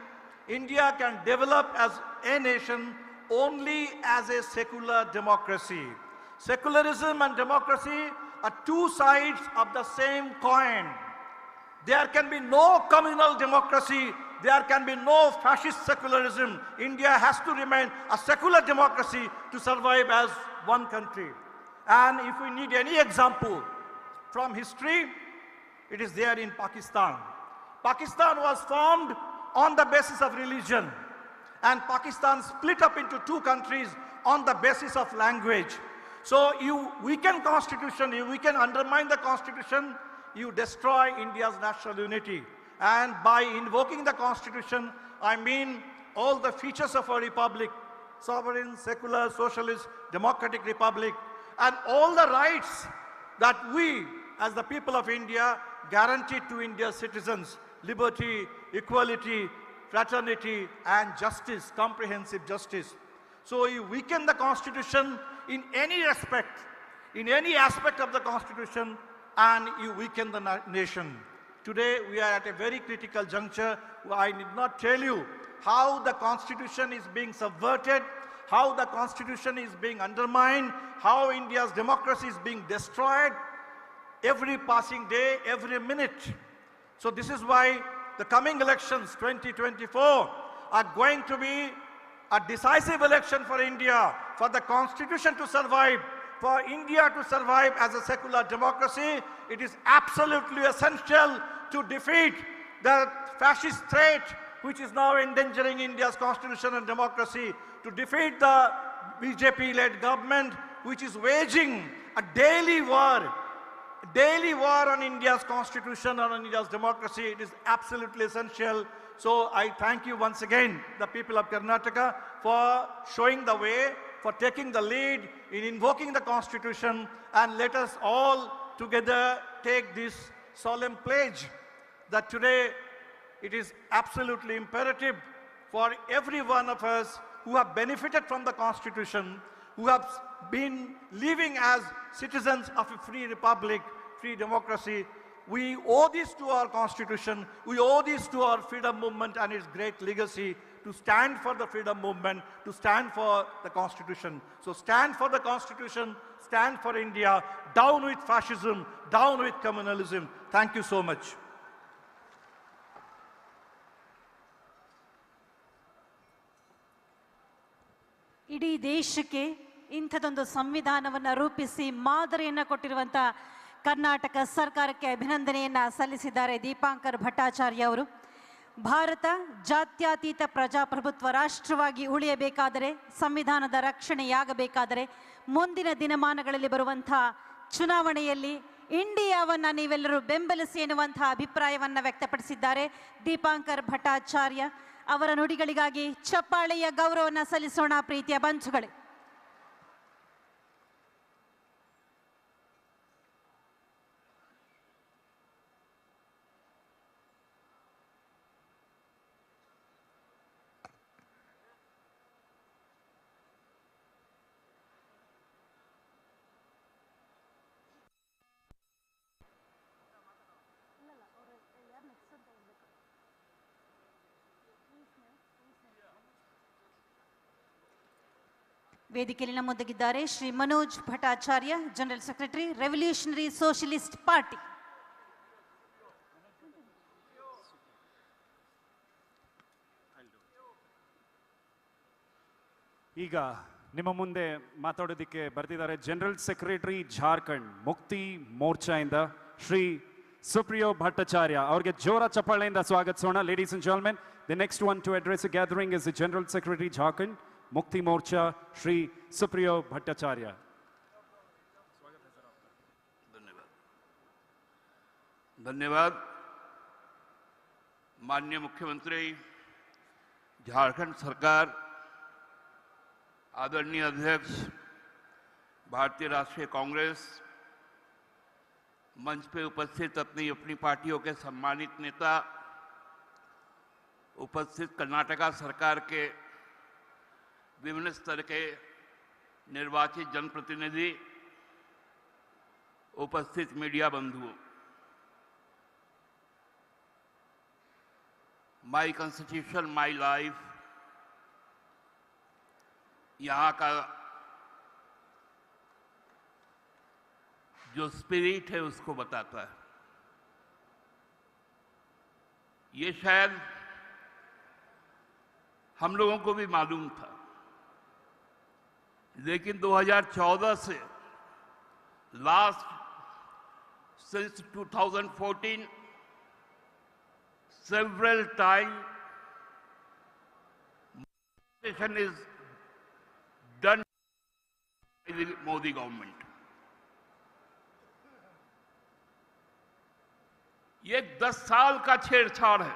India can develop as a nation only as a secular democracy. Secularism and democracy are two sides of the same coin. There can be no communal democracy, there can be no fascist secularism. India has to remain a secular democracy to survive as one country. And if we need any example from history, it is there in Pakistan. Pakistan was formed on the basis of religion, and Pakistan split up into two countries on the basis of language. So you weaken constitution, you weaken, undermine the constitution, you destroy India's national unity. And by invoking the constitution, I mean all the features of a republic, sovereign, secular, socialist, democratic republic, and all the rights that we, as the people of India, guarantee to India's citizens: liberty, equality, fraternity, and justice, comprehensive justice. So you weaken the constitution in any respect, in any aspect of the constitution, and you weaken the nation. Today we are at a very critical juncture. I need not tell you how the constitution is being subverted, how the constitution is being undermined, how India's democracy is being destroyed every passing day, every minute. So this is why the coming elections, 2024, are going to be a decisive election for India, for the constitution to survive, for India to survive as a secular democracy. It is absolutely essential to defeat the fascist threat which is now endangering India's constitution and democracy, to defeat the BJP-led government which is waging a daily war on India's constitution and on India's democracy. It is absolutely essential. So I thank you once again, the people of Karnataka, for showing the way, for taking the lead in invoking the constitution, and let us all together take this solemn pledge that today it is absolutely imperative for every one of us who have benefited from the constitution, who have been living as citizens of a free republic, free democracy. We owe this to our constitution, we owe this to our freedom movement and its great legacy, to stand for the freedom movement, to stand for the constitution. So stand for the constitution, stand for India, down with fascism, down with communalism. Thank you so much. ಇಡೀ ದೇಶಕ್ಕೆ ಇಂಥದೊಂದು ಸಂವಿಧಾನವನ್ನು ರೂಪಿಸಿ ಮಾದರಿಯನ್ನು ಕೊಟ್ಟಿರುವಂಥ ಕರ್ನಾಟಕ ಸರ್ಕಾರಕ್ಕೆ ಅಭಿನಂದನೆಯನ್ನು ಸಲ್ಲಿಸಿದ್ದಾರೆ ದೀಪಾಂಕರ್ ಭಟ್ಟಾಚಾರ್ಯ ಅವರು. ಭಾರತ ಜಾತ್ಯತೀತ ಪ್ರಜಾಪ್ರಭುತ್ವ ರಾಷ್ಟ್ರವಾಗಿ ಉಳಿಯಬೇಕಾದರೆ, ಸಂವಿಧಾನದ ರಕ್ಷಣೆಯಾಗಬೇಕಾದರೆ, ಮುಂದಿನ ದಿನಮಾನಗಳಲ್ಲಿ ಬರುವಂಥ ಚುನಾವಣೆಯಲ್ಲಿ ಇಂಡಿಯಾವನ್ನು ನೀವೆಲ್ಲರೂ ಬೆಂಬಲಿಸಿ ಎನ್ನುವಂಥ ಅಭಿಪ್ರಾಯವನ್ನು ವ್ಯಕ್ತಪಡಿಸಿದ್ದಾರೆ ದೀಪಾಂಕರ್ ಭಟ್ಟಾಚಾರ್ಯ. ಅವರ ನುಡಿಗಳಿಗಾಗಿ ಚಪ್ಪಾಳೆಯ ಗೌರವವನ್ನು ಸಲ್ಲಿಸೋಣ ಪ್ರೀತಿಯ ಬಂಧುಗಳೇ. ವೇದಿಕೆಯಲ್ಲಿ ನಮ್ಮೊಂದಿಗಿದ್ದಾರೆ Shri Manoj Bhattacharya, general secretary, revolutionary socialist party. ಈಗ ನಿಮ್ಮ ಮುಂದೆ ಮಾತಾಡೋದಕ್ಕೆ ಬರ್ತಿದ್ದಾರೆ ಜನರಲ್ ಸೆಕ್ರೆಟರಿ ಜಾರ್ಖಂಡ್ ಮುಕ್ತಿ ಮೋರ್ಚಾಯಿಂದ ಶ್ರೀ ಸುಪ್ರಿಯೋ ಭಟ್ಟಾಚಾರ್ಯ ಅವರಿಗೆ ಜೋರ ಚಪ್ಪಾಳೆಯಿಂದ ಸ್ವಾಗತಿಸೋಣ. Ladies and gentlemen, the next one to address a gathering is the general secretary Jharkhand Mukti Morcha Shri Supriyo Bhattacharya. धन्यवाद. माननीय मुख्यमंत्री, झारखंड सरकार, आदरणीय अध्यक्ष भारतीय राष्ट्रीय कांग्रेस, मंच पे उपस्थित अपनी अपनी पार्टियों के सम्मानित नेता, उपस्थित कर्नाटका सरकार के विभिन्न स्तर के निर्वाचित जनप्रतिनिधि, उपस्थित मीडिया बंधुओं, माई कॉन्स्टिट्यूशन माई लाइफ यहाँ का जो स्पिरिट है उसको बताता है. ये शायद हम लोगों को भी मालूम था, लेकिन 2014 से last since 2014 several times session is done by the Modi government. ये 10 साल का छेड़छाड़ है,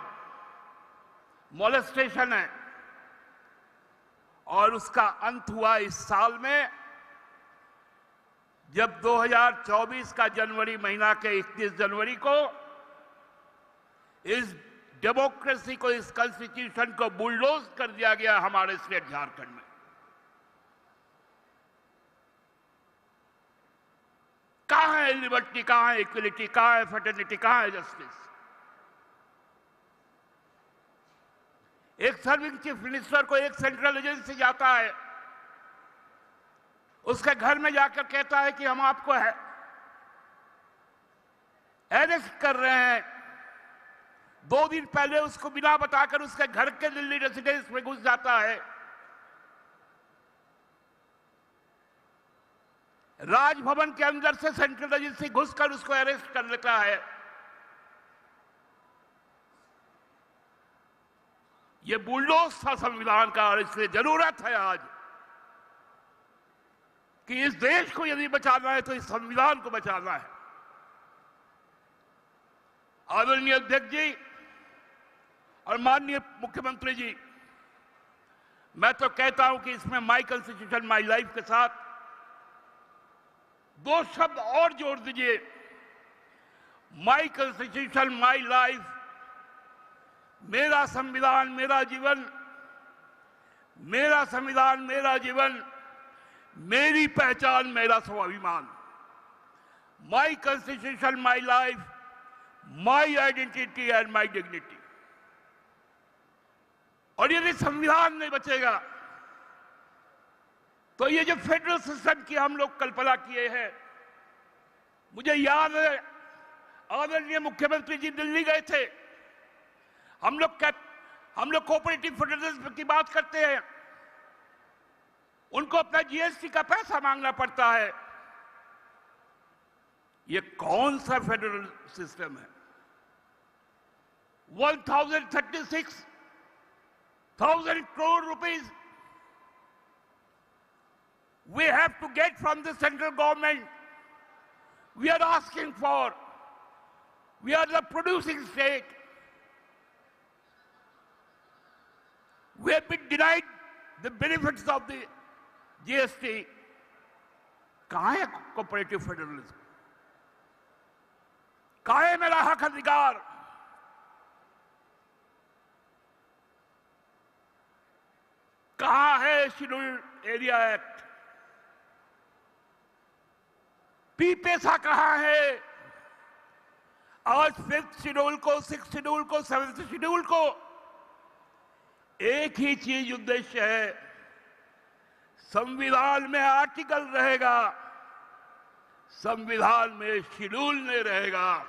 मोलेस्टेशन है, और उसका अंत हुआ इस साल में, जब 2024 का जनवरी महीना के 31 जनवरी को इस डेमोक्रेसी को, इस कॉन्स्टिट्यूशन को बुलडोज कर दिया गया हमारे स्टेट झारखंड में. कहां है लिबर्टी, कहां है इक्वलिटी, कहां है फ्रेटर्निटी, कहां है जस्टिस? एक सर्विंग चीफ मिनिस्टर को एक सेंट्रल एजेंसी जाता है, उसके घर में जाकर कहता है कि हम आपको अरेस्ट कर रहे हैं. 2 दिन पहले उसको बिना बताकर उसके घर के दिल्ली रेसिडेंस में घुस जाता है. राजभवन के अंदर से सेंट्रल एजेंसी घुसकर उसको अरेस्ट कर लेता है. ये बुलडोज था संविधान का, और इसलिए जरूरत है आज कि इस देश को यदि बचाना है तो इस संविधान को बचाना है. आदरणीय अध्यक्ष जी और माननीय मुख्यमंत्री जी, मैं तो कहता हूं कि इसमें माई कॉन्स्टिट्यूशन माई लाइफ के साथ 2 शब्द और जोड़ दीजिए. माई कॉन्स्टिट्यूशन माई लाइफ, मेरा संविधान मेरा जीवन, मेरा संविधान मेरा जीवन, मेरी पहचान मेरा स्वाभिमान. My constitution my life, my identity and my dignity. और यदि संविधान नहीं बचेगा तो ये जो फेडरल सिस्टम की हम लोग कल्पना किए हैं, मुझे याद है आदरणीय मुख्यमंत्री जी दिल्ली गए थे. हम लोग कोऑपरेटिव फेडरलिज्म की बात करते हैं, उनको अपना जीएसटी का पैसा मांगना पड़ता है. ये कौन सा फेडरल सिस्टम है? 1,036,000 crore rupees we have to get from the central government. We are asking for. We are the producing state. We have been denied the benefits of the GST. कहां है कोऑपरेटिव फेडरलिज्म? कहां है मेरा हक अधिकार? कहां है शेड्यूल्ड एरिया एक्ट? पी पैसा कहां है? आज 5th शेड्यूल को, 6th शेड्यूल को, 7th शेड्यूल को एक ही चीज उद्देश्य है, संविधान में आर्टिकल रहेगा, संविधान में शेड्यूल नहीं रहेगा.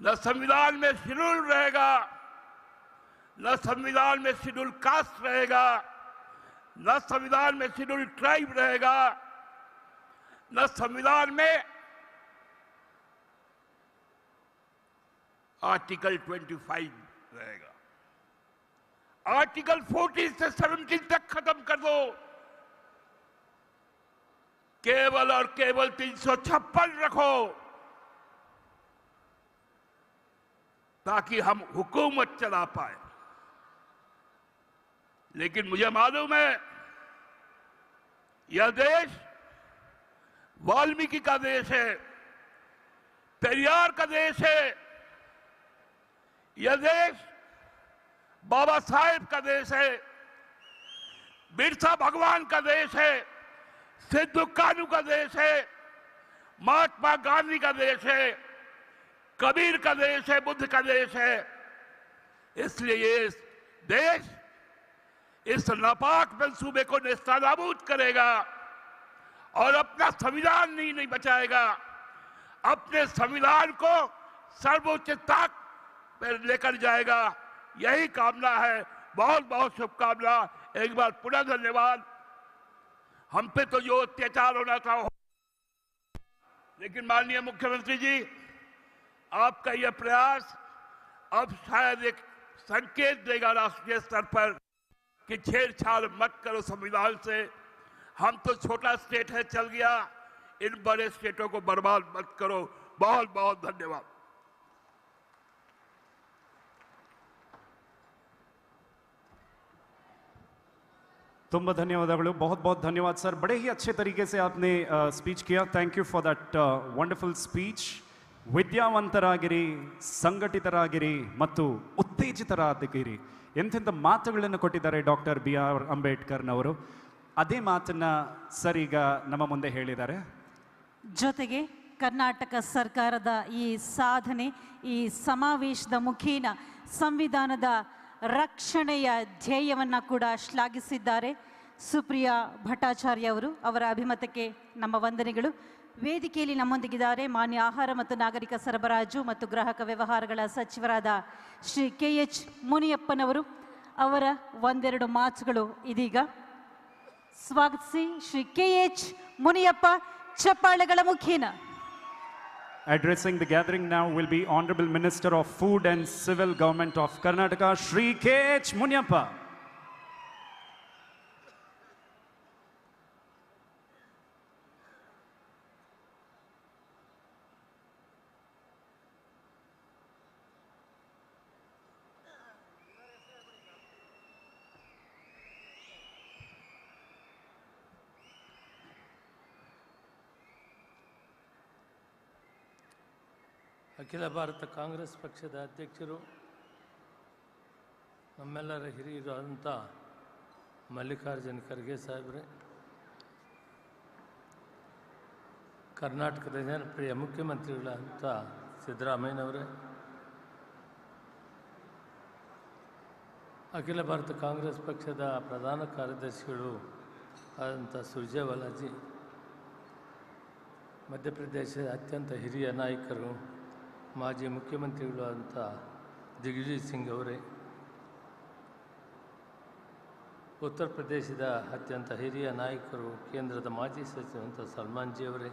न संविधान में शेड्यूल रहेगा, न संविधान में शेड्यूल कास्ट रहेगा, न संविधान में शेड्यूल ट्राइब रहेगा, न संविधान में आर्टिकल 25 रहेगा। आर्टिकल 14 से 17 तक खत्म कर दो, केवल और केवल 356 रखो, ताकि हम हुकूमत चला पाए। लेकिन मुझे मालूम है यह देश वाल्मीकि का देश है, पेरियार का देश है, यह देश बाबा साहेब का देश है, बिरसा भगवान का देश है, सिद्धू कानू का देश है, महात्मा गांधी का देश है, कबीर का देश है, बुद्ध का देश है। इसलिए ये देश इस नापाक मंसूबे को नेस्तनाबूद करेगा और अपना संविधान नहीं बचाएगा, अपने संविधान को सर्वोच्च तक पर लेकर जाएगा। यही कामना है। बहुत बहुत शुभकामना। एक बार पुनः धन्यवाद। हम पे तो जो अत्याचार होना था, लेकिन माननीय मुख्यमंत्री जी, आपका यह प्रयास अब शायद एक संकेत देगा राष्ट्रीय स्तर पर कि छेड़छाड़ मत करो संविधान से। हम तो छोटा स्टेट है, चल गया, इन बड़े स्टेटों को बर्बाद मत करो। बहुत बहुत धन्यवाद। ತುಂಬ ಧನ್ಯವಾದಗಳು. बहुत बहुत धन्यवाद सर. बड़े ही अच्छे तरीके से आपने स्पीच किया. Thank you for that wonderful speech. ವಿದ್ಯಾವಂತರಾಗಿರಿ, ಸಂಘಟಿತರಾಗಿರಿ ಮತ್ತು ಉತ್ತೇಜಿತರಾಗಿರಿ. ಎಂತೆಂಥ ಮಾತುಗಳನ್ನು ಕೊಟ್ಟಿದ್ದಾರೆ ಡಾಕ್ಟರ್ BR ಅಂಬೇಡ್ಕರ್ನವರು. ಅದೇ ಮಾತನ್ನ ಸರ್ ಈಗ ನಮ್ಮ ಮುಂದೆ ಹೇಳಿದ್ದಾರೆ. ಜೊತೆಗೆ ಕರ್ನಾಟಕ ಸರ್ಕಾರದ ಈ ಸಾಧನೆ, ಈ ಸಮಾವೇಶದ ಮುಖೇನ ಸಂವಿಧಾನದ ರಕ್ಷಣೆಯ ಧ್ಯೇಯವನ್ನು ಕೂಡ ಶ್ಲಾಘಿಸಿದ್ದಾರೆ. ಸುಪ್ರಿಯಾ ಭಟ್ಟಾಚಾರ್ಯ ಅವರು, ಅವರ ಅಭಿಮತಕ್ಕೆ ನಮ್ಮ ವಂದನೆಗಳು. ವೇದಿಕೆಯಲ್ಲಿ ನಮ್ಮೊಂದಿಗಿದ್ದಾರೆ ಮಾನ್ಯ ಆಹಾರ ಮತ್ತು ನಾಗರಿಕ ಸರಬರಾಜು ಮತ್ತು ಗ್ರಾಹಕ ವ್ಯವಹಾರಗಳ ಸಚಿವರಾದ ಶ್ರೀ KH ಮುನಿಯಪ್ಪನವರು. ಅವರ ಒಂದೆರಡು ಮಾತುಗಳು ಇದೀಗ. ಸ್ವಾಗತಿಸಿ ಶ್ರೀ KH ಮುನಿಯಪ್ಪ ಚಪ್ಪಾಳೆಗಳ ಮುಖೇನ. Addressing the gathering now will be Honorable Minister of Food and Civil Government of Karnataka, Shri KH Munyappa. ಅಖಿಲ ಭಾರತ ಕಾಂಗ್ರೆಸ್ ಪಕ್ಷದ ಅಧ್ಯಕ್ಷರು, ನಮ್ಮೆಲ್ಲರ ಹಿರಿಯರು ಆದಂಥ ಮಲ್ಲಿಕಾರ್ಜುನ ಖರ್ಗೆ ಸಾಹೇಬ್ರೆ, ಕರ್ನಾಟಕದ ಜನಪ್ರಿಯ ಮುಖ್ಯಮಂತ್ರಿಗಳಾದಂಥ ಸಿದ್ದರಾಮಯ್ಯನವರೇ, ಅಖಿಲ ಭಾರತ ಕಾಂಗ್ರೆಸ್ ಪಕ್ಷದ ಪ್ರಧಾನ ಕಾರ್ಯದರ್ಶಿಗಳು ಆದಂಥ ಸುರ್ಜೇವಾಲಾಜಿ, ಮಧ್ಯಪ್ರದೇಶದ ಅತ್ಯಂತ ಹಿರಿಯ ನಾಯಕರು, ಮಾಜಿ ಮುಖ್ಯಮಂತ್ರಿಗಳು ಆದಂಥ ದಿಗ್ವಿಜಯ್ ಸಿಂಗ್ ಅವರೇ, ಉತ್ತರ ಪ್ರದೇಶದ ಅತ್ಯಂತ ಹಿರಿಯ ನಾಯಕರು, ಕೇಂದ್ರದ ಮಾಜಿ ಸಚಿವಂತ ಸಲ್ಮಾನ್ ಜಿ ಅವರೇ,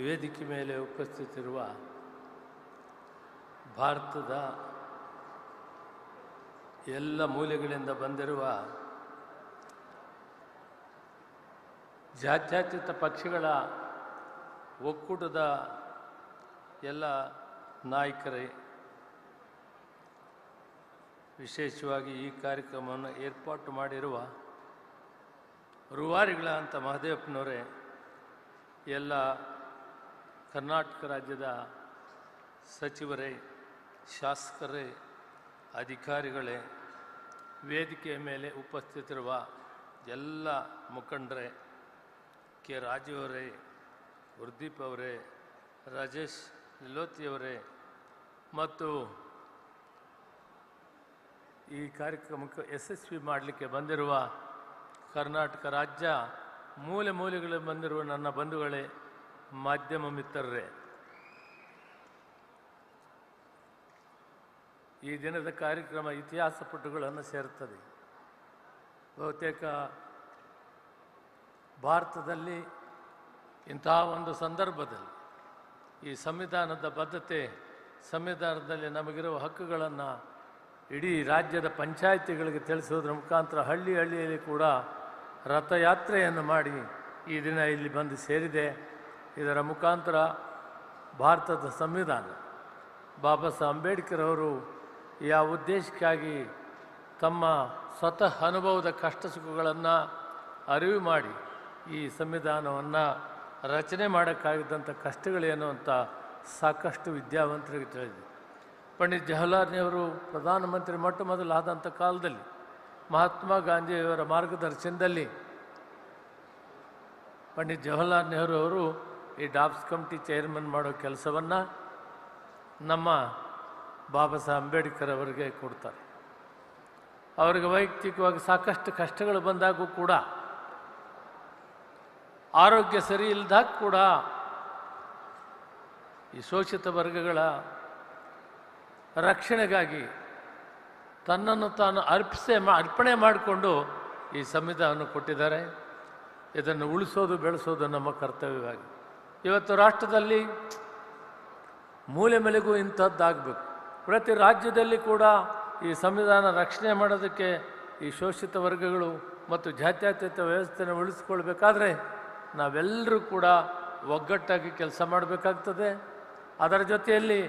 ವೇದಿಕೆ ಮೇಲೆ ಉಪಸ್ಥಿತಿರುವ ಭಾರತದ ಎಲ್ಲ ಮೂಲೆಗಳಿಂದ ಬಂದಿರುವ ಜಾತ್ಯತೀತ ಪಕ್ಷಗಳ ಒಕ್ಕೂಟದ ಎಲ್ಲ ನಾಯಕರೇ, ವಿಶೇಷವಾಗಿ ಈ ಕಾರ್ಯಕ್ರಮವನ್ನು ಏರ್ಪಾಟು ಮಾಡಿರುವ ರೂವಾರಿಗಳಂಥ ಮಹದೇವಪ್ಪನವರೇ, ಎಲ್ಲ ಕರ್ನಾಟಕ ರಾಜ್ಯದ ಸಚಿವರೇ, ಶಾಸಕರೇ, ಅಧಿಕಾರಿಗಳೇ, ವೇದಿಕೆಯ ಮೇಲೆ ಉಪಸ್ಥಿತಿರುವ ಎಲ್ಲ ಮುಖಂಡರೇ, ಕೆ ರಾಜು ಅವರೇ, ಗುರುದೀಪ್ ಅವರೇ, ರಾಜೇಶ್ ನಿಲೋತಿಯವರೇ ಮತ್ತು ಈ ಕಾರ್ಯಕ್ರಮಕ್ಕೆ ಯಶಸ್ವಿ ಮಾಡಲಿಕ್ಕೆ ಬಂದಿರುವ ಕರ್ನಾಟಕ ರಾಜ್ಯ ಮೂಲೆ ಮೂಲೆಗಳಲ್ಲಿ ಬಂದಿರುವ ನನ್ನ ಬಂಧುಗಳೇ, ಮಾಧ್ಯಮ ಮಿತ್ರರೇ, ಈ ದಿನದ ಕಾರ್ಯಕ್ರಮ ಇತಿಹಾಸ ಪುಟಗಳನ್ನು ಸೇರುತ್ತದೆ. ಬಹುತೇಕ ಭಾರತದಲ್ಲಿ ಇಂತಹ ಒಂದು ಸಂದರ್ಭದಲ್ಲಿ ಈ ಸಂವಿಧಾನದ ಬದ್ಧತೆ, ಸಂವಿಧಾನದಲ್ಲಿ ನಮಗಿರುವ ಹಕ್ಕುಗಳನ್ನು ಇಡೀ ರಾಜ್ಯದ ಪಂಚಾಯಿತಿಗಳಿಗೆ ತಿಳಿಸೋದ್ರ ಮುಖಾಂತರ ಹಳ್ಳಿ ಹಳ್ಳಿಯಲ್ಲಿ ಕೂಡ ರಥಯಾತ್ರೆಯನ್ನು ಮಾಡಿ ಈ ದಿನ ಇಲ್ಲಿ ಬಂದು ಸೇರಿದೆ. ಇದರ ಮುಖಾಂತರ ಭಾರತದ ಸಂವಿಧಾನ ಬಾಬಾ ಸಾಹೇಬ್ ಅಂಬೇಡ್ಕರ್ ಅವರು ಯಾವ ಉದ್ದೇಶಕ್ಕಾಗಿ ತಮ್ಮ ಸ್ವತಃ ಅನುಭವದ ಕಷ್ಟ ಸುಖಗಳನ್ನು ಅರಿವು ಮಾಡಿ ಈ ಸಂವಿಧಾನವನ್ನು ರಚನೆ ಮಾಡೋಕ್ಕಾಗಿದ್ದಂಥ ಕಷ್ಟಗಳೇನು ಅಂತ ಸಾಕಷ್ಟು ವಿದ್ಯಾವಂತರಿಗೆ ತಿಳಿದಿದೆ. ಪಂಡಿತ್ ಜವಾಹರ್ಲಾಲ್ ನೆಹರು ಪ್ರಧಾನಮಂತ್ರಿ ಮೊಟ್ಟ ಮೊದಲಾದಂಥ ಕಾಲದಲ್ಲಿ ಮಹಾತ್ಮ ಗಾಂಧಿಯವರ ಮಾರ್ಗದರ್ಶನದಲ್ಲಿ ಪಂಡಿತ್ ಜವಾಹರ್ಲಾಲ್ ನೆಹರು ಅವರು ಈ ಡಾಪ್ಸ್ ಕಮಿಟಿ ಚೇರ್ಮನ್ ಮಾಡೋ ಕೆಲಸವನ್ನು ನಮ್ಮ ಬಾಬಾ ಸಾಹೇಬ್ ಅಂಬೇಡ್ಕರ್ ಅವರಿಗೆ ಕೊಡ್ತಾರೆ. ಅವರಿಗೆ ವೈಯಕ್ತಿಕವಾಗಿ ಸಾಕಷ್ಟು ಕಷ್ಟಗಳು ಬಂದಾಗೂ ಕೂಡ, ಆರೋಗ್ಯ ಸರಿ ಇಲ್ಲದಾಗ ಕೂಡ ಈ ಶೋಷಿತ ವರ್ಗಗಳ ರಕ್ಷಣೆಗಾಗಿ ತನ್ನನ್ನು ತಾನು ಅರ್ಪಣೆ ಮಾಡಿಕೊಂಡು ಈ ಸಂವಿಧಾನ ಕೊಟ್ಟಿದ್ದಾರೆ. ಇದನ್ನು ಉಳಿಸೋದು ಬೆಳೆಸೋದು ನಮ್ಮ ಕರ್ತವ್ಯವಾಗಿ. ಇವತ್ತು ರಾಷ್ಟ್ರದಲ್ಲಿ ಮೂಲೆ ಮೂಲೆಗೂ ಇಂಥದ್ದಾಗಬೇಕು. ಪ್ರತಿ ರಾಜ್ಯದಲ್ಲಿ ಕೂಡ ಈ ಸಂವಿಧಾನ ರಕ್ಷಣೆ ಮಾಡೋದಕ್ಕೆ ಈ ಶೋಷಿತ ವರ್ಗಗಳು ಮತ್ತು ಜಾತ್ಯತೀತ ವ್ಯವಸ್ಥೆಯನ್ನು ಉಳಿಸ್ಕೊಳ್ಬೇಕಾದ್ರೆ ನಾವೆಲ್ಲರೂ ಕೂಡ ಒಗ್ಗಟ್ಟಾಗಿ ಕೆಲಸ ಮಾಡಬೇಕಾಗ್ತದೆ. ಅದರ ಜೊತೆಯಲ್ಲಿ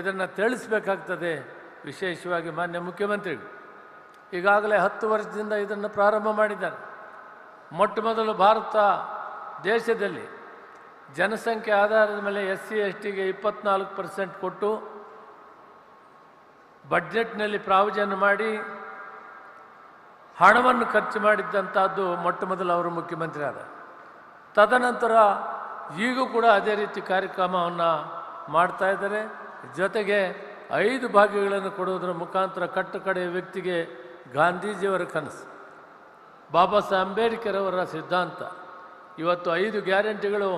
ಇದನ್ನು ತಿಳಿಸ್ಬೇಕಾಗ್ತದೆ. ವಿಶೇಷವಾಗಿ ಮಾನ್ಯ ಮುಖ್ಯಮಂತ್ರಿಗಳು ಈಗಾಗಲೇ 10 ವರ್ಷದಿಂದ ಇದನ್ನು ಪ್ರಾರಂಭ ಮಾಡಿದ್ದಾರೆ. ಮೊಟ್ಟ ಮೊದಲು ಭಾರತ ದೇಶದಲ್ಲಿ ಜನಸಂಖ್ಯೆ ಆಧಾರದ ಮೇಲೆ SC STಗೆ 24% ಕೊಟ್ಟು ಬಡ್ಜೆಟ್ನಲ್ಲಿ ಪ್ರಾವಿಷನ್ ಮಾಡಿ ಹಣವನ್ನು ಖರ್ಚು ಮಾಡಿದ್ದಂಥದ್ದು ಮೊಟ್ಟ ಮೊದಲು ಅವರು ಮುಖ್ಯಮಂತ್ರಿ ಆದ. ತದನಂತರ ಈಗೂ ಕೂಡ ಅದೇ ರೀತಿ ಕಾರ್ಯಕ್ರಮವನ್ನು ಮಾಡ್ತಾ ಇದ್ದಾರೆ. ಜೊತೆಗೆ 5 ಭಾಗ್ಯಗಳನ್ನು ಕೊಡುವುದರ ಮುಖಾಂತರ ಕಟ್ಟಕಡೆಯ ವ್ಯಕ್ತಿಗೆ ಗಾಂಧೀಜಿಯವರ ಕನಸು, ಬಾಬಾ ಸಾಹೇಬ್ ಅಂಬೇಡ್ಕರ್ ಅವರ ಸಿದ್ಧಾಂತ. ಇವತ್ತು 5 ಗ್ಯಾರಂಟಿಗಳು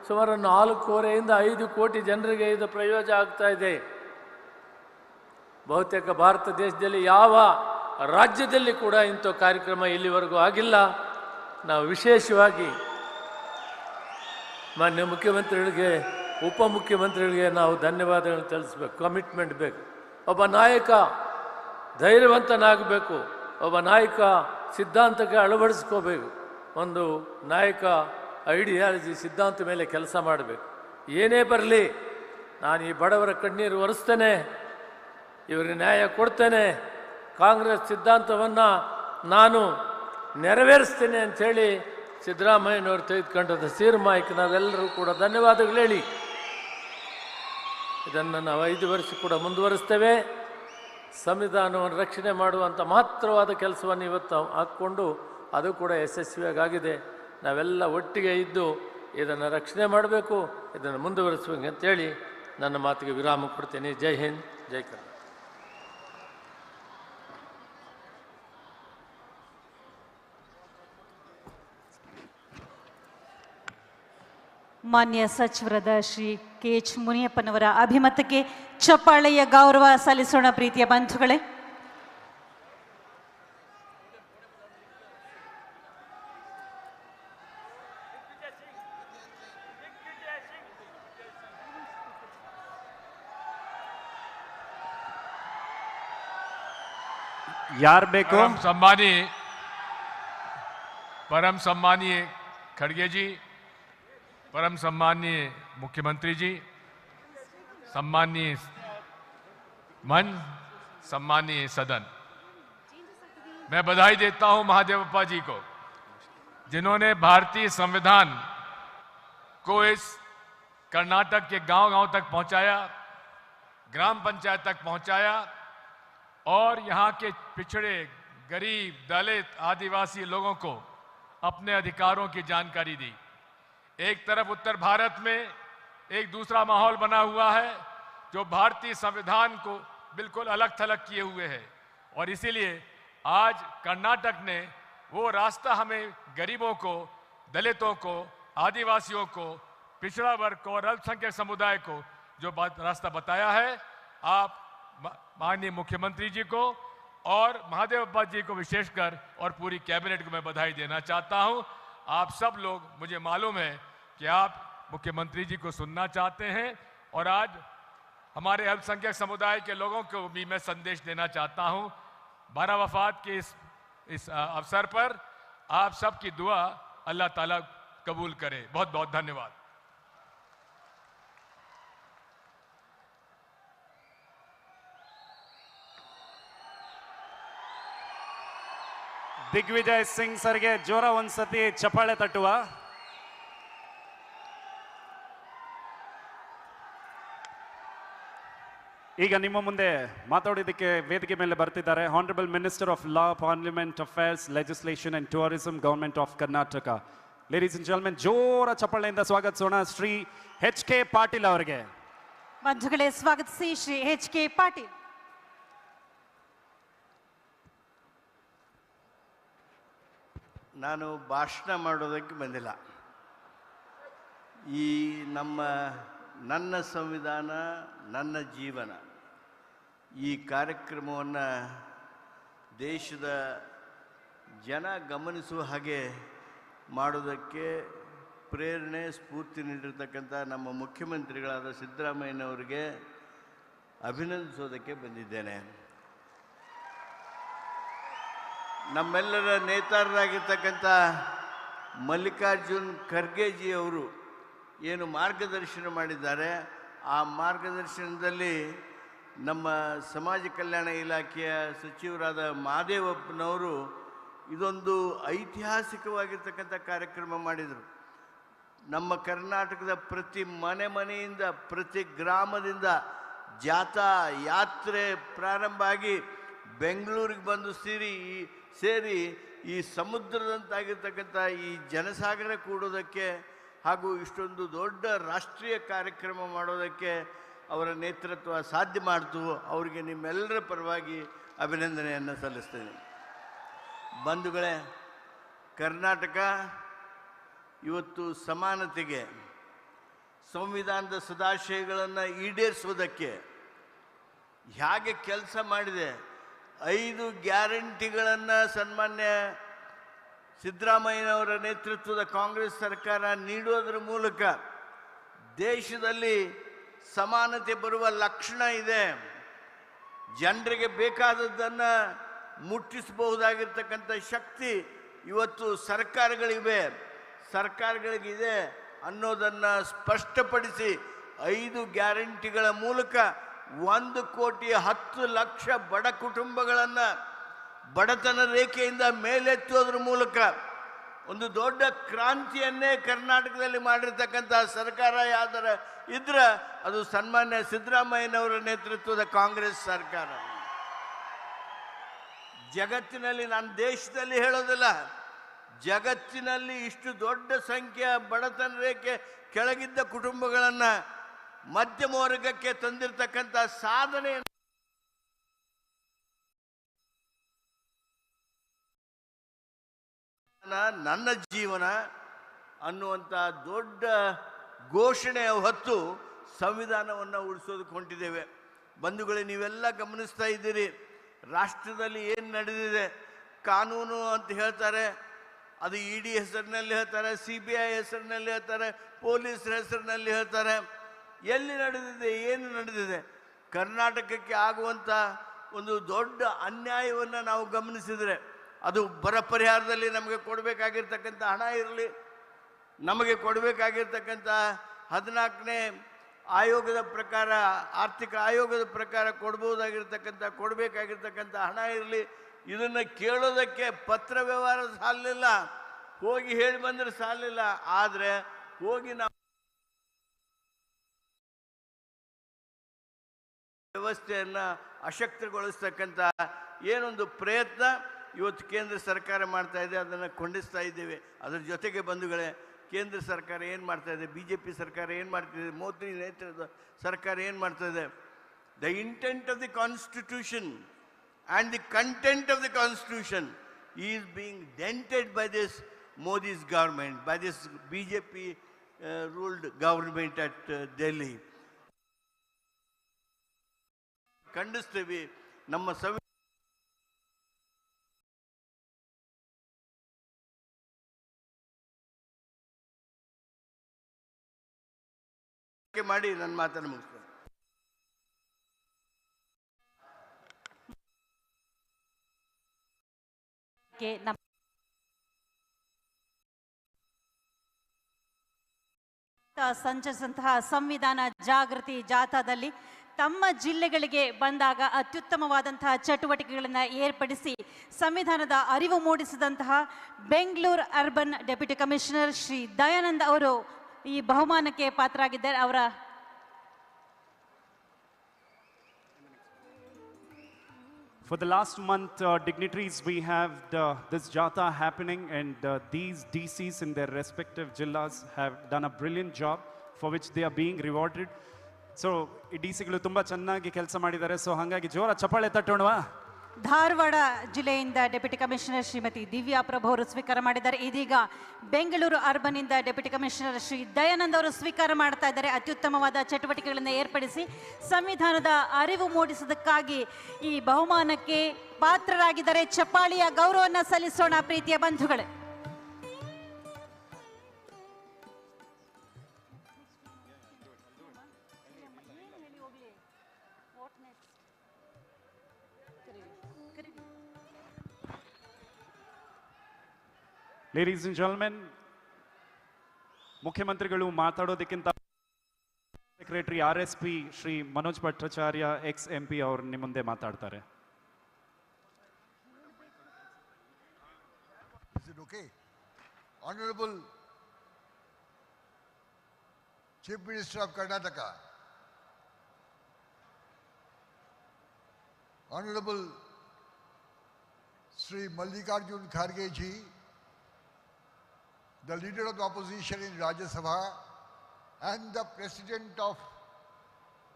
ಸುಮಾರು 4.25 5 ಕೋಟಿ ಜನರಿಗೆ ಇದು ಪ್ರಯೋಜನ ಆಗ್ತಾ ಇದೆ. ಬಹುತೇಕ ಭಾರತ ದೇಶದಲ್ಲಿ ಯಾವ ರಾಜ್ಯದಲ್ಲಿ ಕೂಡ ಇಂಥ ಕಾರ್ಯಕ್ರಮ ಇಲ್ಲಿವರೆಗೂ ಆಗಿಲ್ಲ. ನಾವು ವಿಶೇಷವಾಗಿ ಮಾನ್ಯ ಮುಖ್ಯಮಂತ್ರಿಗಳಿಗೆ, ಉಪಮುಖ್ಯಮಂತ್ರಿಗಳಿಗೆ ನಾವು ಧನ್ಯವಾದಗಳನ್ನು ತಿಳಿಸ್ಬೇಕು. ಕಮಿಟ್ಮೆಂಟ್ ಬೇಕು. ಒಬ್ಬ ನಾಯಕ ಧೈರ್ಯವಂತನಾಗಬೇಕು. ಒಬ್ಬ ನಾಯಕ ಸಿದ್ಧಾಂತಕ್ಕೆ ಅಳವಡಿಸ್ಕೋಬೇಕು. ಒಂದು ನಾಯಕ ಐಡಿಯಾಲಜಿ ಸಿದ್ಧಾಂತ ಮೇಲೆ ಕೆಲಸ ಮಾಡಬೇಕು. ಏನೇ ಬರಲಿ, ನಾನು ಈ ಬಡವರ ಕಣ್ಣೀರು ಒರೆಸ್ತೇನೆ, ಇವರಿಗೆ ನ್ಯಾಯ ಕೊಡ್ತೇನೆ, ಕಾಂಗ್ರೆಸ್ ಸಿದ್ಧಾಂತವನ್ನು ನಾನು ನೆರವೇರಿಸ್ತೇನೆ ಅಂಥೇಳಿ ಸಿದ್ದರಾಮಯ್ಯನವರು ತೆಗೆದುಕೊಂಡದ ತೀರ್ಮಾನಕ್ಕೆ ನಾವೆಲ್ಲರೂ ಕೂಡ ಧನ್ಯವಾದಗಳು ಹೇಳಿ ಇದನ್ನು ನಾವು 5 ವರ್ಷ ಕೂಡ ಮುಂದುವರಿಸ್ತೇವೆ. ಸಂವಿಧಾನವನ್ನು ರಕ್ಷಣೆ ಮಾಡುವಂಥ ಮಹತ್ತರವಾದ ಕೆಲಸವನ್ನು ಇವತ್ತು ಹಾಕ್ಕೊಂಡು ಅದು ಕೂಡ ಯಶಸ್ವಿಯಾಗಿದೆ. ನಾವೆಲ್ಲ ಒಟ್ಟಿಗೆ ಇದ್ದು ಇದನ್ನು ರಕ್ಷಣೆ ಮಾಡಬೇಕು, ಇದನ್ನು ಮುಂದುವರಿಸಬೇಕು ಅಂತೇಳಿ ನನ್ನ ಮಾತಿಗೆ ವಿರಾಮ ಕೊಡ್ತೇನೆ. ಜೈ ಹಿಂದ್, ಜೈ ಕರ್ನಾಟಕ. ಮಾನ್ಯ ಸಚಿವರಾದ ಶ್ರೀ KH ಮುನಿಯಪ್ಪನವರ ಅಭಿಮತಕ್ಕೆ ಚಪ್ಪಾಳೆಯ ಗೌರವ ಸಲ್ಲಿಸೋಣ. ಪ್ರೀತಿಯ ಬಂಧುಗಳೇ, ಯಾರು ಬೇಕು? परम सम्मानीय खड़गे जी, परम सम्मानीय मुख्यमंत्री जी, सम्मानीय मंच, सम्मानीय सदन, मैं बधाई देता हूं महादेवप्पा जी को, जिन्होंने भारतीय संविधान को इस कर्नाटक के गांव-गांव तक पहुंचाया, ग्राम पंचायत तक पहुंचाया और यहाँ के पिछड़े, गरीब, दलित, आदिवासी लोगों को अपने अधिकारों की जानकारी दी। एक तरफ उत्तर भारत में एक दूसरा माहौल बना हुआ है जो भारतीय संविधान को बिल्कुल अलग थलग किए हुए है, और इसीलिए आज कर्नाटक ने वो रास्ता हमें गरीबों को, दलितों को, आदिवासियों को, पिछड़ा वर्ग को और अल्पसंख्यक समुदाय को जो रास्ता बताया है, आप माननीय मुख्यमंत्री जी को और महादेव अब्बा जी को विशेषकर और पूरी कैबिनेट को मैं बधाई देना चाहता हूं। आप सब लोग, मुझे मालूम है कि आप मुख्यमंत्री जी को सुनना चाहते हैं और आज हमारे अल्पसंख्यक समुदाय के लोगों को भी मैं संदेश देना चाहता हूं। 12 वफात के इस अवसर पर आप सबकी दुआ अल्लाह ताला कबूल करे। बहुत बहुत धन्यवाद। ದಿಗ್ವಿಜಯ್ ಸಿಂಗ್ ಸರ್ಗೆ ಜೋರ ಒಂದ್ಸತಿ ಚಪ್ಪಾಳೆ ತಟ್ಟುವ. ಈಗ ನಿಮ್ಮ ಮುಂದೆ ಮಾತಾಡೋದಕ್ಕೆ ವೇದಿಕೆ ಮೇಲೆ ಬರ್ತಿದ್ದಾರೆ honourable minister of law, parliament affairs, legislation and tourism, government of Karnataka. Ladies and gentlemen, ಜೋರ ಚಪ್ಪಾಳೆಯಿಂದ ಸ್ವಾಗತಿಸೋಣ ಶ್ರೀ ಎಚ್ ಕೆ ಪಾಟೀಲ್ ಅವರಿಗೆ. ಬಂಧುಗಳೇ, ಸ್ವಾಗತಿಸಿ ಶ್ರೀ ಎಚ್ ಕೆ ಪಾಟೀಲ್. ನಾನು ಭಾಷಣ ಮಾಡೋದಕ್ಕೆ ಬಂದಿಲ್ಲ. ಈ ನನ್ನ ಸಂವಿಧಾನ ನನ್ನ ಜೀವನ ಈ ಕಾರ್ಯಕ್ರಮವನ್ನು ದೇಶದ ಜನ ಗಮನಿಸುವ ಹಾಗೆ ಮಾಡೋದಕ್ಕೆ ಪ್ರೇರಣೆ, ಸ್ಫೂರ್ತಿ ನೀಡಿರ್ತಕ್ಕಂಥ ನಮ್ಮ ಮುಖ್ಯಮಂತ್ರಿಗಳಾದ ಸಿದ್ದರಾಮಯ್ಯನವರಿಗೆ ಅಭಿನಂದಿಸೋದಕ್ಕೆ ಬಂದಿದ್ದೇನೆ. ನಮ್ಮೆಲ್ಲರ ನೇತಾರರಾಗಿರ್ತಕ್ಕಂಥ ಮಲ್ಲಿಕಾರ್ಜುನ್ ಖರ್ಗೆಜಿ ಅವರು ಏನು ಮಾರ್ಗದರ್ಶನ ಮಾಡಿದ್ದಾರೆ, ಆ ಮಾರ್ಗದರ್ಶನದಲ್ಲಿ ನಮ್ಮ ಸಮಾಜ ಕಲ್ಯಾಣ ಇಲಾಖೆಯ ಸಚಿವರಾದ ಮಹದೇವಪ್ಪನವರು ಇದೊಂದು ಐತಿಹಾಸಿಕವಾಗಿರ್ತಕ್ಕಂಥ ಕಾರ್ಯಕ್ರಮ ಮಾಡಿದರು. ನಮ್ಮ ಕರ್ನಾಟಕದ ಪ್ರತಿ ಮನೆಯಿಂದ, ಪ್ರತಿ ಗ್ರಾಮದಿಂದ ಜಾಥಾ ಯಾತ್ರೆ ಪ್ರಾರಂಭ ಆಗಿ ಬೆಂಗಳೂರಿಗೆ ಬಂದು ಸೇರಿ ಈ ಸಮುದ್ರದಂತಾಗಿರ್ತಕ್ಕಂಥ ಈ ಜನಸಾಗರ ಕೂಡೋದಕ್ಕೆ ಹಾಗೂ ಇಷ್ಟೊಂದು ದೊಡ್ಡ ರಾಷ್ಟ್ರೀಯ ಕಾರ್ಯಕ್ರಮ ಮಾಡೋದಕ್ಕೆ ಅವರ ನೇತೃತ್ವ ಸಾಧ್ಯ ಮಾಡ್ತು. ಅವರಿಗೆ ನಿಮ್ಮೆಲ್ಲರ ಪರವಾಗಿ ಅಭಿನಂದನೆಯನ್ನು ಸಲ್ಲಿಸ್ತೇನೆ. ಬಂಧುಗಳೇ, ಕರ್ನಾಟಕ ಇವತ್ತು ಸಮಾನತೆಗೆ, ಸಂವಿಧಾನದ ಸದಾಶಯಗಳನ್ನು ಈಡೇರಿಸೋದಕ್ಕೆ ಹೇಗೆ ಕೆಲಸ ಮಾಡಿದೆ, 5 ಗ್ಯಾರಂಟಿಗಳನ್ನು ಸನ್ಮಾನ್ಯ ಸಿದ್ದರಾಮಯ್ಯನವರ ನೇತೃತ್ವದ ಕಾಂಗ್ರೆಸ್ ಸರ್ಕಾರ ನೀಡೋದ್ರ ಮೂಲಕ ದೇಶದಲ್ಲಿ ಸಮಾನತೆ ಬರುವ ಲಕ್ಷಣ ಇದೆ. ಜನರಿಗೆ ಬೇಕಾದದ್ದನ್ನು ಮುಟ್ಟಿಸಬಹುದಾಗಿರ್ತಕ್ಕಂಥ ಶಕ್ತಿ ಇವತ್ತು ಸರ್ಕಾರಗಳಿಗಿದೆ ಅನ್ನೋದನ್ನು ಸ್ಪಷ್ಟಪಡಿಸಿ 5 ಗ್ಯಾರಂಟಿಗಳ ಮೂಲಕ 1,10,00,000 ಬಡ ಕುಟುಂಬಗಳನ್ನು ಬಡತನ ರೇಖೆಯಿಂದ ಮೇಲೆತ್ತೋದ್ರ ಮೂಲಕ ಒಂದು ದೊಡ್ಡ ಕ್ರಾಂತಿಯನ್ನೇ ಕರ್ನಾಟಕದಲ್ಲಿ ಮಾಡಿರ್ತಕ್ಕಂಥ ಸರ್ಕಾರ ಇದ್ರೆ ಅದು ಸನ್ಮಾನ್ಯ ಸಿದ್ದರಾಮಯ್ಯನವರ ನೇತೃತ್ವದ ಕಾಂಗ್ರೆಸ್ ಸರ್ಕಾರ. ಜಗತ್ತಿನಲ್ಲಿ, ನಾನು ದೇಶದಲ್ಲಿ ಹೇಳೋದಿಲ್ಲ, ಜಗತ್ತಿನಲ್ಲಿ ಇಷ್ಟು ದೊಡ್ಡ ಸಂಖ್ಯೆಯ ಬಡತನ ರೇಖೆ ಕೆಳಗಿದ್ದ ಕುಟುಂಬಗಳನ್ನು ಮಧ್ಯಮ ವರ್ಗಕ್ಕೆ ತಂದಿರತಕ್ಕಂಥ ಸಾಧನೆ ನನ್ನ ಜೀವನ ಅನ್ನುವಂಥ ದೊಡ್ಡ ಘೋಷಣೆಯ ಹೊತ್ತು ಸಂವಿಧಾನವನ್ನು ಉಳಿಸೋದಕ್ಕೆ ಹೊಂಟಿದ್ದೇವೆ. ಬಂಧುಗಳೇ, ನೀವೆಲ್ಲ ಗಮನಿಸ್ತಾ ಇದ್ದೀರಿ, ರಾಷ್ಟ್ರದಲ್ಲಿ ಏನು ನಡೆದಿದೆ. ಕಾನೂನು ಅಂತ ಹೇಳ್ತಾರೆ, ಅದು ಇಡಿ ಹೆಸರಿನಲ್ಲಿ ಹೇಳ್ತಾರೆ, CBI ಹೆಸರಿನಲ್ಲಿ ಹೇಳ್ತಾರೆ, ಪೊಲೀಸ್ ಹೆಸರಿನಲ್ಲಿ ಹೇಳ್ತಾರೆ. ಎಲ್ಲಿ ನಡೆದಿದೆ, ಏನು ನಡೆದಿದೆ? ಕರ್ನಾಟಕಕ್ಕೆ ಆಗುವಂಥ ಒಂದು ದೊಡ್ಡ ಅನ್ಯಾಯವನ್ನು ನಾವು ಗಮನಿಸಿದರೆ, ಅದು ಬರ ಪರಿಹಾರದಲ್ಲಿ ನಮಗೆ ಕೊಡಬೇಕಾಗಿರ್ತಕ್ಕಂಥ ಹಣ ಇರಲಿ, ನಮಗೆ ಕೊಡಬೇಕಾಗಿರ್ತಕ್ಕಂಥ 14ನೇ ಆಯೋಗದ ಪ್ರಕಾರ, ಆರ್ಥಿಕ ಆಯೋಗದ ಪ್ರಕಾರ ಕೊಡಬೇಕಾಗಿರ್ತಕ್ಕಂಥ ಹಣ ಇರಲಿ, ಇದನ್ನು ಕೇಳೋದಕ್ಕೆ ಪತ್ರ ವ್ಯವಹಾರ ಸಾಲಿಲ್ಲ, ಹೋಗಿ ಹೇಳಿ ಬಂದರೆ ಸಾಲಿಲ್ಲ. ಆದರೆ ಹೋಗಿ ನಾವು ವ್ಯವಸ್ಥೆಯನ್ನು ಅಶಕ್ತಗೊಳಿಸ್ತಕ್ಕಂಥ ಏನೊಂದು ಪ್ರಯತ್ನ ಇವತ್ತು ಕೇಂದ್ರ ಸರ್ಕಾರ ಮಾಡ್ತಾ ಇದೆ, ಅದನ್ನು ಖಂಡಿಸ್ತಾ ಇದ್ದೇವೆ. ಅದರ ಜೊತೆಗೆ ಬಂಧುಗಳೇ, ಕೇಂದ್ರ ಸರ್ಕಾರ ಏನು ಮಾಡ್ತಾ ಇದೆ, BJP ಸರ್ಕಾರ ಏನು ಮಾಡ್ತಿದೆ, ಮೋದಿ ನೇತೃತ್ವದ ಸರ್ಕಾರ ಏನು ಮಾಡ್ತಾ ಇದೆ, the intent of the constitution and the content of the constitution is being dented by this Modi's government, by this BJP ruled government at Delhi. ಖಂಡಿಸ್ತೇವೆ. ನಮ್ಮ ಮಾಡಿ ನನ್ನ ಮಾತನ್ನು ಮುಗಿಸ್ತೇನೆ. ಸಂಚರಿಸಿದಂತಹ ಸಂವಿಧಾನ ಜಾಗೃತಿ ಜಾಥಾದಲ್ಲಿ ತಮ್ಮ ಜಿಲ್ಲೆಗಳಿಗೆ ಬಂದಾಗ ಅತ್ಯುತ್ತಮವಾದಂತಹ ಚಟುವಟಿಕೆಗಳನ್ನು ಏರ್ಪಡಿಸಿ ಸಂವಿಧಾನದ ಅರಿವು ಮೂಡಿಸಿದಂತಹ Bengaluru urban deputy commissioner Shri Dayanand ಅವರು ಈ ಬಹುಮಾನಕ್ಕೆ ಪಾತ್ರರಾಗಿದ್ದಾರೆ. ಅವರ For the last month, dignitaries, we have this jatha happening, and these DCs in their respective jillas have done a brilliant job for which they are being rewarded. So, ಈ DCಗಳು ತುಂಬಾ ಚೆನ್ನಾಗಿ ಕೆಲಸ ಮಾಡಿದ್ದಾರೆ. So ಹಾಗಾಗಿ ಜೋರ ಚಪ್ಪಾಳೆ ತಟ್ಟೋಣವಾ? ಧಾರವಾಡ ಜಿಲ್ಲೆಯಿಂದ ಡೆಪ್ಯೂಟಿ ಕಮಿಷನರ್ ಶ್ರೀಮತಿ ದಿವ್ಯಾ ಪ್ರಭು ಅವರು ಸ್ವೀಕಾರ ಮಾಡಿದ್ದಾರೆ. ಇದೀಗ ಬೆಂಗಳೂರು ಅರ್ಬನ್ ಇಂದ ಡೆಪ್ಯೂಟಿ ಕಮಿಷನರ್ ಶ್ರೀ ದಯಾನಂದ್ ಅವರು ಸ್ವೀಕಾರ ಮಾಡ್ತಾ ಇದ್ದಾರೆ. ಅತ್ಯುತ್ತಮವಾದ ಚಟುವಟಿಕೆಗಳನ್ನು ಏರ್ಪಡಿಸಿ ಸಂವಿಧಾನದ ಅರಿವು ಮೂಡಿಸೋದಕ್ಕಾಗಿ ಈ ಬಹುಮಾನಕ್ಕೆ ಪಾತ್ರರಾಗಿದ್ದಾರೆ. ಚಪ್ಪಾಳಿಯ ಗೌರವವನ್ನು ಸಲ್ಲಿಸೋಣ ಪ್ರೀತಿಯ ಬಂಧುಗಳೇ. Ladies and gentlemen, ಮುಖ್ಯಮಂತ್ರಿಗಳು ಮಾತಾಡೋದಕ್ಕಿಂತ secretary RSP Shri Manoj Bhattacharya ex-MP ಅವರು ನಿಮ್ಮ ಮುಂದೆ ಮಾತಾಡ್ತಾರೆ. Is it okay? Honorable Chief Minister of Karnataka, Honorable Sri Mallikarjun Kharge ji, the leader of the opposition in Rajya Sabha and the president of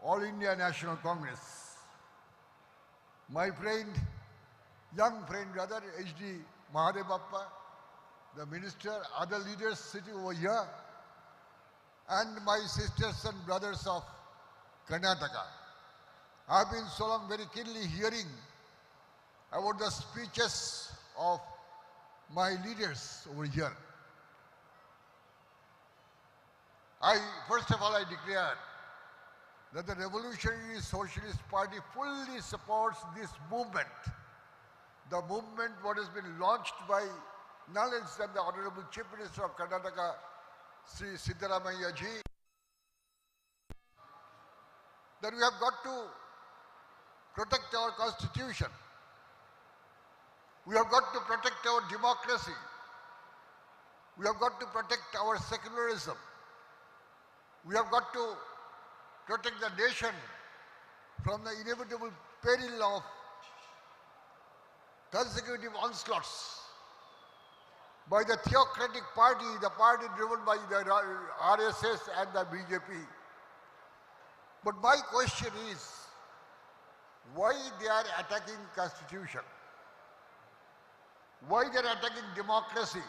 All India National Congress, my friend, young friend brother HD Mahadevappa, the minister, other leaders sitting over here, and my sisters and brothers of Karnataka. I have been so long very keenly hearing about the speeches of my leaders over here. First of all, I declare that the Revolutionary Socialist Party fully supports this movement. The movement what has been launched by none less than the Honorable Chief Minister of Karnataka, Sri Siddaramaiah ji, that we have got to protect our constitution. We have got to protect our democracy. We have got to protect our secularism. We have got to protect the nation from the inevitable peril of consecutive onslaughts by the theocratic party, the party driven by the RSS and the BJP. But my question is, why they are attacking constitution? Why they are attacking democracy?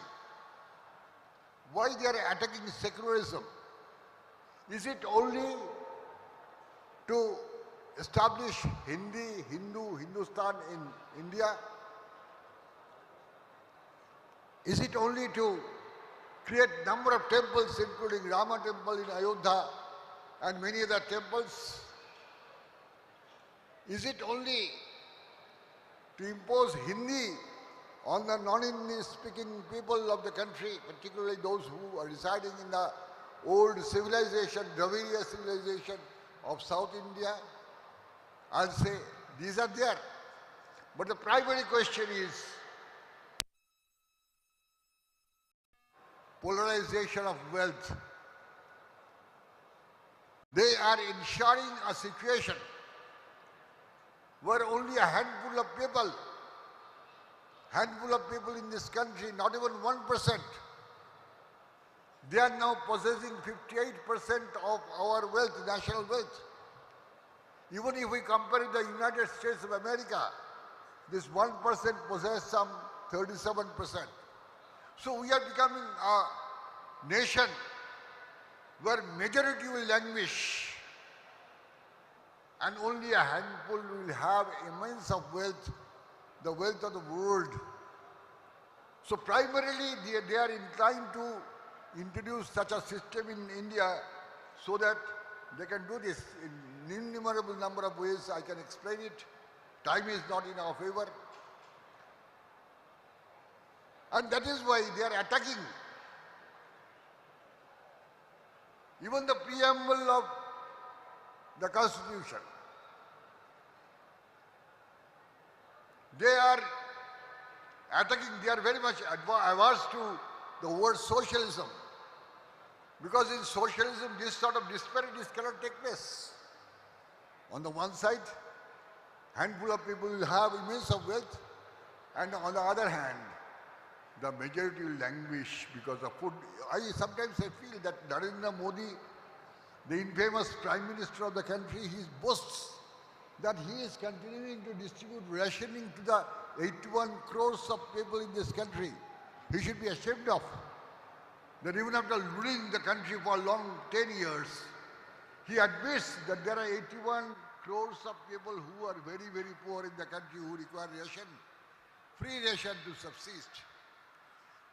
Why they are attacking secularism? Is it only to establish Hindustan in India? Is it only to create number of temples, including Rama temple in Ayodhya and many other temples? Is it only to impose Hindi on the non-Hindi speaking people of the country, particularly those who are residing in the old civilization, Dravidian civilization of South India? I'll say these are there. But the primary question is polarization of wealth. They are ensuring a situation where only a handful of people in this country, not even 1%, they are now possessing 58% of our wealth, national wealth. Even if we compare with the United States of America, this 1% possess some 37%. So we are becoming a nation where majority will languish and only a handful will have immense of wealth, the wealth of the world. So primarily they are inclined to introduce such a system in India so that They can do this in innumerable number of ways. I can explain it. Time is not in our favor. And that is why they are attacking even the preamble of the Constitution. They are attacking, they are very much averse to the word socialism. Because in socialism, this sort of disparities cannot take place. On the one side, handful of people will have immense of wealth, and on the other hand, the majority will languish because of food. Sometimes I feel that Narendra Modi, the infamous Prime Minister of the country, he boasts that he is continuing to distribute rationing to the 81 crores of people in this country. He should be ashamed of that even after ruling the country for a long 10 years, he admits that there are 81 crores of people who are very, very poor in the country who require ration, free ration to subsist.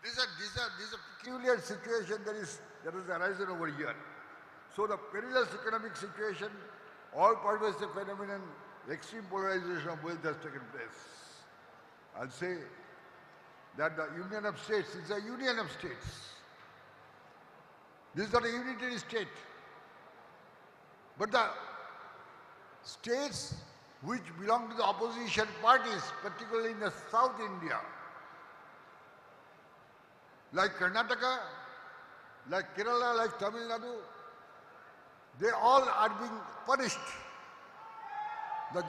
This is a peculiar situation that has arisen over here. So the perilous economic situation, all pervasive phenomenon, extreme polarization of wealth has taken place. I'll say that the Union of States is a union of states. This is not a unitary state. But the states which belong to the opposition parties, particularly in the South India, like Karnataka, like Kerala, like Tamil Nadu, they all are being punished. The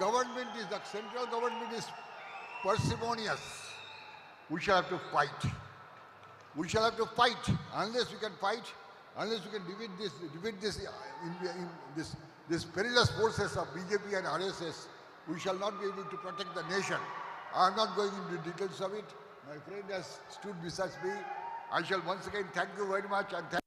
central government is parsimonious. We shall have to fight. We shall have to fight. Unless we can fight, unless we can defeat this perilous forces of BJP and RSS, we shall not be able to protect the nation. I am not going into details of it. My friend has stood beside me. I shall once again thank you very much and thank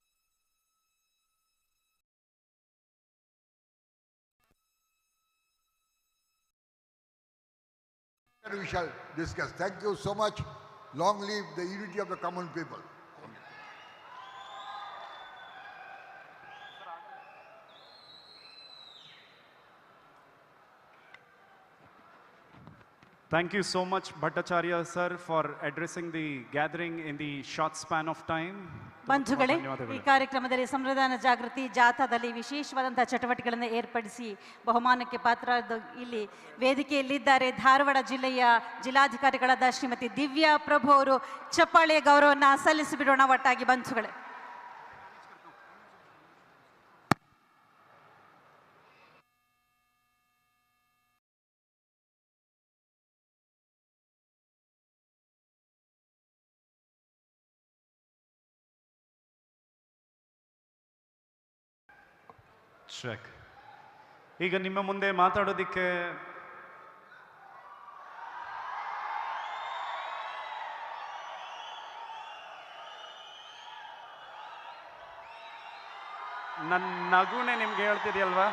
and we shall discuss. Thank you so much. Long live the unity of the common people. Thank you so much, Bhattacharya sir, for addressing the gathering in the short span of time. ಬಂಧುಗಳೇ, ಈ ಕಾರ್ಯಕ್ರಮದಲ್ಲಿ ಸಂವಿಧಾನ ಜಾಗೃತಿ ಜಾಥಾದಲ್ಲಿ ವಿಶೇಷವಾದಂತಹ ಚಟುವಟಿಕೆಗಳನ್ನು ಏರ್ಪಡಿಸಿ ಬಹುಮಾನಕ್ಕೆ ಪಾತ್ರರಾದ ಇಲ್ಲಿ ವೇದಿಕೆಯಲ್ಲಿದ್ದಾರೆ ಧಾರವಾಡ ಜಿಲ್ಲೆಯ ಜಿಲ್ಲಾಧಿಕಾರಿಗಳಾದ ಶ್ರೀಮತಿ ದಿವ್ಯಾ ಪ್ರಭು ಅವರು. ಚಪ್ಪಾಳೆಯ ಗೌರವವನ್ನು ಸಲ್ಲಿಸಿಬಿಡೋಣ ಒಟ್ಟಾಗಿ ಬಂಧುಗಳೇ. ಚೆಕ್. ಈಗ ನಿಮ್ಮ ಮುಂದೆ ಮಾತಾಡೋದಿಕ್ಕೆ ನನ್ನ ನಗುನೆ ನಿಮ್ಗೆ ಹೇಳ್ತಿದೆಯಲ್ವಾ?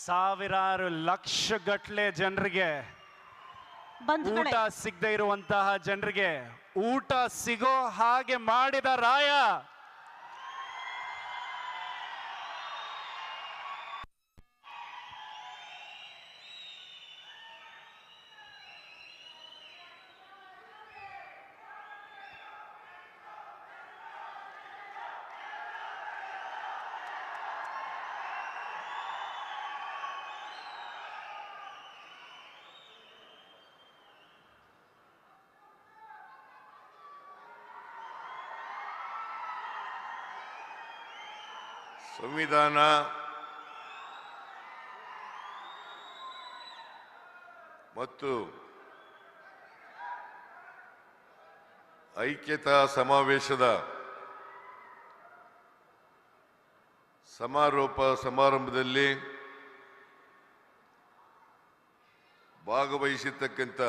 ಸಾವಿರಾರು ಲಕ್ಷಗಟ್ಟಲೆ ಜನರಿಗೆ ಊಟ ಸಿಗದೆ ಇರುವಂತಹ ಜನರಿಗೆ ಊಟ ಸಿಗೋ ಹಾಗೆ ಮಾಡಿದ ರಾಯ. ಸಂವಿಧಾನ ಮತ್ತು ಐಕ್ಯತಾ ಸಮಾವೇಶದ ಸಮಾರೋಪ ಸಮಾರಂಭದಲ್ಲಿ ಭಾಗವಹಿಸಿರ್ತಕ್ಕಂಥ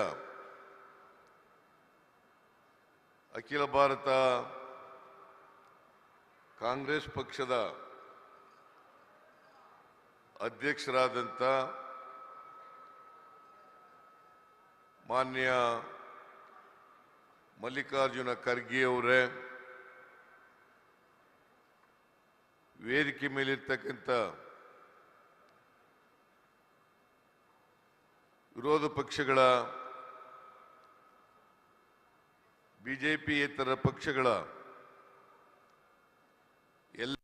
ಅಖಿಲ ಭಾರತ ಕಾಂಗ್ರೆಸ್ ಪಕ್ಷದ ಅಧ್ಯಕ್ಷರಾದಂಥ ಮಾನ್ಯ ಮಲ್ಲಿಕಾರ್ಜುನ ಖರ್ಗೆ ಅವರೇ, ವೇದಿಕೆ ಮೇಲಿರ್ತಕ್ಕಂಥ ವಿರೋಧ ಪಕ್ಷಗಳ ಬಿಜೆಪಿಯೇತರ ಪಕ್ಷಗಳ ಎಲ್ಲ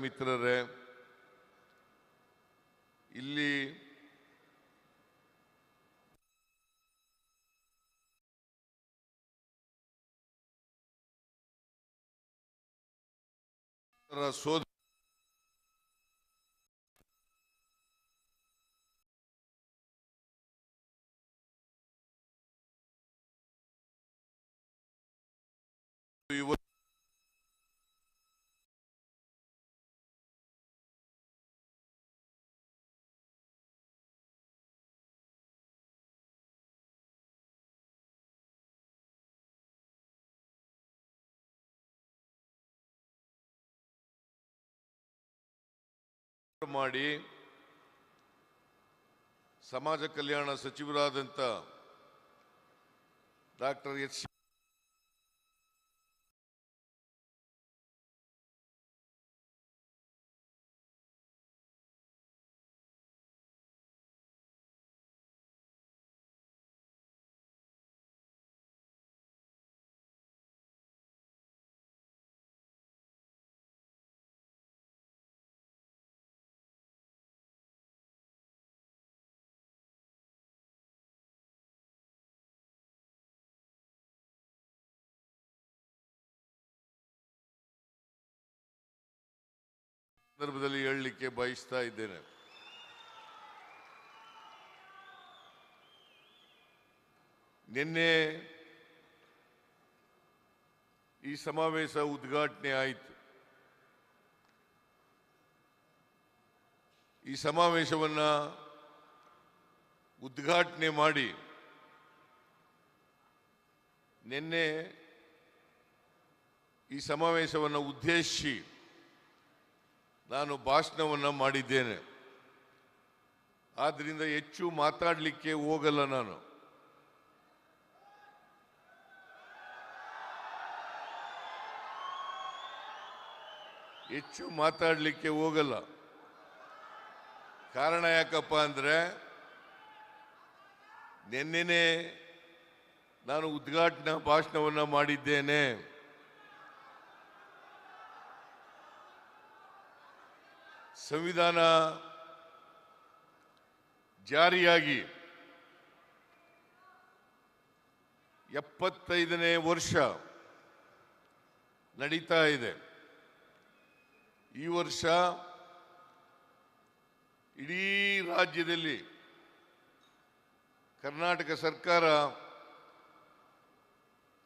ಮಿತ್ರರೇ, ಇಲ್ಲಿ ಸೋದರ ಮಾಡಿ ಸಮಾಜ ಕಲ್ಯಾಣ ಸಚಿವರಾದಂಥ ಡಾಕ್ಟರ್ ಎಚ್ ಸಂದರ್ಭದಲ್ಲಿ ಹೇಳಲಿಕ್ಕೆ ಬಯಸ್ತಾ ಇದ್ದೇನೆ. ನಿನ್ನೆ ಈ ಸಮಾವೇಶ ಉದ್ಘಾಟನೆ ಆಯಿತು. ಈ ಸಮಾವೇಶವನ್ನು ಉದ್ಘಾಟನೆ ಮಾಡಿ ನಿನ್ನೆ ಈ ಸಮಾವೇಶವನ್ನು ಉದ್ದೇಶಿಸಿ ನಾನು ಭಾಷಣವನ್ನು ಮಾಡಿದ್ದೇನೆ. ಆದ್ದರಿಂದ ಹೆಚ್ಚು ಮಾತಾಡಲಿಕ್ಕೆ ಹೋಗಲ್ಲ. ನಾನು ಹೆಚ್ಚು ಮಾತಾಡಲಿಕ್ಕೆ ಹೋಗಲ್ಲ. ಕಾರಣ ಯಾಕಪ್ಪ ಅಂದರೆ ನಿನ್ನೆನೇ ನಾನು ಉದ್ಘಾಟನಾ ಭಾಷಣವನ್ನು ಮಾಡಿದ್ದೇನೆ. ಸಂವಿಧಾನ ಜಾರಿಯಾಗಿ 75ನೇ ವರ್ಷ ನಡೀತಾ ಇದೆ. ಈ ವರ್ಷ ಇಡೀ ರಾಜ್ಯದಲ್ಲಿ ಕರ್ನಾಟಕ ಸರ್ಕಾರ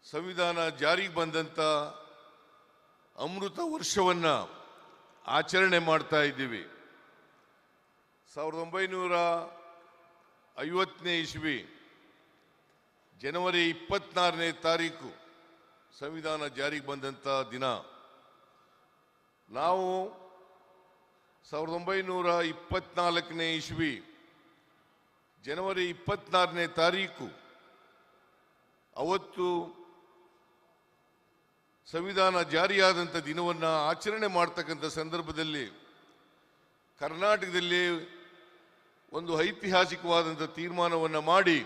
ಸಂವಿಧಾನ ಜಾರಿಗೆ ಬಂದಂಥ ಅಮೃತ ವರ್ಷವನ್ನು ಆಚರಣೆ ಮಾಡ್ತಾ ಇದ್ದೀವಿ. 1950ನೇ ಇಸ್ವಿ ಜನವರಿ 24ನೇ ತಾರೀಕು ಸಂವಿಧಾನ ಜಾರಿಗೆ ಬಂದಂಥ ದಿನ. ನಾವು 1924ನೇ ಇಸ್ವಿ ಜನವರಿ 24ನೇ ತಾರೀಕು ಅವತ್ತು ಸಂವಿಧಾನ ಜಾರಿಯಾದಂಥ ದಿನವನ್ನು ಆಚರಣೆ ಮಾಡ್ತಕ್ಕಂಥ ಸಂದರ್ಭದಲ್ಲಿ ಕರ್ನಾಟಕದಲ್ಲಿ ಒಂದು ಐತಿಹಾಸಿಕವಾದಂಥ ತೀರ್ಮಾನವನ್ನು ಮಾಡಿ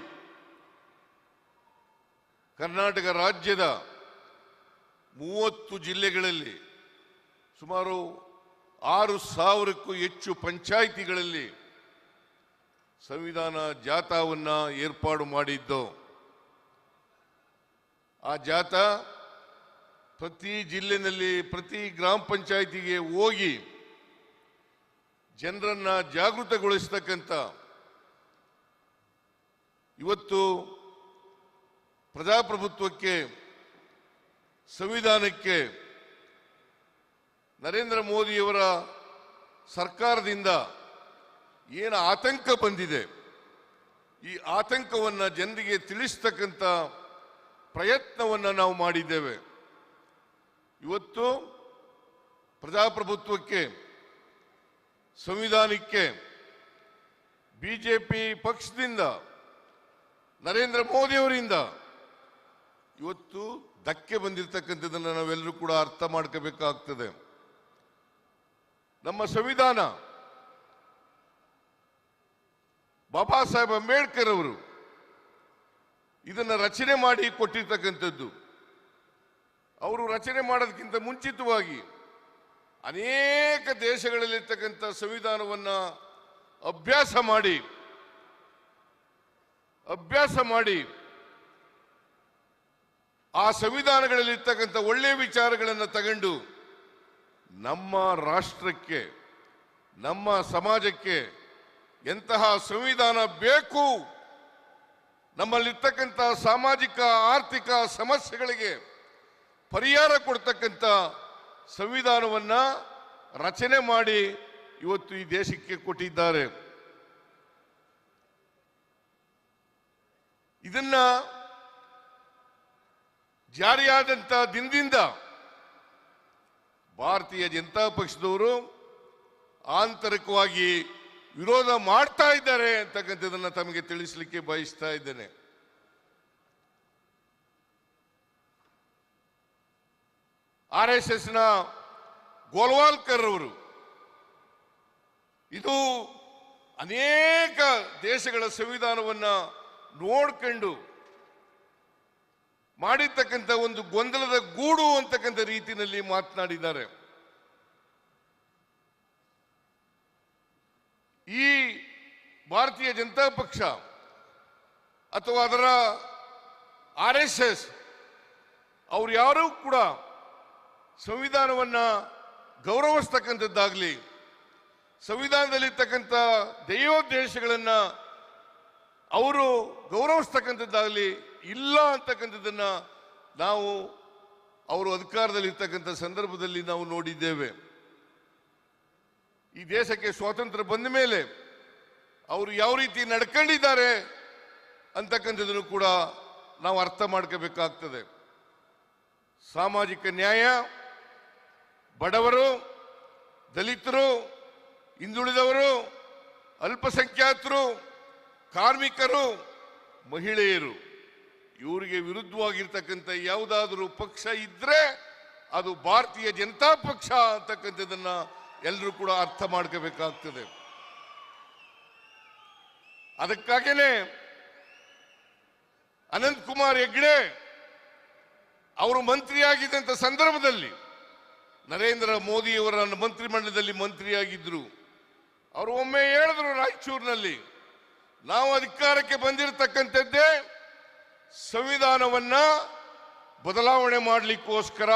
ಕರ್ನಾಟಕ ರಾಜ್ಯದ 30 ಜಿಲ್ಲೆಗಳಲ್ಲಿ ಸುಮಾರು 6,000ಕ್ಕೂ ಹೆಚ್ಚು ಪಂಚಾಯಿತಿಗಳಲ್ಲಿ ಸಂವಿಧಾನ ಜಾಥಾವನ್ನು ಏರ್ಪಾಡು ಮಾಡಿದ್ದು. ಆ ಜಾಥಾ ಪ್ರತಿ ಜಿಲ್ಲೆಯಲ್ಲಿ ಪ್ರತಿ ಗ್ರಾಮ ಪಂಚಾಯಿತಿಗೆ ಹೋಗಿ ಜನರನ್ನ ಜಾಗೃತಗೊಳಿಸತಕ್ಕಂಥ ಇವತ್ತು ಪ್ರಜಾಪ್ರಭುತ್ವಕ್ಕೆ ಸಂವಿಧಾನಕ್ಕೆ ನರೇಂದ್ರ ಮೋದಿಯವರ ಸರ್ಕಾರದಿಂದ ಏನು ಆತಂಕ ಬಂದಿದೆ, ಈ ಆತಂಕವನ್ನು ಜನರಿಗೆ ತಿಳಿಸ್ತಕ್ಕಂಥ ಪ್ರಯತ್ನವನ್ನು ನಾವು ಮಾಡಿದ್ದೇವೆ. ಇವತ್ತು ಪ್ರಜಾಪ್ರಭುತ್ವಕ್ಕೆ, ಸಂವಿಧಾನಕ್ಕೆ ಬಿಜೆಪಿ ಪಕ್ಷದಿಂದ, ನರೇಂದ್ರ ಮೋದಿಯವರಿಂದ ಇವತ್ತು ಧಕ್ಕೆ ಬಂದಿರತಕ್ಕಂಥದ್ದನ್ನು ನಾವೆಲ್ಲರೂ ಕೂಡ ಅರ್ಥ ಮಾಡ್ಕೋಬೇಕಾಗ್ತದೆ. ನಮ್ಮ ಸಂವಿಧಾನ ಬಾಬಾ ಸಾಹೇಬ್ ಅಂಬೇಡ್ಕರ್ ಅವರು ಇದನ್ನು ರಚನೆ ಮಾಡಿ ಕೊಟ್ಟಿರ್ತಕ್ಕಂಥದ್ದು. ಅವರು ರಚನೆ ಮಾಡೋದಕ್ಕಿಂತ ಮುಂಚಿತವಾಗಿ ಅನೇಕ ದೇಶಗಳಲ್ಲಿರ್ತಕ್ಕಂಥ ಸಂವಿಧಾನವನ್ನು ಅಭ್ಯಾಸ ಮಾಡಿ ಆ ಸಂವಿಧಾನಗಳಲ್ಲಿರ್ತಕ್ಕಂಥ ಒಳ್ಳೆಯ ವಿಚಾರಗಳನ್ನು ತಗೊಂಡು ನಮ್ಮ ರಾಷ್ಟ್ರಕ್ಕೆ, ನಮ್ಮ ಸಮಾಜಕ್ಕೆ ಎಂತಹ ಸಂವಿಧಾನ ಬೇಕು, ನಮ್ಮಲ್ಲಿರ್ತಕ್ಕಂಥ ಸಾಮಾಜಿಕ ಆರ್ಥಿಕ ಸಮಸ್ಯೆಗಳಿಗೆ ಪರಿಹಾರ ಕೊಡ್ತಕ್ಕಂಥ ಸಂವಿಧಾನವನ್ನು ರಚನೆ ಮಾಡಿ ಇವತ್ತು ಈ ದೇಶಕ್ಕೆ ಕೊಟ್ಟಿದ್ದಾರೆ. ಇದನ್ನ ಜಾರಿಯಾದಂಥ ದಿನದಿಂದ ಭಾರತೀಯ ಜನತಾ ಪಕ್ಷದವರು ಆಂತರಿಕವಾಗಿ ವಿರೋಧ ಮಾಡ್ತಾ ಇದ್ದಾರೆ ಅಂತಕ್ಕಂಥದ್ದನ್ನು ತಮಗೆ ತಿಳಿಸಲಿಕ್ಕೆ ಬಯಸ್ತಾ ಇದ್ದೇನೆ. RSSನ ಗೋಲ್ವಾಲ್ಕರ್ ಅವರು ಇದು ಅನೇಕ ದೇಶಗಳ ಸಂವಿಧಾನವನ್ನು ನೋಡ್ಕೊಂಡು ಮಾಡಿರ್ತಕ್ಕಂಥ ಒಂದು ಗೊಂದಲದ ಗೂಡು ಅಂತಕ್ಕಂಥ ರೀತಿಯಲ್ಲಿ ಮಾತನಾಡಿದ್ದಾರೆ. ಈ ಭಾರತೀಯ ಜನತಾ ಪಕ್ಷ ಅಥವಾ ಅದರ RSS ಅವ್ರು ಯಾರೂ ಕೂಡ ಸಂವಿಧಾನವನ್ನು ಗೌರವಿಸ್ತಕ್ಕಂಥದ್ದಾಗಲಿ, ಸಂವಿಧಾನದಲ್ಲಿರ್ತಕ್ಕಂಥ ದೈವೋದ್ದೇಶಗಳನ್ನು ಅವರು ಗೌರವಿಸ್ತಕ್ಕಂಥದ್ದಾಗಲಿ ಇಲ್ಲ ಅಂತಕ್ಕಂಥದ್ದನ್ನು ನಾವು ಅವರು ಅಧಿಕಾರದಲ್ಲಿರ್ತಕ್ಕಂಥ ಸಂದರ್ಭದಲ್ಲಿ ನಾವು ನೋಡಿದ್ದೇವೆ. ಈ ದೇಶಕ್ಕೆ ಸ್ವಾತಂತ್ರ್ಯ ಬಂದ ಮೇಲೆ ಅವರು ಯಾವ ರೀತಿ ನಡ್ಕೊಂಡಿದ್ದಾರೆ ಅಂತಕ್ಕಂಥದ್ದನ್ನು ಕೂಡ ನಾವು ಅರ್ಥ ಮಾಡ್ಕೋಬೇಕಾಗ್ತದೆ. ಸಾಮಾಜಿಕ ನ್ಯಾಯ, ಬಡವರು, ದಲಿತರು, ಹಿಂದುಳಿದವರು, ಅಲ್ಪಸಂಖ್ಯಾತರು, ಕಾರ್ಮಿಕರು, ಮಹಿಳೆಯರು ಇವರಿಗೆ ವಿರುದ್ಧವಾಗಿರ್ತಕ್ಕಂಥ ಯಾವುದಾದರೂ ಪಕ್ಷ ಇದ್ರೆ ಅದು ಭಾರತೀಯ ಜನತಾ ಪಕ್ಷ ಅಂತಕ್ಕಂಥದ್ದನ್ನ ಎಲ್ಲರೂ ಕೂಡ ಅರ್ಥ ಮಾಡ್ಕೋಬೇಕಾಗ್ತದೆ. ಅದಕ್ಕಾಗೇನೆ ಅನಂತ್ ಕುಮಾರ್ ಹೆಗ್ಡೆ ಅವರು ಮಂತ್ರಿಯಾಗಿದ್ದಂಥ ಸಂದರ್ಭದಲ್ಲಿ ನರೇಂದ್ರ ಮೋದಿಯವರ ಮಂತ್ರಿಮಂಡಲದಲ್ಲಿ ಮಂತ್ರಿಯಾಗಿದ್ದರು. ಅವರು ಒಮ್ಮೆ ಹೇಳಿದ್ರು ರಾಯಚೂರಿನಲ್ಲಿ, ನಾವು ಅಧಿಕಾರಕ್ಕೆ ಬಂದಿರತಕ್ಕಂಥದ್ದೇ ಸಂವಿಧಾನವನ್ನ ಬದಲಾವಣೆ ಮಾಡಲಿಕ್ಕೋಸ್ಕರ.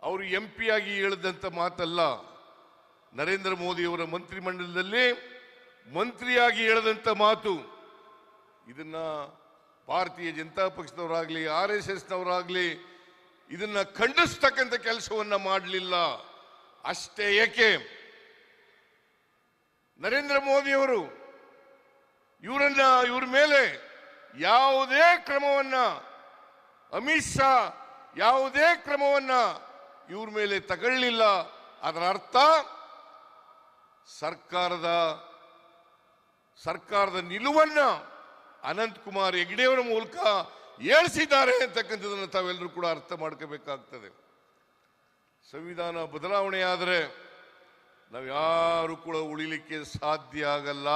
ಅವರು MP ಆಗಿ ಹೇಳಿದಂಥ ಮಾತಲ್ಲ, ನರೇಂದ್ರ ಮೋದಿಯವರ ಮಂತ್ರಿಮಂಡಲದಲ್ಲಿ ಮಂತ್ರಿಯಾಗಿ ಹೇಳಿದಂಥ ಮಾತು. ಇದನ್ನ ಭಾರತೀಯ ಜನತಾ ಪಕ್ಷದವರಾಗಲಿ RSSನವರಾಗಲಿ ಇದನ್ನ ಖಂಡಿಸ್ತಕ್ಕಂಥ ಕೆಲಸವನ್ನ ಮಾಡಲಿಲ್ಲ. ಅಷ್ಟೇ ಏಕೆ, ನರೇಂದ್ರ ಮೋದಿಯವರು ಇವ್ರ ಮೇಲೆ ಯಾವುದೇ ಕ್ರಮವನ್ನ, ಅಮಿತ್ ಶಾ ಯಾವುದೇ ಕ್ರಮವನ್ನ ಇವ್ರ ಮೇಲೆ ತಗೊಳ್ಳಿಲ್ಲ. ಅದರ ಅರ್ಥ ಸರ್ಕಾರದ ನಿಲುವನ್ನ ಅನಂತ್ ಕುಮಾರ್ ಹೆಗ್ಡೆಯವರ ಮೂಲಕ ಹೇಳಿಸಿದ್ದಾರೆ ಅಂತಕ್ಕಂಥದ್ದನ್ನು ತಾವೆಲ್ಲರೂ ಕೂಡ ಅರ್ಥ ಮಾಡ್ಕೋಬೇಕಾಗ್ತದೆ. ಸಂವಿಧಾನ ಬದಲಾವಣೆ ಆದರೆ ನಾವು ಯಾರು ಕೂಡ ಉಳಿಲಿಕ್ಕೆ ಸಾಧ್ಯ ಆಗಲ್ಲ.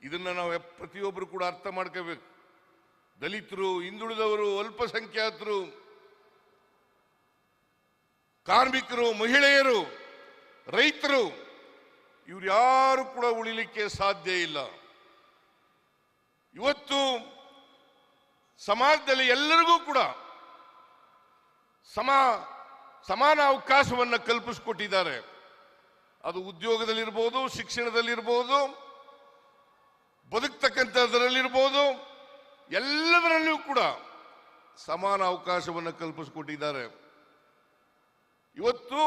ಇದನ್ನ ನಾವು ಪ್ರತಿಯೊಬ್ಬರು ಕೂಡ ಅರ್ಥ ಮಾಡ್ಕೋಬೇಕು. ದಲಿತರು, ಹಿಂದುಳಿದವರು, ಅಲ್ಪಸಂಖ್ಯಾತರು, ಕಾರ್ಮಿಕರು, ಮಹಿಳೆಯರು, ರೈತರು ಇವ್ರು ಯಾರು ಕೂಡ ಉಳಿಲಿಕ್ಕೆ ಸಾಧ್ಯ ಇಲ್ಲ. ಇವತ್ತು ಸಮಾಜದಲ್ಲಿ ಎಲ್ಲರಿಗೂ ಕೂಡ ಸಮಾನ ಅವಕಾಶವನ್ನು ಕಲ್ಪಿಸಿಕೊಟ್ಟಿದ್ದಾರೆ. ಅದು ಉದ್ಯೋಗದಲ್ಲಿರ್ಬೋದು, ಶಿಕ್ಷಣದಲ್ಲಿರ್ಬೋದು, ಬದುಕ್ತಕ್ಕಂಥದ್ರಲ್ಲಿರ್ಬೋದು, ಎಲ್ಲದರಲ್ಲಿಯೂ ಕೂಡ ಸಮಾನ ಅವಕಾಶವನ್ನು ಕಲ್ಪಿಸಿಕೊಟ್ಟಿದ್ದಾರೆ. ಇವತ್ತು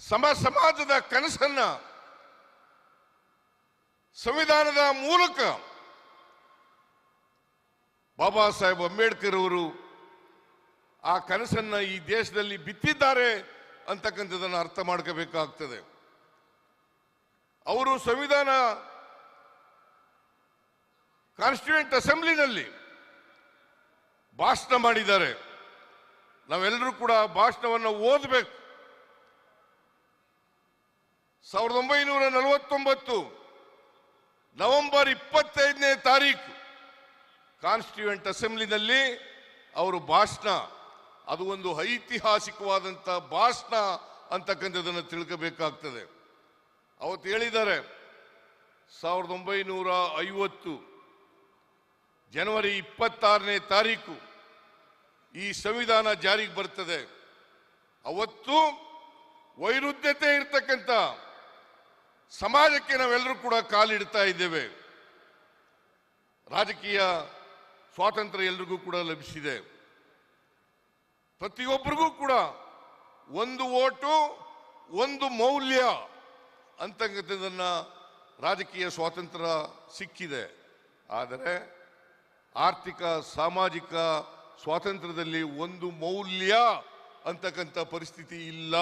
ಸಮಾಜದ ಕನಸನ್ನ ಸಂವಿಧಾನದ ಮೂಲಕ ಬಾಬಾ ಸಾಹೇಬ್ ಅಂಬೇಡ್ಕರ್ ಅವರು ಆ ಕನಸನ್ನ ಈ ದೇಶದಲ್ಲಿ ಬಿತ್ತಿದ್ದಾರೆ ಅಂತಕ್ಕಂಥದ್ದನ್ನು ಅರ್ಥ ಮಾಡ್ಕೋಬೇಕಾಗ್ತದೆ. ಅವರು ಸಂವಿಧಾನ ಕಾನ್ಸ್ಟಿಟ್ಯೂಯೆಂಟ್ ಅಸೆಂಬ್ಲಿನಲ್ಲಿ ಭಾಷಣ ಮಾಡಿದ್ದಾರೆ. ನಾವೆಲ್ಲರೂ ಕೂಡ ಭಾಷಣವನ್ನು ಓದಬೇಕು. 1949 ನವೆಂಬರ್ 25ನೇ ತಾರೀಕು ಕಾನ್ಸ್ಟಿಟ್ಯೂಯೆಂಟ್ ಅಸೆಂಬ್ಲಿನಲ್ಲಿ ಅವರು ಭಾಷಣ, ಅದು ಒಂದು ಐತಿಹಾಸಿಕವಾದಂಥ ಭಾಷಣ ಅಂತಕ್ಕಂಥದ್ದನ್ನು ತಿಳ್ಕೋಬೇಕಾಗ್ತದೆ. ಅವತ್ತು ಹೇಳಿದ್ದಾರೆ 1950 ಜನವರಿ 26ನೇ ತಾರೀಕು ಈ ಸಂವಿಧಾನ ಜಾರಿಗೆ ಬರ್ತದೆ. ಅವತ್ತು ವೈರುಧ್ಯತೆ ಇರ್ತಕ್ಕಂಥ ಸಮಾಜಕ್ಕೆ ನಾವೆಲ್ಲರೂ ಕೂಡ ಕಾಲಿಡ್ತಾ ಇದ್ದೇವೆ. ರಾಜಕೀಯ ಸ್ವಾತಂತ್ರ್ಯ ಎಲ್ರಿಗೂ ಕೂಡ ಲಭಿಸಿದೆ. ಪ್ರತಿಯೊಬ್ಬರಿಗೂ ಕೂಡ ಒಂದು ಓಟು ಒಂದು ಮೌಲ್ಯ ಅಂತಕ್ಕಂಥದ್ದನ್ನ ರಾಜಕೀಯ ಸ್ವಾತಂತ್ರ್ಯ ಸಿಕ್ಕಿದೆ. ಆದರೆ ಆರ್ಥಿಕ ಸಾಮಾಜಿಕ ಸ್ವಾತಂತ್ರ್ಯದಲ್ಲಿ ಒಂದು ಮೌಲ್ಯ ಅಂತಕ್ಕಂಥ ಪರಿಸ್ಥಿತಿ ಇಲ್ಲ.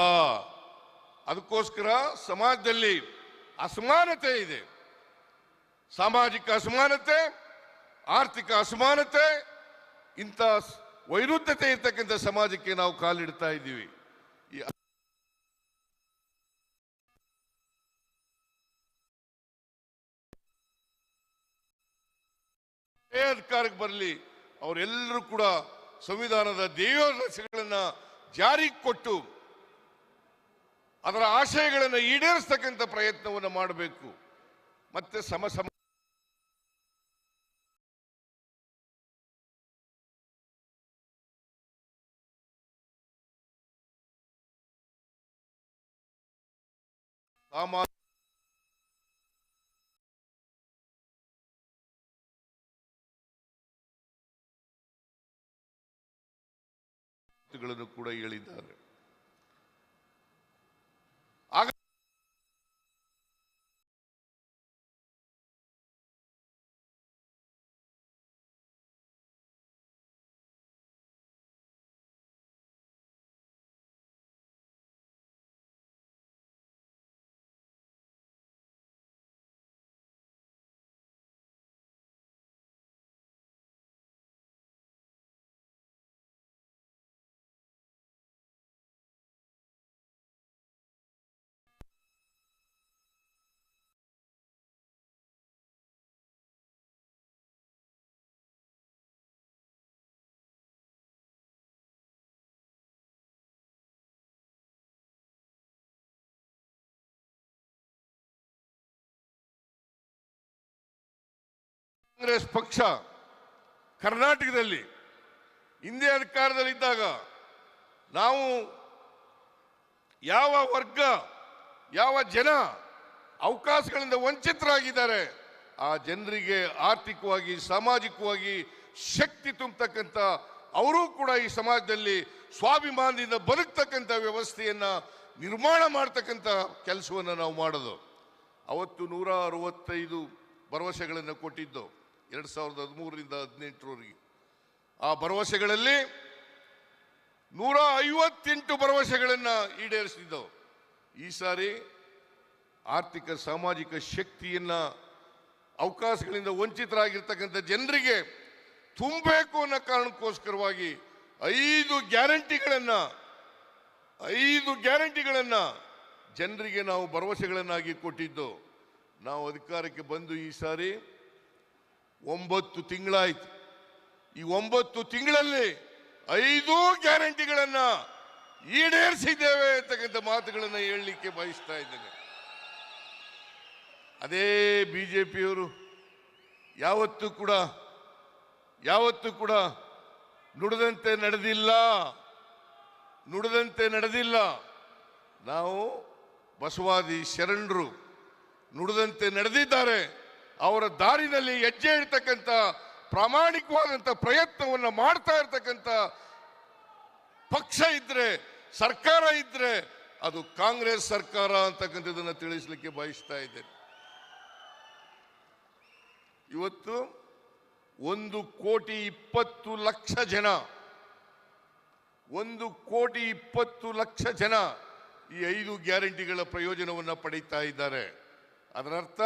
ಅದಕ್ಕೋಸ್ಕರ ಸಮಾಜದಲ್ಲಿ ಅಸಮಾನತೆ ಇದೆ. ಸಾಮಾಜಿಕ ಅಸಮಾನತೆ, ಆರ್ಥಿಕ ಅಸಮಾನತೆ, ಇಂಥ ವೈರುಧ್ಯತೆ ಇರ್ತಕ್ಕಂಥ ಸಮಾಜಕ್ಕೆ ನಾವು ಕಾಲಿಡ್ತಾ ಇದ್ದೀವಿ. ಅಧಿಕಾರಕ್ಕೆ ಬರಲಿ, ಅವರೆಲ್ಲರೂ ಕೂಡ ಸಂವಿಧಾನದ ದೇವರಸಗಳನ್ನ ಜಾರಿಗೆ ಕೊಟ್ಟು ಅದರ ಆಶಯಗಳನ್ನು ಈಡೇರಿಸ್ತಕ್ಕಂಥ ಪ್ರಯತ್ನವನ್ನು ಮಾಡಬೇಕು. ಮತ್ತೆ ಗಳನ್ನು ಕೂಡ ಹೇಳಿದ್ದಾರೆ. ಕಾಂಗ್ರೆಸ್ ಪಕ್ಷ ಕರ್ನಾಟಕದಲ್ಲಿ ಹಿಂದೆ ಅಧಿಕಾರದಲ್ಲಿದ್ದಾಗ ನಾವು ಯಾವ ವರ್ಗ, ಯಾವ ಜನ ಅವಕಾಶಗಳಿಂದ ವಂಚಿತರಾಗಿದ್ದಾರೆ ಆ ಜನರಿಗೆ ಆರ್ಥಿಕವಾಗಿ ಸಾಮಾಜಿಕವಾಗಿ ಶಕ್ತಿ ತುಂಬತಕ್ಕಂಥ ಅವರೂ ಕೂಡ ಈ ಸಮಾಜದಲ್ಲಿ ಸ್ವಾಭಿಮಾನದಿಂದ ಬದುಕ್ತಕ್ಕಂಥ ವ್ಯವಸ್ಥೆಯನ್ನ ನಿರ್ಮಾಣ ಮಾಡ್ತಕ್ಕಂಥ ಕೆಲಸವನ್ನು ನಾವು ಮಾಡೋದು. ಅವತ್ತು 165 ಭರವಸೆಗಳನ್ನು ಕೊಟ್ಟಿದ್ದು 2013ರಿಂದ 2018ರವರೆಗೆ. ಆ ಭರವಸೆಗಳಲ್ಲಿ 158 ಭರವಸೆಗಳನ್ನು ಈಡೇರಿಸಿದ್ದವು. ಈ ಸಾರಿ ಆರ್ಥಿಕ ಸಾಮಾಜಿಕ ಶಕ್ತಿಯನ್ನ ಅವಕಾಶಗಳಿಂದ ವಂಚಿತರಾಗಿರ್ತಕ್ಕಂಥ ಜನರಿಗೆ ತುಂಬಬೇಕು ಅನ್ನೋ ಕಾರಣಕ್ಕೋಸ್ಕರವಾಗಿ 5 ಗ್ಯಾರಂಟಿಗಳನ್ನ ಜನರಿಗೆ ನಾವು ಭರವಸೆಗಳನ್ನಾಗಿ ಕೊಟ್ಟಿದ್ದು. ನಾವು ಅಧಿಕಾರಕ್ಕೆ ಬಂದು ಈ ಸಾರಿ 9 ತಿಂಗಳಾಯ್ತು. ಈ 9 ತಿಂಗಳಲ್ಲಿ 5 ಗ್ಯಾರಂಟಿಗಳನ್ನ ಈಡೇರಿಸಿದ್ದೇವೆ ಅಂತಕ್ಕಂಥ ಮಾತುಗಳನ್ನು ಹೇಳಲಿಕ್ಕೆ ಬಯಸ್ತಾ ಇದ್ದೇನೆ. ಅದೇ ಬಿಜೆಪಿಯವರು ಯಾವತ್ತೂ ಕೂಡ ನುಡಿದಂತೆ ನಡೆದಿಲ್ಲ. ನಾವು ಬಸವಾದಿ ಶರಣರು ನುಡಿದಂತೆ ನಡೆದಿದ್ದಾರೆ. ಅವರ ದಾರಿನಲ್ಲಿ ಹೆಜ್ಜೆ ಇಡ್ತಕ್ಕಂಥ ಪ್ರಾಮಾಣಿಕವಾದಂಥ ಪ್ರಯತ್ನವನ್ನು ಮಾಡ್ತಾ ಇರ್ತಕ್ಕಂಥ ಪಕ್ಷ ಇದ್ರೆ, ಸರ್ಕಾರ ಇದ್ರೆ ಅದು ಕಾಂಗ್ರೆಸ್ ಸರ್ಕಾರ ಅಂತಕ್ಕಂಥದ್ದನ್ನು ತಿಳಿಸಲಿಕ್ಕೆ ಬಯಸ್ತಾ ಇದ್ದೇನೆ. ಇವತ್ತು 1,20,00,000 ಜನ 1,20,00,000 ಜನ ಈ 5 ಗ್ಯಾರಂಟಿಗಳ ಪ್ರಯೋಜನವನ್ನು ಪಡೀತಾ ಇದ್ದಾರೆ. ಅದರರ್ಥ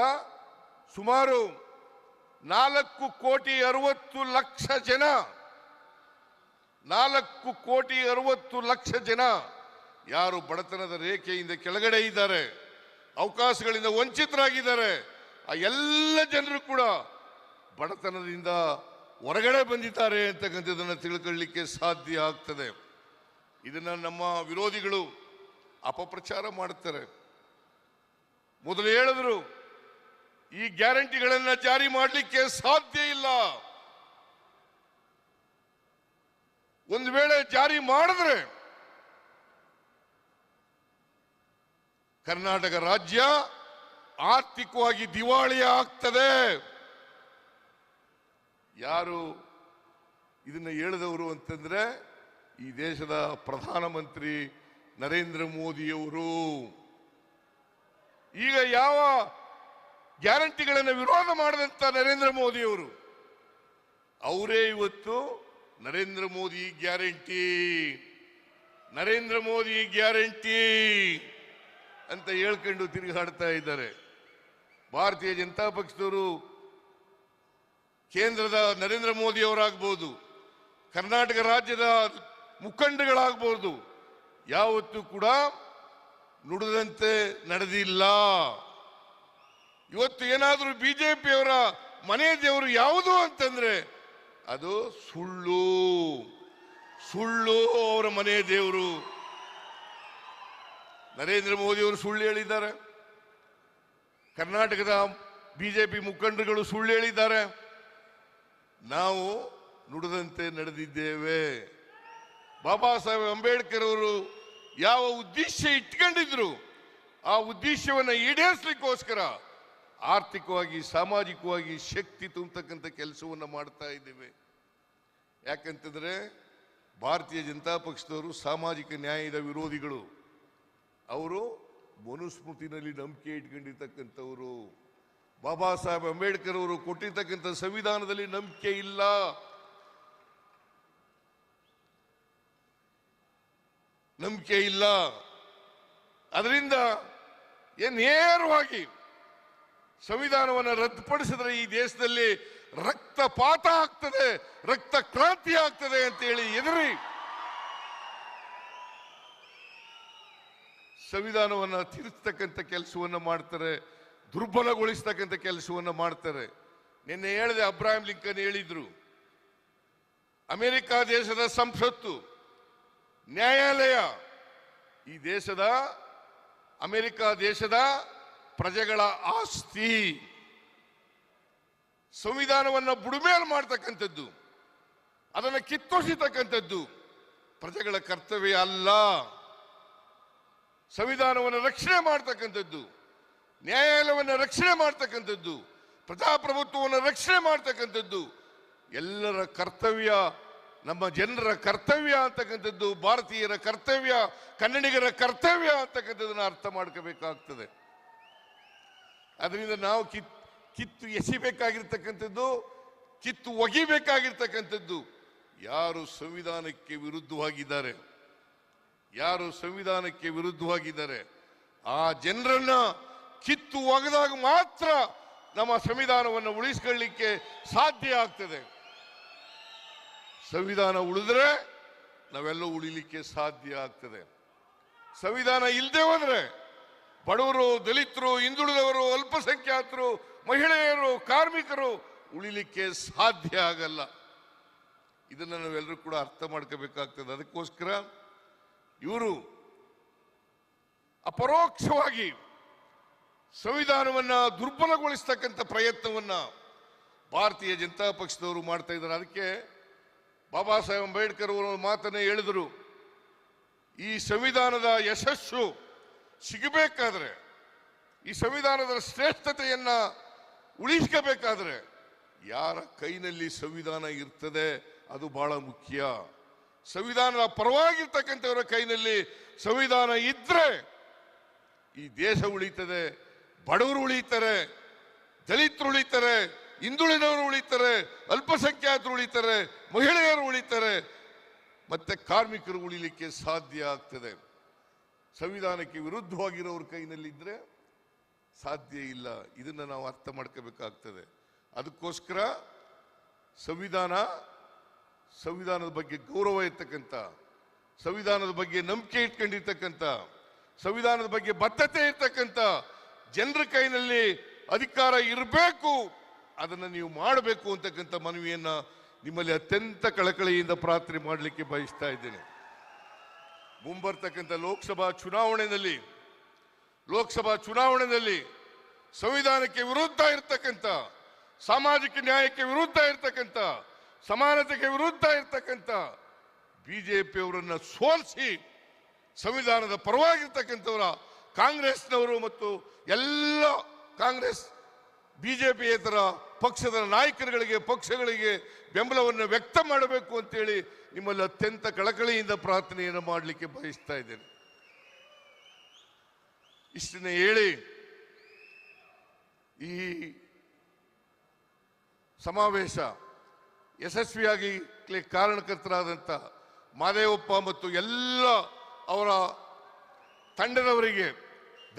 ಸುಮಾರು 4,60,00,000 ಜನ 4,60,00,000 ಜನ ಯಾರು ಬಡತನದ ರೇಖೆಯಿಂದ ಕೆಳಗಡೆ ಇದ್ದಾರೆ, ಅವಕಾಶಗಳಿಂದ ವಂಚಿತರಾಗಿದ್ದಾರೆ, ಆ ಎಲ್ಲ ಜನರು ಕೂಡ ಬಡತನದಿಂದ ಹೊರಗಡೆ ಬಂದಿದ್ದಾರೆ ಅಂತಕ್ಕಂಥದ್ದನ್ನು ತಿಳ್ಕೊಳ್ಳಿಕ್ಕೆ ಸಾಧ್ಯ ಆಗ್ತದೆ. ಇದನ್ನು ನಮ್ಮ ವಿರೋಧಿಗಳು ಅಪಪ್ರಚಾರ ಮಾಡ್ತಾರೆ. ಮೊದಲು ಹೇಳಿದ್ರು ಈ ಗ್ಯಾರಂಟಿಗಳನ್ನು ಜಾರಿ ಮಾಡಲಿಕ್ಕೆ ಸಾಧ್ಯ ಇಲ್ಲ, ಒಂದು ವೇಳೆ ಜಾರಿ ಮಾಡಿದ್ರೆ ಕರ್ನಾಟಕ ರಾಜ್ಯ ಆರ್ಥಿಕವಾಗಿ ದಿವಾಳಿ ಆಗ್ತದೆ. ಯಾರು ಇದನ್ನ ಹೇಳಿದವರು ಅಂತಂದ್ರೆ ಈ ದೇಶದ ಪ್ರಧಾನಮಂತ್ರಿ ನರೇಂದ್ರ ಮೋದಿಯವರು. ಈಗ ಯಾವ ಗ್ಯಾರಂಟಿಗಳನ್ನು ವಿರೋಧ ಮಾಡಿದಂತ ನರೇಂದ್ರ ಮೋದಿಯವರು ಅವರೇ ಇವತ್ತು ನರೇಂದ್ರ ಮೋದಿ ಗ್ಯಾರಂಟಿ ನರೇಂದ್ರ ಮೋದಿ ಗ್ಯಾರಂಟಿ ಅಂತ ಹೇಳ್ಕೊಂಡು ತಿರುಗಾಡ್ತಾ ಇದ್ದಾರೆ. ಭಾರತೀಯ ಜನತಾ ಪಕ್ಷದವರು ಕೇಂದ್ರದ ನರೇಂದ್ರ ಮೋದಿ ಅವರಾಗಬಹುದು, ಕರ್ನಾಟಕ ರಾಜ್ಯದ ಮುಖಂಡಗಳಾಗಬಹುದು, ಯಾವತ್ತೂ ಕೂಡ ನುಡಿದಂತೆ ನಡೆದಿಲ್ಲ. ಇವತ್ತು ಏನಾದರೂ ಬಿಜೆಪಿಯವರ ಮನೆ ದೇವರು ಯಾವುದು ಅಂತಂದ್ರೆ ಅದು ಸುಳ್ಳು. ಸುಳ್ಳು ಅವರ ಮನೆ ದೇವರು. ನರೇಂದ್ರ ಮೋದಿ ಅವರು ಸುಳ್ಳು ಹೇಳಿದ್ದಾರೆ, ಕರ್ನಾಟಕದ ಬಿಜೆಪಿ ಮುಖಂಡರುಗಳು ಸುಳ್ಳು ಹೇಳಿದ್ದಾರೆ. ನಾವು ನುಡಿದಂತೆ ನಡೆದಿದ್ದೇವೆ. ಬಾಬಾ ಸಾಹೇಬ್ ಅಂಬೇಡ್ಕರ್ ಅವರು ಯಾವ ಉದ್ದೇಶ ಇಟ್ಕೊಂಡಿದ್ರು ಆ ಉದ್ದೇಶವನ್ನು ಈಡೇರಿಸಲಿಕ್ಕೋಸ್ಕರ ಆರ್ಥಿಕವಾಗಿ ಸಾಮಾಜಿಕವಾಗಿ ಶಕ್ತಿ ತುಂಬತಕ್ಕಂಥ ಕೆಲಸವನ್ನು ಮಾಡ್ತಾ ಇದ್ದೇವೆ. ಯಾಕಂತಂದ್ರೆ ಭಾರತೀಯ ಜನತಾ ಪಕ್ಷದವರು ಸಾಮಾಜಿಕ ನ್ಯಾಯದ ವಿರೋಧಿಗಳು. ಅವರು ಮನುಸ್ಮೃತಿನಲ್ಲಿ ನಂಬಿಕೆ ಇಟ್ಕೊಂಡಿರ್ತಕ್ಕಂಥವರು. ಬಾಬಾ ಸಾಹೇಬ್ ಅಂಬೇಡ್ಕರ್ ಅವರು ಕೊಟ್ಟಿರ್ತಕ್ಕಂಥ ಸಂವಿಧಾನದಲ್ಲಿ ನಂಬಿಕೆ ಇಲ್ಲ. ನಂಬಿಕೆ ಇಲ್ಲ. ಅದರಿಂದ ನೇರವಾಗಿ ಸಂವಿಧಾನವನ್ನು ರದ್ದುಪಡಿಸಿದ್ರೆ ಈ ದೇಶದಲ್ಲಿ ರಕ್ತಪಾತ ಆಗ್ತದೆ, ರಕ್ತ ಕ್ರಾಂತಿ ಆಗ್ತದೆ ಅಂತ ಹೇಳಿ ಎದುರಿ ಸಂವಿಧಾನವನ್ನು ತಿರುಚತಕ್ಕಂಥ ಕೆಲಸವನ್ನು ಮಾಡ್ತಾರೆ, ದುರ್ಬಲಗೊಳಿಸ್ತಕ್ಕಂಥ ಕೆಲಸವನ್ನು ಮಾಡ್ತಾರೆ. ನಿನ್ನೆ ಹೇಳಿದೆ, ಅಬ್ರಾಹಿಂ ಲಿಂಕನ್ ಹೇಳಿದ್ರು, ಅಮೆರಿಕ ದೇಶದ ಸಂಸತ್ತು ನ್ಯಾಯಾಲಯ ಈ ದೇಶದ ಅಮೆರಿಕ ದೇಶದ ಪ್ರಜೆಗಳ ಆಸ್ತಿ. ಸಂವಿಧಾನವನ್ನು ಬುಡುಮೇಲು ಮಾಡ್ತಕ್ಕಂಥದ್ದು, ಅದನ್ನು ಕಿತ್ತೊಸಿತಕ್ಕಂಥದ್ದು ಪ್ರಜೆಗಳ ಕರ್ತವ್ಯ ಅಲ್ಲ. ಸಂವಿಧಾನವನ್ನು ರಕ್ಷಣೆ ಮಾಡ್ತಕ್ಕಂಥದ್ದು, ನ್ಯಾಯಾಲಯವನ್ನು ರಕ್ಷಣೆ ಮಾಡ್ತಕ್ಕಂಥದ್ದು, ಪ್ರಜಾಪ್ರಭುತ್ವವನ್ನು ರಕ್ಷಣೆ ಮಾಡ್ತಕ್ಕಂಥದ್ದು ಎಲ್ಲರ ಕರ್ತವ್ಯ, ನಮ್ಮ ಜನರ ಕರ್ತವ್ಯ ಅಂತಕ್ಕಂಥದ್ದು, ಭಾರತೀಯರ ಕರ್ತವ್ಯ, ಕನ್ನಡಿಗರ ಕರ್ತವ್ಯ ಅಂತಕ್ಕಂಥದ್ದನ್ನು ಅರ್ಥ ಮಾಡ್ಕೋಬೇಕಾಗ್ತದೆ. ಅದರಿಂದ ನಾವು ಕಿತ್ತು ಎಸಿಬೇಕಾಗಿರ್ತಕ್ಕಂಥದ್ದು, ಕಿತ್ತು ಒಗಿಬೇಕಾಗಿರ್ತಕ್ಕಂಥದ್ದು ಯಾರು ಸಂವಿಧಾನಕ್ಕೆ ವಿರುದ್ಧವಾಗಿದ್ದಾರೆ, ಯಾರು ಸಂವಿಧಾನಕ್ಕೆ ವಿರುದ್ಧವಾಗಿದ್ದಾರೆ ಆ ಜನರನ್ನ ಕಿತ್ತು ಒಗೆದಾಗ ಮಾತ್ರ ನಮ್ಮ ಸಂವಿಧಾನವನ್ನು ಉಳಿಸ್ಕೊಳ್ಳಿಕ್ಕೆ ಸಾಧ್ಯ ಆಗ್ತದೆ. ಸಂವಿಧಾನ ಉಳಿದ್ರೆ ನಾವೆಲ್ಲ ಉಳಿಲಿಕ್ಕೆ ಸಾಧ್ಯ ಆಗ್ತದೆ. ಸಂವಿಧಾನ ಇಲ್ಲದೆ ಹೋದ್ರೆ ಬಡವರು, ದಲಿತರು, ಹಿಂದುಳಿದವರು, ಅಲ್ಪಸಂಖ್ಯಾತರು, ಮಹಿಳೆಯರು, ಕಾರ್ಮಿಕರು ಉಳಿಲಿಕ್ಕೆ ಸಾಧ್ಯ ಆಗಲ್ಲ. ಇದನ್ನು ನಾವೆಲ್ಲರೂ ಕೂಡ ಅರ್ಥ ಮಾಡ್ಕೋಬೇಕಾಗ್ತದೆ. ಅದಕ್ಕೋಸ್ಕರ ಇವರು ಅಪರೋಕ್ಷವಾಗಿ ಸಂವಿಧಾನವನ್ನ ದುರ್ಬಲಗೊಳಿಸ್ತಕ್ಕಂಥ ಪ್ರಯತ್ನವನ್ನ ಭಾರತೀಯ ಜನತಾ ಪಕ್ಷದವರು ಮಾಡ್ತಾ ಇದ್ದಾರೆ. ಅದಕ್ಕೆ ಬಾಬಾ ಸಾಹೇಬ್ ಅಂಬೇಡ್ಕರ್ ಅವರು ಮಾತನ್ನೇ ಹೇಳಿದರು, ಈ ಸಂವಿಧಾನದ ಯಶಸ್ಸು ಸಿಗಬೇಕಾದ್ರೆ, ಈ ಸಂವಿಧಾನದ ಶ್ರೇಷ್ಠತೆಯನ್ನ ಉಳಿಸ್ಕೋಬೇಕಾದ್ರೆ ಯಾರ ಕೈನಲ್ಲಿ ಸಂವಿಧಾನ ಇರ್ತದೆ ಅದು ಬಹಳ ಮುಖ್ಯ. ಸಂವಿಧಾನದ ಪರವಾಗಿರ್ತಕ್ಕಂಥವರ ಕೈನಲ್ಲಿ ಸಂವಿಧಾನ ಇದ್ರೆ ಈ ದೇಶ ಉಳಿತದೆ, ಬಡವರು ಉಳಿತಾರೆ, ದಲಿತರು ಉಳಿತಾರೆ, ಹಿಂದುಳಿದವರು ಉಳಿತಾರೆ, ಅಲ್ಪಸಂಖ್ಯಾತರು ಉಳಿತಾರೆ, ಮಹಿಳೆಯರು ಉಳಿತಾರೆ, ಮತ್ತೆ ಕಾರ್ಮಿಕರು ಉಳಿಲಿಕ್ಕೆ ಸಾಧ್ಯ ಆಗ್ತದೆ. ಸಂವಿಧಾನಕ್ಕೆ ವಿರುದ್ಧವಾಗಿರೋರ ಕೈನಲ್ಲಿದ್ದರೆ ಸಾಧ್ಯ ಇಲ್ಲ. ಇದನ್ನು ನಾವು ಅರ್ಥ ಮಾಡ್ಕೋಬೇಕಾಗ್ತದೆ. ಅದಕ್ಕೋಸ್ಕರ ಸಂವಿಧಾನದ ಬಗ್ಗೆ ಗೌರವ ಇರ್ತಕ್ಕಂಥ, ಸಂವಿಧಾನದ ಬಗ್ಗೆ ನಂಬಿಕೆ ಇಟ್ಕೊಂಡಿರ್ತಕ್ಕಂಥ, ಸಂವಿಧಾನದ ಬಗ್ಗೆ ಬದ್ಧತೆ ಇರ್ತಕ್ಕಂಥ ಜನರ ಕೈನಲ್ಲಿ ಅಧಿಕಾರ ಇರಬೇಕು, ಅದನ್ನು ನೀವು ಮಾಡಬೇಕು ಅಂತಕ್ಕಂಥ ಮನವಿಯನ್ನ ನಿಮ್ಮಲ್ಲಿ ಅತ್ಯಂತ ಕಳಕಳಿಯಿಂದ ಪ್ರಾರ್ಥನೆ ಮಾಡಲಿಕ್ಕೆ ಬಯಸ್ತಾ ಇದ್ದೇನೆ. ಮುಂಬರ್ತಕ್ಕಂಥ ಲೋಕಸಭಾ ಚುನಾವಣೆಯಲ್ಲಿ ಸಂವಿಧಾನಕ್ಕೆ ವಿರುದ್ಧ ಇರ್ತಕ್ಕಂಥ, ಸಾಮಾಜಿಕ ನ್ಯಾಯಕ್ಕೆ ವಿರುದ್ಧ ಇರ್ತಕ್ಕಂಥ, ಸಮಾನತೆಗೆ ವಿರುದ್ಧ ಇರ್ತಕ್ಕಂಥ ಬಿಜೆಪಿಯವರನ್ನ ಸೋಲಿಸಿ ಸಂವಿಧಾನದ ಪರವಾಗಿರ್ತಕ್ಕಂಥವರ ಕಾಂಗ್ರೆಸ್ನವರು ಮತ್ತು ಎಲ್ಲ ಕಾಂಗ್ರೆಸ್ ಬಿಜೆಪಿಯೇತರ ಪಕ್ಷದ ನಾಯಕರುಗಳಿಗೆ, ಪಕ್ಷಗಳಿಗೆ ಬೆಂಬಲವನ್ನು ವ್ಯಕ್ತ ಮಾಡಬೇಕು ಅಂತೇಳಿ ನಿಮ್ಮಲ್ಲಿ ಅತ್ಯಂತ ಕಳಕಳಿಯಿಂದ ಪ್ರಾರ್ಥನೆಯನ್ನು ಮಾಡಲಿಕ್ಕೆ ಬಯಸ್ತಾ ಇದ್ದೇನೆ. ಇಷ್ಟನ್ನೇ ಹೇಳಿ ಈ ಸಮಾವೇಶ ಯಶಸ್ವಿಯಾಗಿ ಕಾರಣಕರ್ತರಾದಂಥ ಮಾದೇವಪ್ಪ ಮತ್ತು ಎಲ್ಲ ಅವರ ತಂಡದವರಿಗೆ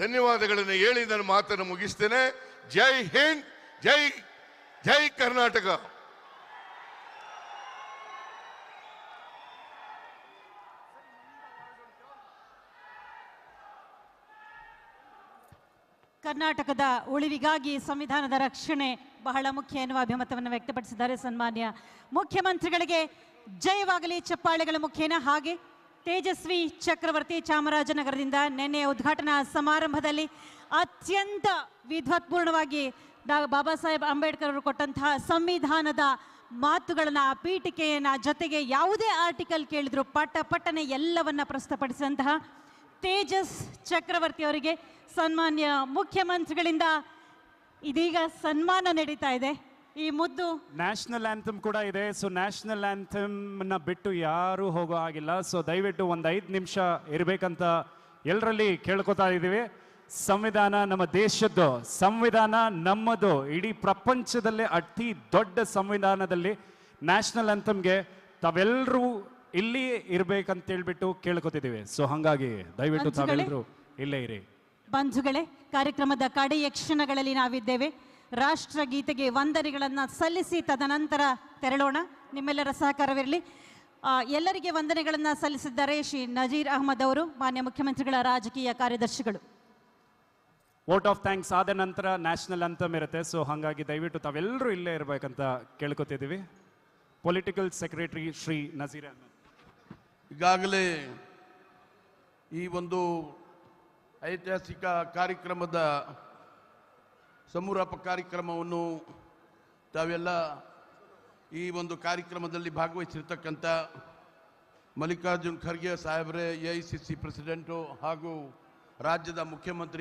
ಧನ್ಯವಾದಗಳನ್ನು ಹೇಳಿ ನನ್ನ ಮಾತನ್ನು ಮುಗಿಸ್ತೇನೆ. ಜೈ ಹಿಂದ್, ಜೈ ಕರ್ನಾಟಕ. ಕರ್ನಾಟಕದ ಉಳಿವಿಗಾಗಿ ಸಂವಿಧಾನದ ರಕ್ಷಣೆ ಬಹಳ ಮುಖ್ಯ ಎನ್ನುವ ಅಭಿಮತವನ್ನು ವ್ಯಕ್ತಪಡಿಸಿದ್ದಾರೆ ಸನ್ಮಾನ್ಯ ಮುಖ್ಯಮಂತ್ರಿಗಳಿಗೆ. ಜಯವಾಗಲಿ ಚಪ್ಪಾಳೆಗಳ ಮುಖೇನ. ಹಾಗೆ ತೇಜಸ್ವಿ ಚಕ್ರವರ್ತಿ ಚಾಮರಾಜನಗರದಿಂದ ನಿನ್ನೆ ಉದ್ಘಾಟನಾ ಸಮಾರಂಭದಲ್ಲಿ ಅತ್ಯಂತ ವಿದ್ವತ್ಪೂರ್ಣವಾಗಿ ಬಾಬಾ ಸಾಹೇಬ್ ಅಂಬೇಡ್ಕರ್ ಅವರು ಕೊಟ್ಟಂತಹ ಸಂವಿಧಾನದ ಮಾತುಗಳನ್ನ, ಪೀಠಿಕೆಯನ್ನ, ಜೊತೆಗೆ ಯಾವುದೇ ಆರ್ಟಿಕಲ್ ಕೇಳಿದ್ರು ಪಟ್ಟನೆ ಎಲ್ಲವನ್ನ ಪ್ರಸ್ತುತಪಡಿಸಿದಂತಹ ತೇಜಸ್ ಚಕ್ರವರ್ತಿ ಅವರಿಗೆ ಸನ್ಮಾನ್ಯ ಮುಖ್ಯಮಂತ್ರಿಗಳಿಂದ ಇದೀಗ ಸನ್ಮಾನ ನಡೀತಾ ಇದೆ. ಈ ಮುದ್ದು ನ್ಯಾಷನಲ್ ಆಂಥಮ್ ಕೂಡ ಇದೆ. ಸೊ ನ್ಯಾಷನಲ್ ಆಂಥಮ್ ನ ಬಿಟ್ಟು ಯಾರು ಹೋಗೋ ಆಗಿಲ್ಲ. ಸೊ ದಯವಿಟ್ಟು ಒಂದು 5 ನಿಮಿಷ ಇರಬೇಕಂತ ಎಲ್ಲರಲ್ಲಿ ಕೇಳ್ಕೊತಾ ಇದ್ದೀವಿ. ಸಂವಿಧಾನ ನಮ್ಮ ದೇಶದ್ದು, ಸಂವಿಧಾನ ನಮ್ಮದು. ಇಡೀ ಪ್ರಪಂಚದಲ್ಲೇ ಅತಿ ದೊಡ್ಡ ಸಂವಿಧಾನದಲ್ಲಿ ನ್ಯಾಷನಲ್ ಆಂಥಮ್ಗೆ ತಾವೆಲ್ಲರೂ ಇಲ್ಲಿ ಇರ್ಬೇಕಂತ ಹೇಳ್ಬಿಟ್ಟು ಕೇಳ್ಕೊತಿದ್ದೀವಿ. ಸೊ ಹಾಗಾಗಿ ದಯವಿಟ್ಟು ತಾವೆಲ್ಲರೂ ಇಲ್ಲೇ ಇರಿ. ಬಂಧುಗಳೇ, ಕಾರ್ಯಕ್ರಮದ ಕಡೆಯ ಕ್ಷಣಗಳಲ್ಲಿ ನಾವಿದ್ದೇವೆ. ರಾಷ್ಟ್ರಗೀತೆಗೆ ವಂದನೆಗಳನ್ನು ಸಲ್ಲಿಸಿ ತದನಂತರ ತೆರಳೋಣ. ನಿಮ್ಮೆಲ್ಲರ ಸಹಕಾರವಿರಲಿ. ಎಲ್ಲರಿಗೆ ವಂದನೆಗಳನ್ನು ಸಲ್ಲಿಸಿದ್ದಾರೆ ಶ್ರೀ ನಜೀರ್ ಅಹಮದ್ ಅವರು, ಮಾನ್ಯ ಮುಖ್ಯಮಂತ್ರಿಗಳ ರಾಜಕೀಯ ಕಾರ್ಯದರ್ಶಿಗಳು. ವೋಟ್ ಆಫ್ ಥ್ಯಾಂಕ್ಸ್ ಆದ ನಂತರ ನ್ಯಾಷನಲ್ ಆಂಥಮ್ ಇರುತ್ತೆ. ಸೊ ಹಾಗಾಗಿ ದಯವಿಟ್ಟು ತಾವೆಲ್ಲರೂ ಇಲ್ಲೇ ಇರಬೇಕಂತ ಕೇಳ್ಕೊತಿದ್ದೀವಿ. Political secretary Shri Nazir Ahmad. ಈಗಾಗಲೇ ಈ ಒಂದು ಐತಿಹಾಸಿಕ ಕಾರ್ಯಕ್ರಮದ ಸಮೂರಪ ಕಾರ್ಯಕ್ರಮವನ್ನು ತಾವೆಲ್ಲ ಈ ಒಂದು ಕಾರ್ಯಕ್ರಮದಲ್ಲಿ ಭಾಗವಹಿಸಿರ್ತಕ್ಕಂಥ ಮಲ್ಲಿಕಾರ್ಜುನ್ ಖರ್ಗೆ ಸಾಹೇಬ್ರೆ, AICC ಪ್ರೆಸಿಡೆಂಟು ಹಾಗೂ ರಾಜ್ಯದ ಮುಖ್ಯಮಂತ್ರಿ